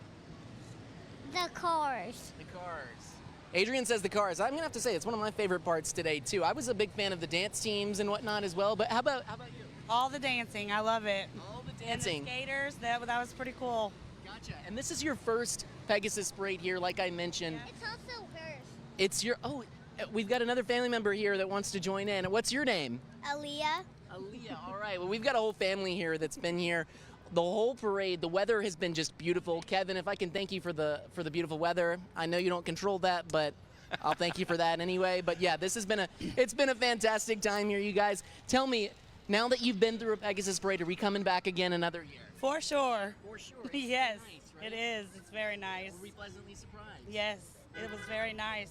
The cars. The cars. Adrian says the cars. I'm gonna have to say it's one of my favorite parts today too. I was a big fan of the dance teams and whatnot as well. But how about you? All the dancing. I love it. All the dancing. And the skaters. That was pretty cool. Gotcha. And this is your first Pegasus parade here, like I mentioned. It's also hers. It's your. Oh, we've got another family member here that wants to join in. What's your name? Aaliyah. Aaliyah. All right. Well, we've got a whole family here that's been here. The whole parade, the weather has been just beautiful. Kevin, if I can thank you for the beautiful weather. I know you don't control that, but I'll thank you for that anyway. But yeah, it's been a fantastic time here, you guys. Tell me, now that you've been through a Pegasus parade, are we coming back again another year? For sure. For sure. Yes, nice, right? it is. It's very nice. Were we pleasantly surprised? Yes, it was very nice.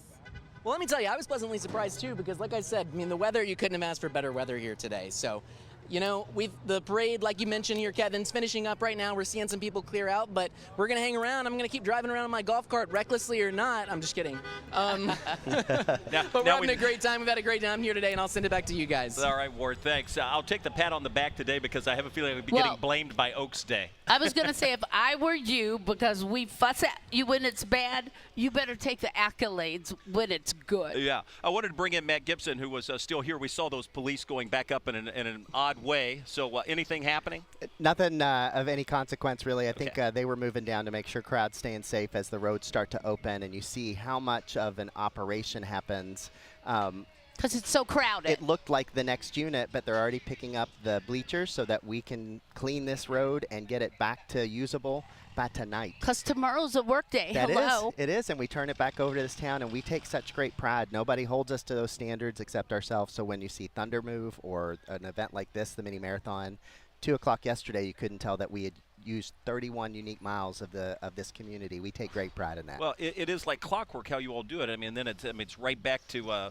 Well, let me tell you, I was pleasantly surprised too, because like I said, the weather, you couldn't have asked for better weather here today. So, the parade, like you mentioned here, Kevin's finishing up right now. We're seeing some people clear out, but we're going to hang around. I'm going to keep driving around in my golf cart recklessly or not. I'm just kidding. But we're having a great time. We've had a great time here today, and I'll send it back to you guys. All right, Ward, thanks. I'll take the pat on the back today because I have a feeling I'll be getting blamed by Oaks Day. I was going to say, if I were you, because we fuss at you when it's bad, you better take the accolades when it's good. Yeah. I wanted to bring in Matt Gibson, who was still here. We saw those police going back up in an odd way. So anything happening? Nothing of any consequence, really. I think they were moving down to make sure crowds staying safe as the roads start to open, and you see how much of an operation happens. Because it's so crowded. It looked like the next unit, but they're already picking up the bleachers so that we can clean this road and get it back to usable by tonight. Because tomorrow's a work day. Hello. It is, and we turn it back over to this town, and we take such great pride. Nobody holds us to those standards except ourselves. So when you see Thunder Move or an event like this, the mini marathon, 2 o'clock yesterday, you couldn't tell that we had used 31 unique miles of this community. We take great pride in that. Well, it is like clockwork how you all do it. I mean, then it's right back to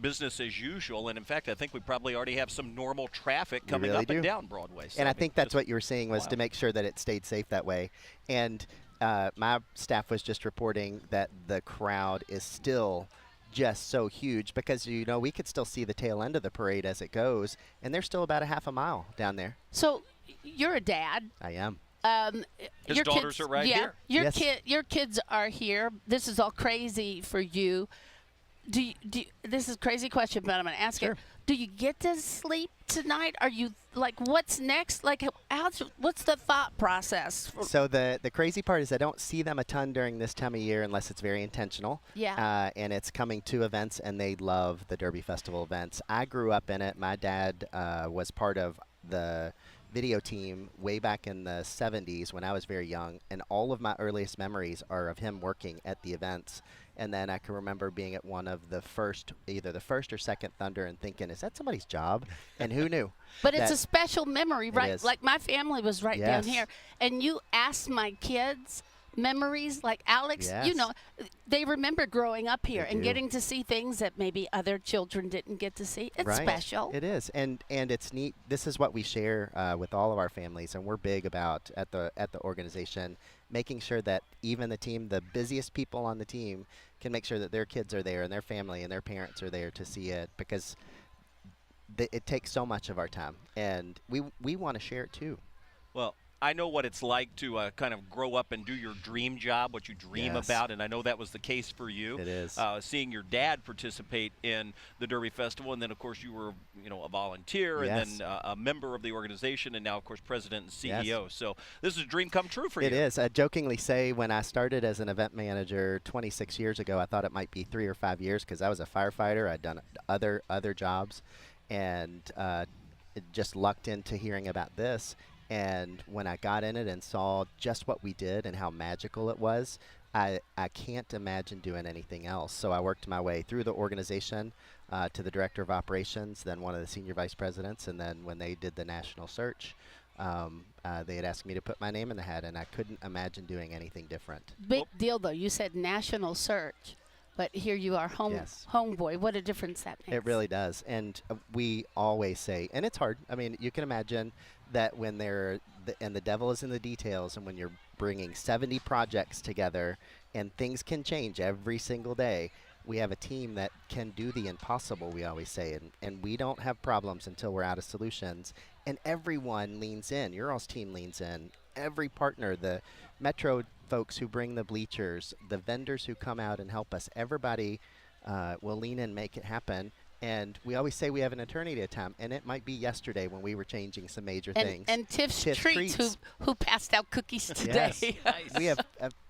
business as usual. And in fact, I think we probably already have some normal traffic coming really up do. and down Broadway. So And I think that's what you were saying was to make sure that it stayed safe that way. And my staff was just reporting that the crowd is still just so huge because, we could still see the tail end of the parade as it goes, and there's still about a half a mile down there. So you're a dad. I am. His your daughters kids, are right yeah, here. Your kids are here. This is all crazy for you. This is a crazy question, but I'm going to ask it. Do you get to sleep tonight? Are you what's next? What's the thought process? So the crazy part is I don't see them a ton during this time of year unless it's very intentional. Yeah. And it's coming to events, and they love the Derby Festival events. I grew up in it. My dad was part of the video team way back in the 70s when I was very young, and all of my earliest memories are of him working at the events. And then I can remember being at one of the first, either the first or second Thunder, and thinking, is that somebody's job? And who knew? But it's a special memory, right? is. Like my family was right down here. And you asked my kids memories, like Alex, they remember growing up here and getting to see things that maybe other children didn't get to see. It's special. It is, and it's neat. This is what we share with all of our families, and we're big about at the organization making sure that even the team, the busiest people on the team, can make sure that their kids are there and their family and their parents are there to see it, because it takes so much of our time, and we want to share it too. Well, I know what it's like to kind of grow up and do your dream job, what you dream about, and I know that was the case for you. It is. Seeing your dad participate in the Derby Festival, and then, of course, you were a volunteer and then a member of the organization, and now, of course, president and CEO. So this is a dream come true for you. It is. I jokingly say when I started as an event manager 26 years ago, I thought it might be 3 or 5 years because I was a firefighter. I'd done other jobs, and just lucked into hearing about this. And when I got in it and saw just what we did and how magical it was, I can't imagine doing anything else. So I worked my way through the organization to the director of operations, then one of the senior vice presidents, and then when they did the national search, they had asked me to put my name in the hat, and I couldn't imagine doing anything different. Big deal, though. You said national search, but here you are, homeboy. What a difference that makes. It really does. And we always say, and it's hard. I mean, you can imagine that when and the devil is in the details, and when you're bringing 70 projects together and things can change every single day, we have a team that can do the impossible, we always say, and we don't have problems until we're out of solutions, and everyone leans in. Your all's team leans in. Every partner, the Metro folks who bring the bleachers, the vendors who come out and help us, everybody will lean in, make it happen. And we always say we have an eternity of time, and it might be yesterday when we were changing some major things. And Tiff's Treats, who passed out cookies today. Yes. We have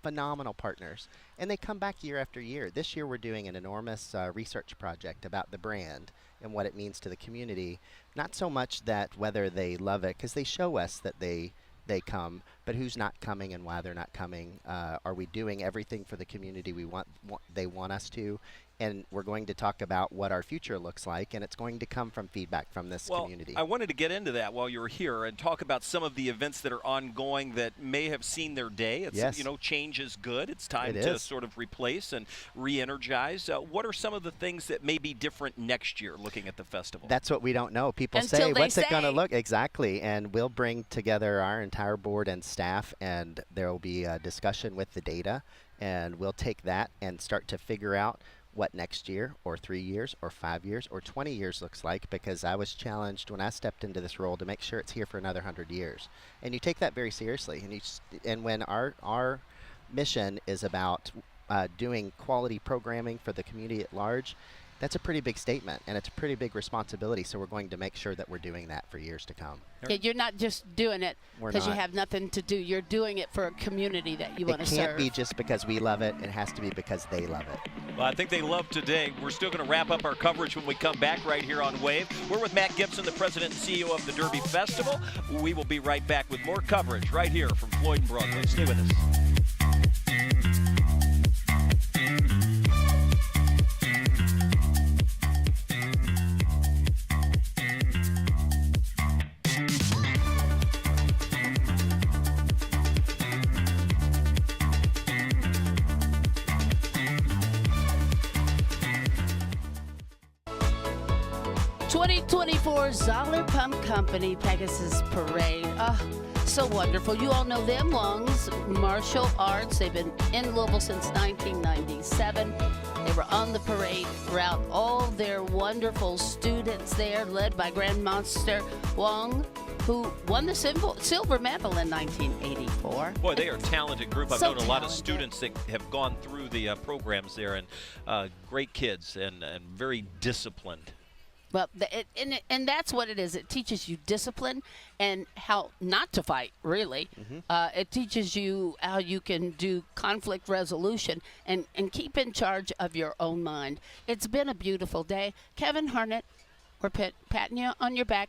phenomenal partners, and they come back year after year. This year we're doing an enormous research project about the brand and what it means to the community. Not so much that whether they love it, because they show us that they come, but who's not coming and why they're not coming. Are we doing everything for the community they want us to? And we're going to talk about what our future looks like, and it's going to come from feedback from this community. I wanted to get into that while you were here and talk about some of the events that are ongoing that may have seen their day. It's, change is good. It's time to sort of replace and re-energize. What are some of the things that may be different next year looking at the festival? That's what we don't know. People say, what's it going to look? Exactly. And we'll bring together our entire board and staff, and there will be a discussion with the data, and we'll take that and start to figure out what next year or 3 years or 5 years or 20 years looks like, because I was challenged when I stepped into this role to make sure it's here for another 100 years. And you take that very seriously. And when our mission is about doing quality programming for the community at large, that's a pretty big statement, and it's a pretty big responsibility, so we're going to make sure that we're doing that for years to come. Yeah, you're not just doing it because you have nothing to do. You're doing it for a community that you want to serve. It can't be just because we love it. It has to be because they love it. Well, I think they love today. We're still going to wrap up our coverage when we come back right here on Wave. We're with Matt Gibson, the president and CEO of the Derby Festival. We will be right back with more coverage right here from Floyd and Broadway. Stay with us. 2024 Zoller Pump Company Pegasus Parade. So wonderful. You all know them, Wong's Martial Arts. They've been in Louisville since 1997. They were on the parade route. All their wonderful students there, led by Grandmaster Wong, who won the silver medal in 1984. Boy, they are a talented group. I've So known a lot of talented. students that have gone through the programs there, and great kids and very disciplined. Well, and that's what it is. It teaches you discipline and how not to fight, really. It teaches you how you can do conflict resolution and keep in charge of your own mind. It's been a beautiful day. Kevin Harnett, we're patting you on your back.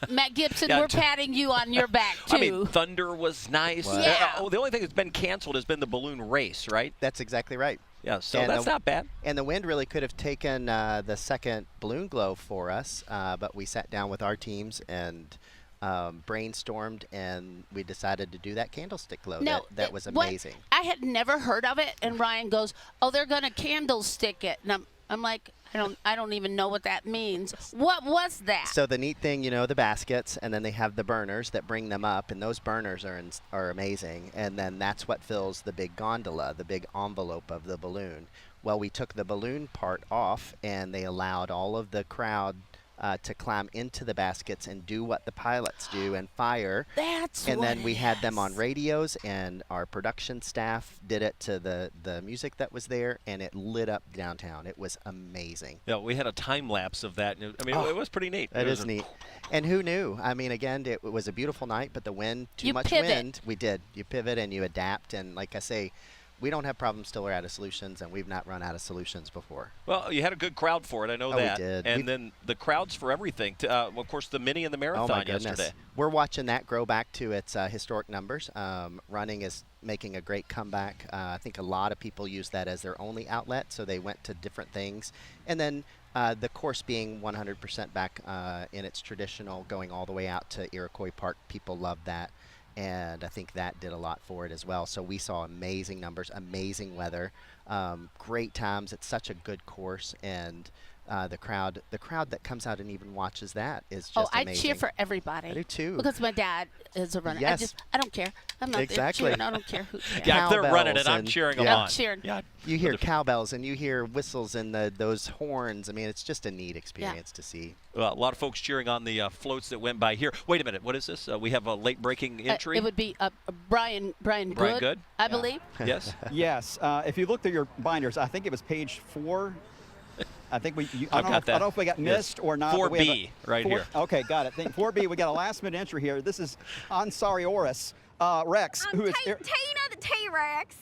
Matt Gibson, Yeah, we're patting you on your back, too. I mean, Thunder was nice. Yeah. The only thing that's been canceled has been the balloon race, right? That's exactly right. Yeah, so And that's not bad. And the wind really could have taken the second balloon glow for us, but we sat down with our teams and brainstormed, and we decided to do that candlestick glow. That was amazing. I had never heard of it, and Ryan goes, "Oh, they're going to candlestick it," and I'm like, I don't even know what that means. What was that? So the neat thing, the baskets, and then they have the burners that bring them up, and those burners are amazing. And then that's what fills the big gondola, the big envelope of the balloon. Well, we took the balloon part off, and they allowed all of the crowd to climb into the baskets and do what the pilots do and fire. That's and what then we it had them is. on radios, and our production staff did it to the music that was there, and it lit up downtown. It was amazing. Yeah, we had a time lapse of that. I mean, it was pretty neat. That It is was neat. And who knew? I mean, again, it was a beautiful night, but the wind, too You much pivot. wind. We did. You pivot and you adapt. And like I say, we don't have problems till we're out of solutions, and we've not run out of solutions before. Well, you had a good crowd for it. I know Oh, we that. did. And then the crowds for everything. Of course, the mini and the Oh, marathon my goodness. yesterday. We're watching that grow back to its historic numbers. Running is making a great comeback. I think a lot of people use that as their only outlet, so they went to different things. And then the course being 100% back in its traditional, going all the way out to Iroquois Park, people love that. And I think that did a lot for it as well. So we saw amazing numbers, amazing weather, great times. It's such a good course, and the crowd that comes out and even watches that is just I amazing. cheer for everybody. I do too. Because my dad is a runner. Yes. I don't care. I'm not Exactly. there cheering. I don't care who cares. Yeah, if they're running it, Cowbells I'm and- cheering them yeah. on. I'm cheering. Yeah. You hear cowbells and you hear whistles and those horns. I mean, it's just a neat experience to see. Well, a lot of folks cheering on the floats that went by here. Wait a minute, what is this? We have a late breaking entry. It would be Brian Good, I believe. Yes. Yes. If you looked at your binders, I think it was page 4. I think I I've don't got that. know if we got Yes. missed or not. but we have 4B right here. Okay, got it. Think 4B. We got a last-minute entry here. This is Ansarioris Rex, who is. Tina the T-Rex.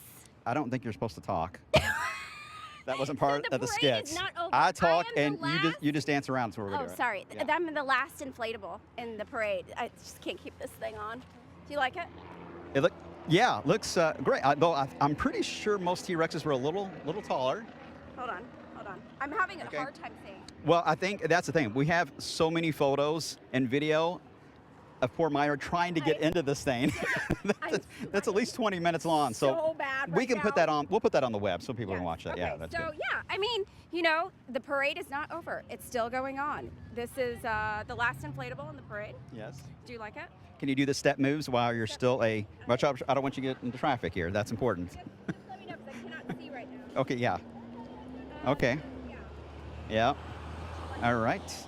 I don't think you're supposed to talk. That wasn't part the of the parade is sketch. not over. I talk I am and the you just dance around. That's what we're Oh, doing. sorry. Yeah. I'm the last inflatable in the parade. I just can't keep this thing on. Do you like it? It looks great. Though I'm pretty sure most T-Rexes were a little taller. Hold on. I'm having a Okay. hard time seeing. Well, I think that's the thing. We have so many photos and video of poor Myra trying to get into this thing. that's at least 20 minutes long. So bad we right can put now. that on. We'll put that on the web so people can watch that. Okay, Yeah, that's so good. yeah, I mean, the parade is not over. It's still going on. This is the last inflatable in the parade. Yes. Do you like it? Can you do the step moves while you're still watch out, I don't want you to get into traffic here. That's important. Let me know because I cannot see right now. Okay, yeah. Okay. Yeah. All right.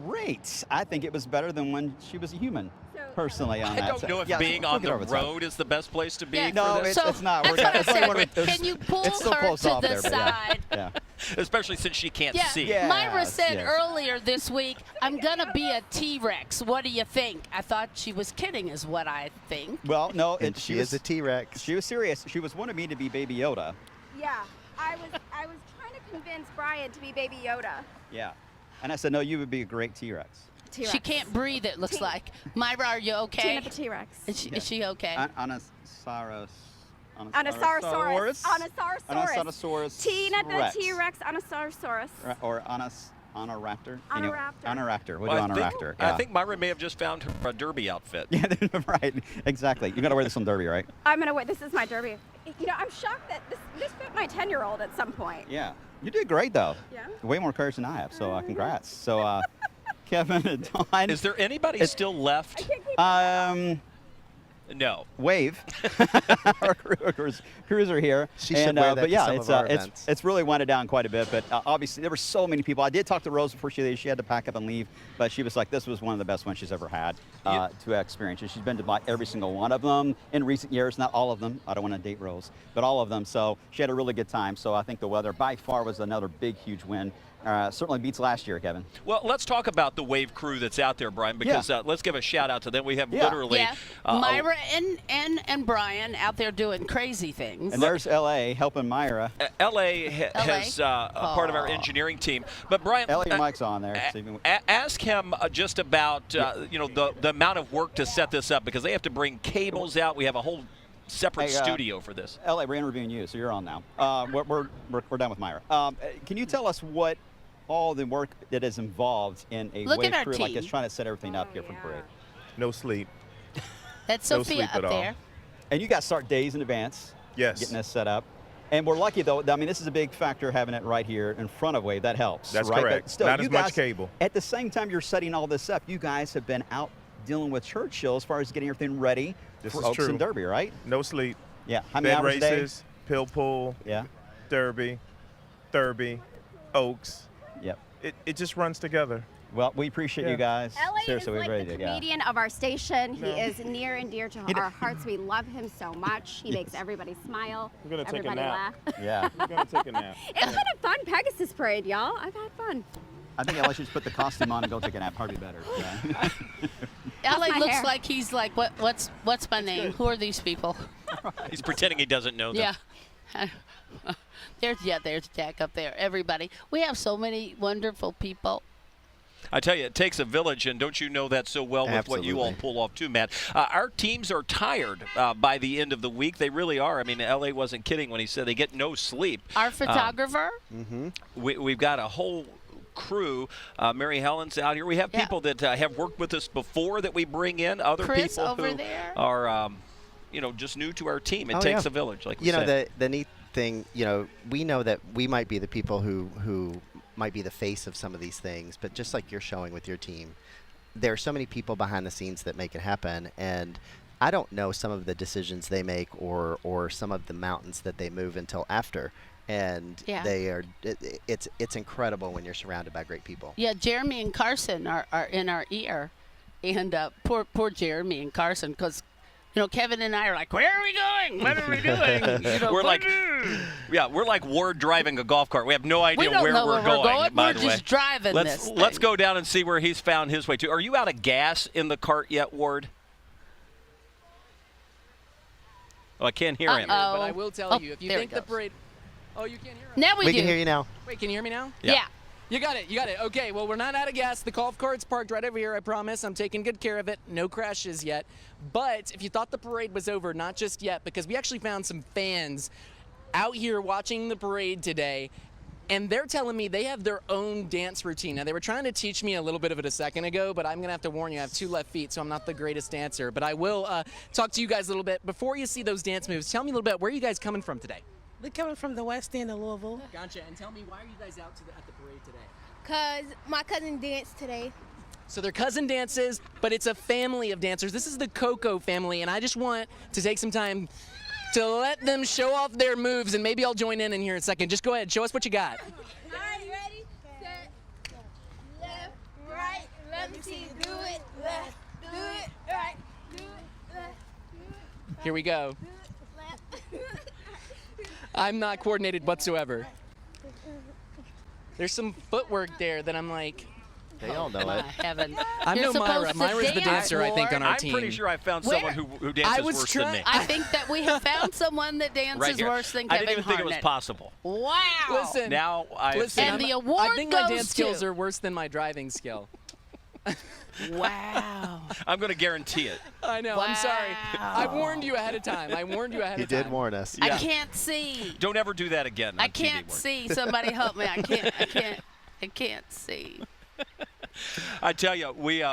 Great. I think it was better than when she was a human, personally, on I that. don't know if Yeah, being we'll on get the over the top. road is the best place to be. Yeah. No, for this. it's not. That's what I It's only said. one of- it's- Can you pull it's still her close to off the there, but yeah. side? Yeah. Especially since she can't Yeah, see. Myra said yes. earlier this week, I'm going to be a T-Rex. What do you think? I thought she was kidding is what I think. Well, no, And she is a T-Rex. She was serious. She was wanting me to be Baby Yoda. Yeah, I was trying to convince Brian to be Baby Yoda. Yeah. And I said, no, you would be a great T-Rex. T-Rex. She can't breathe, it looks like. Myra, are you okay? Tina the T-Rex. Is she okay? Anasaurus. Anasaurus. Anasaurus. Tina the Rex. T-Rex. Anasaurus. Or Anoraptor. Anoraptor. Anoraptor. We'll Well, do Anoraptor. I think Myra may have just found her derby outfit. Yeah, right. Exactly. You got to wear this on Derby, right? I'm gonna wear. This is my derby. I'm shocked that this fit my 10-year-old at some point. Yeah. You did great, though. Yeah. Way more courage than I have, so congrats. So, Kevin and Dawn. Is there anybody still left? No. Wave. Our crews are here. She should wear that but to yeah, some of our events. it's really winded down quite a bit. But obviously, there were so many people. I did talk to Rose before she had to pack up and leave, but she was like, this was one of the best ones she's ever had to experience. And she's been to like every single one of them in recent years. Not all of them. I don't want to date Rose, but all of them. So she had a really good time. So I think the weather by far was another big, huge win. Certainly beats last year, Kevin. Well, let's talk about the Wave crew that's out there, Brian, because let's give a shout out to them. We have literally Myra and Brian out there doing crazy things. And there's LA helping Myra. LA has a part of our engineering team. But Brian, LA, your mic's on there. Ask him just about the amount of work to set this up, because they have to bring cables out. We have a whole separate studio for this. LA, we're interviewing you, so you're on now. We're done with Myra. Can you tell us what all the work that is involved in a wave crew like this, trying to set everything up here for the parade? No sleep. That's Sophia up there. And you guys start days in advance. Yes. Getting this set up. And we're lucky, though. I mean, this is a big factor, having it right here in front of Wave. That helps. That's right? correct. But still, not you as guys, much cable. At the same time you're setting all this up, you guys have been out dealing with Churchill as far as getting everything ready for Oaks and Derby, right? No sleep. Yeah. How many hours races, a day? Pill Pull, Derby, Oaks. Yep. It just runs together. Well, we appreciate you guys. LA Seriously, is we're like ready the to comedian of our station. He is near and dear to our hearts. We love him so much. He makes everybody smile. We're gonna take everybody a nap. laugh. Yeah. We're gonna take a nap. It's been a fun Pegasus parade, y'all. I've had fun. I think LA should just put the costume on and go take a nap. Probably better. Yeah. LA my looks hair. like he's like, what's my name? Who are these people? He's pretending he doesn't know them. Yeah. There's Jack up there. Everybody. We have so many wonderful people. I tell you, it takes a village, and don't you know that so well with what you all pull off too, Matt. Our teams are tired by the end of the week. They really are. I mean, L.A. wasn't kidding when he said they get no sleep. Our photographer. We've got a whole crew. Mary Helen's out here. We have people that have worked with us before that we bring in. Other Chris people over who there. are, just new to our team. It takes a village, like we said. You know, the neat thing, we know that we might be the people who might be the face of some of these things, but just like you're showing with your team, there are so many people behind the scenes that make it happen, and I don't know some of the decisions they make or some of the mountains that they move until after, and they are it's incredible when you're surrounded by great people. Yeah, Jeremy and Carson are in our ear, and poor Jeremy and Carson, because Kevin and I are like, where are we going? What are we doing? We're like Ward driving a golf cart. We have no idea where we're going. We're just driving this thing. Let's go down and see where he's found his way to. Are you out of gas in the cart yet, Ward? Oh, I can't hear him. But I will tell you, if you think the parade... Oh, you can't hear us? Now we do. can hear you now. Wait, can you hear me now? Yeah. You got it. Okay, well, we're not out of gas. The golf cart's parked right over here, I promise. I'm taking good care of it. No crashes yet. But if you thought the parade was over, not just yet, because we actually found some fans out here watching the parade today, and they're telling me they have their own dance routine. Now, they were trying to teach me a little bit of it a second ago, but I'm going to have to warn you, I have 2 left feet, so I'm not the greatest dancer. But I will talk to you guys a little bit. Before you see those dance moves, tell me a little bit, where are you guys coming from today? We're coming from the West End of Louisville. Gotcha. And tell me, why are you guys out at the parade today? Because my cousin danced today. So they're cousin dances, but it's a family of dancers. This is the Coco family, and I just want to take some time to let them show off their moves, and maybe I'll join in here in a second. Just go ahead. Show us what you got. All right, you ready? Set, left, right. Let me see you do it. Left, do it, right. Do it, left, do it. Here we go. Do it, left. I'm not coordinated whatsoever. There's some footwork there that I'm like... They all know it. Heaven. I'm no Myra. Myra's the dancer, I think, on our team. I'm pretty sure I found someone who dances worse than me. I think that we have found someone that dances worse than Kevin I didn't even think it was possible. Wow. Listen. Now and the award I think my dance goes skills to- are worse than my driving skill. Wow. I'm going to guarantee it. I know. I'm sorry. I warned you ahead of time. He did warn us. I can't see. Don't ever do that again. I can't see. Somebody help me. I can't see. I tell you, we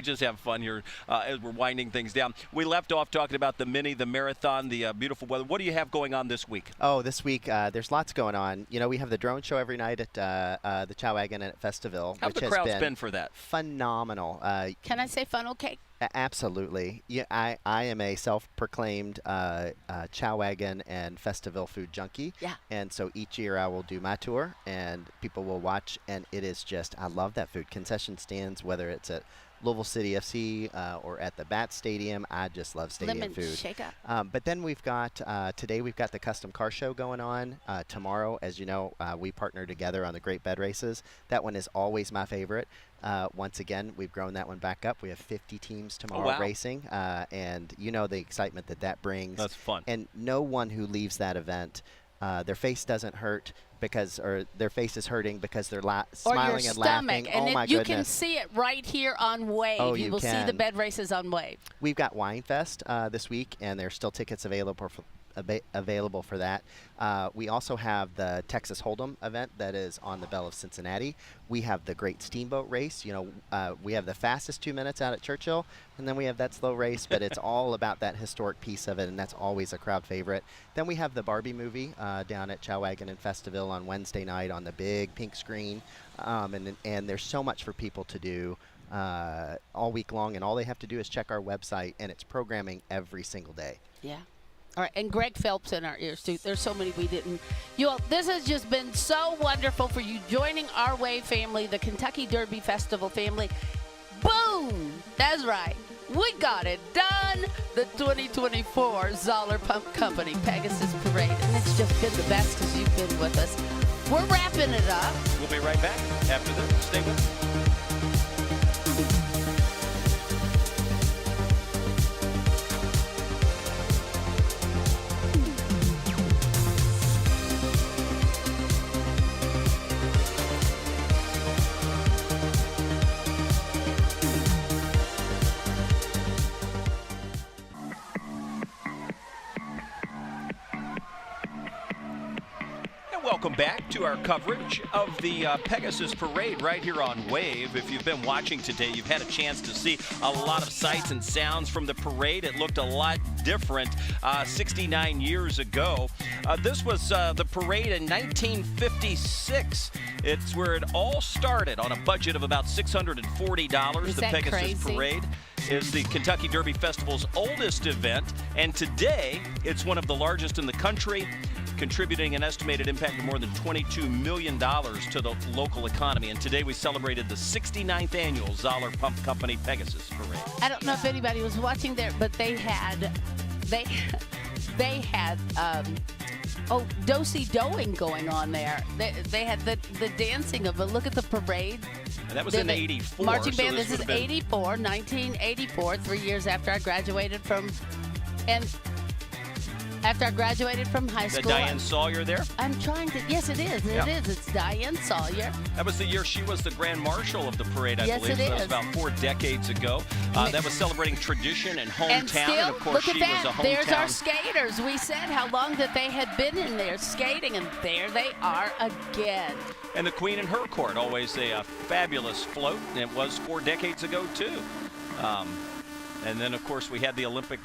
just have fun here as we're winding things down. We left off talking about the mini, the marathon, the beautiful weather. What do you have going on this week? Oh, this week there's lots going on. You know, we have the drone show every night at the Chowwagon at Festival, How's which the has crowd's been been for that? phenomenal. Can I say funnel cake? Absolutely. Yeah, I am a self-proclaimed Chowwagon and Festival food junkie. Yeah. And so each year I will do my tour, and people will watch, and it is just, I love that food. Concession stands, whether it's at Louisville City FC or at the Bat Stadium, I just love stadium Lemon food. shaker. But then we've got, today we've got the custom car show going on. Tomorrow, as you know, we partner together on the Great Bed Races. That one is always my favorite. Once again, we've grown that one back up. We have 50 teams tomorrow racing, and you know the excitement that brings. That's fun. And no one who leaves that event, their face doesn't hurt or their face is hurting because they're smiling and laughing. And oh my you goodness. can see it right here on Wave. Oh, you will see the bed races on Wave. We've got Wine Fest this week, and there's still tickets available for that. We also have the Texas Hold'em event that is on the Belle of Cincinnati. We have the Great Steamboat Race. You know, we have the fastest 2 minutes out at Churchill, and then we have that slow race, but it's all about that historic piece of it, and that's always a crowd favorite. Then we have the Barbie movie down at Chowwagon and Festivale on Wednesday night on the big pink screen, and there's so much for people to do all week long, and all they have to do is check our website, and it's programming every single day. Yeah. All right, and Greg Phelps in our ears, too. There's so many we didn't. You all, this has just been so wonderful for you joining our Wave family, the Kentucky Derby Festival family. Boom! That's right. We got it done. The 2024 Zoller Pump Company Pegasus Parade. And it's just been the best because you've been with us. We're wrapping it up. We'll be right back after this. Stay with us. Welcome back to our coverage of the Pegasus Parade right here on Wave. If you've been watching today, you've had a chance to see a lot of sights and sounds from the parade. It looked a lot different 69 years ago. This was the parade in 1956. It's where it all started on a budget of about $640. The Pegasus crazy? Parade is the Kentucky Derby Festival's oldest event, and today it's one of the largest in the country, contributing an estimated impact of more than $22 million to the local economy. And today we celebrated the 69th annual Zoller Pump Company Pegasus Parade. I don't know if anybody was watching there, but they had do-si-doing going on there. They had the dancing of it. Look at the parade. And that was in 84. Marching so band, this is 1984, 3 years after I graduated from, high school. Is that Diane Sawyer there? I'm trying to, yes it is, it's Diane Sawyer. That was the year she was the Grand Marshal of the parade, I believe. It so that was is. about 4 decades ago. That was celebrating tradition and hometown. And still, of course, look at she that. was a hometown. There's our skaters. We said how long that they had been in there skating, and there they are again. And the Queen and her court, always a fabulous float, and it was 4 decades ago, too. And then, of course, we had the Olympic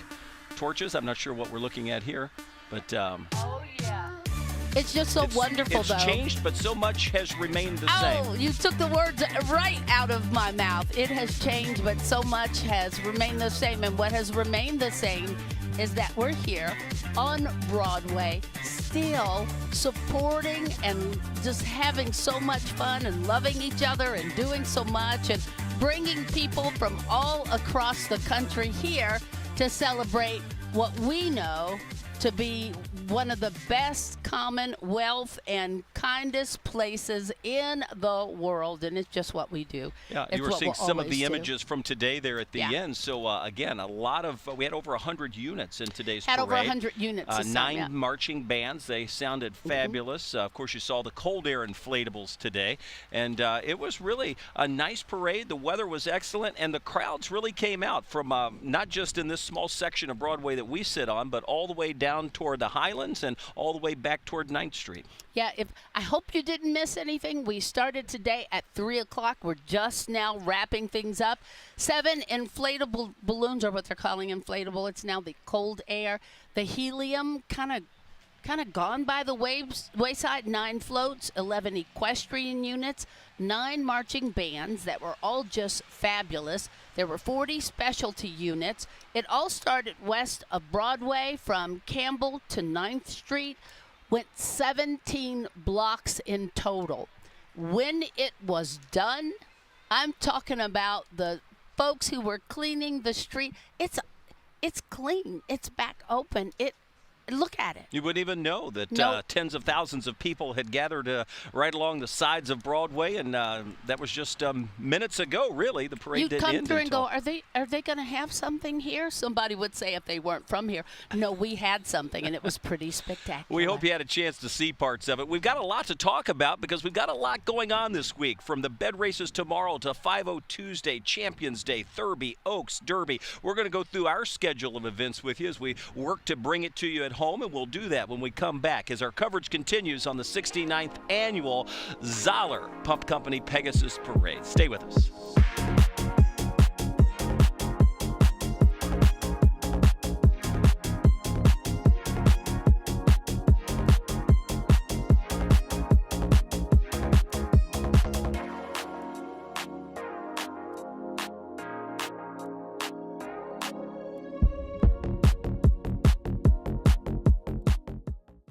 torches. I'm not sure what we're looking at here, but oh yeah, it's just so wonderful. It's changed, but so much has remained the same. Oh, you took the words right out of my mouth. It has changed, but so much has remained the same. And what has remained the same is that we're here on Broadway, still supporting and just having so much fun and loving each other and doing so much and bringing people from all across the country here to celebrate what we know to be one of the best commonwealth and kindest places in the world, and it's just what we do. Yeah, it's you were what seeing we'll some of always the do. images from today there at the end. So again, a lot of we had over 100 units in today's Had parade. over 100 units. 9 marching bands. They sounded fabulous. Of course, you saw the cold air inflatables today, and it was really a nice parade. The weather was excellent, and the crowds really came out from not just in this small section of Broadway that we sit on, but all the way down down toward the Highlands and all the way back toward 9th Street. Yeah, I hope you didn't miss anything. We started today at 3 o'clock. We're just now wrapping things up. 7 inflatable balloons are what they're calling inflatable. It's now the cold air. The helium kind of gone by the wayside. 9 floats, 11 equestrian units, 9 marching bands that were all just fabulous. There were 40 specialty units. It all started west of Broadway from Campbell to 9th Street. Went 17 blocks in total. When it was done, I'm talking about the folks who were cleaning the street. It's clean. It's back open. Look at it. You wouldn't even know that tens of thousands of people had gathered right along the sides of Broadway, and that was just minutes ago, really. The parade didn't end. You come through and go, are they going to have something here? Somebody would say if they weren't from here, no, we had something, and it was pretty spectacular. We hope you had a chance to see parts of it. We've got a lot to talk about because we've got a lot going on this week, from the bed races tomorrow to 5-0 Tuesday, Champions Day, Thurby, Oaks, Derby. We're going to go through our schedule of events with you as we work to bring it to you at home, and we'll do that when we come back as our coverage continues on the 69th annual Zoller Pump Company Pegasus Parade. Stay with us.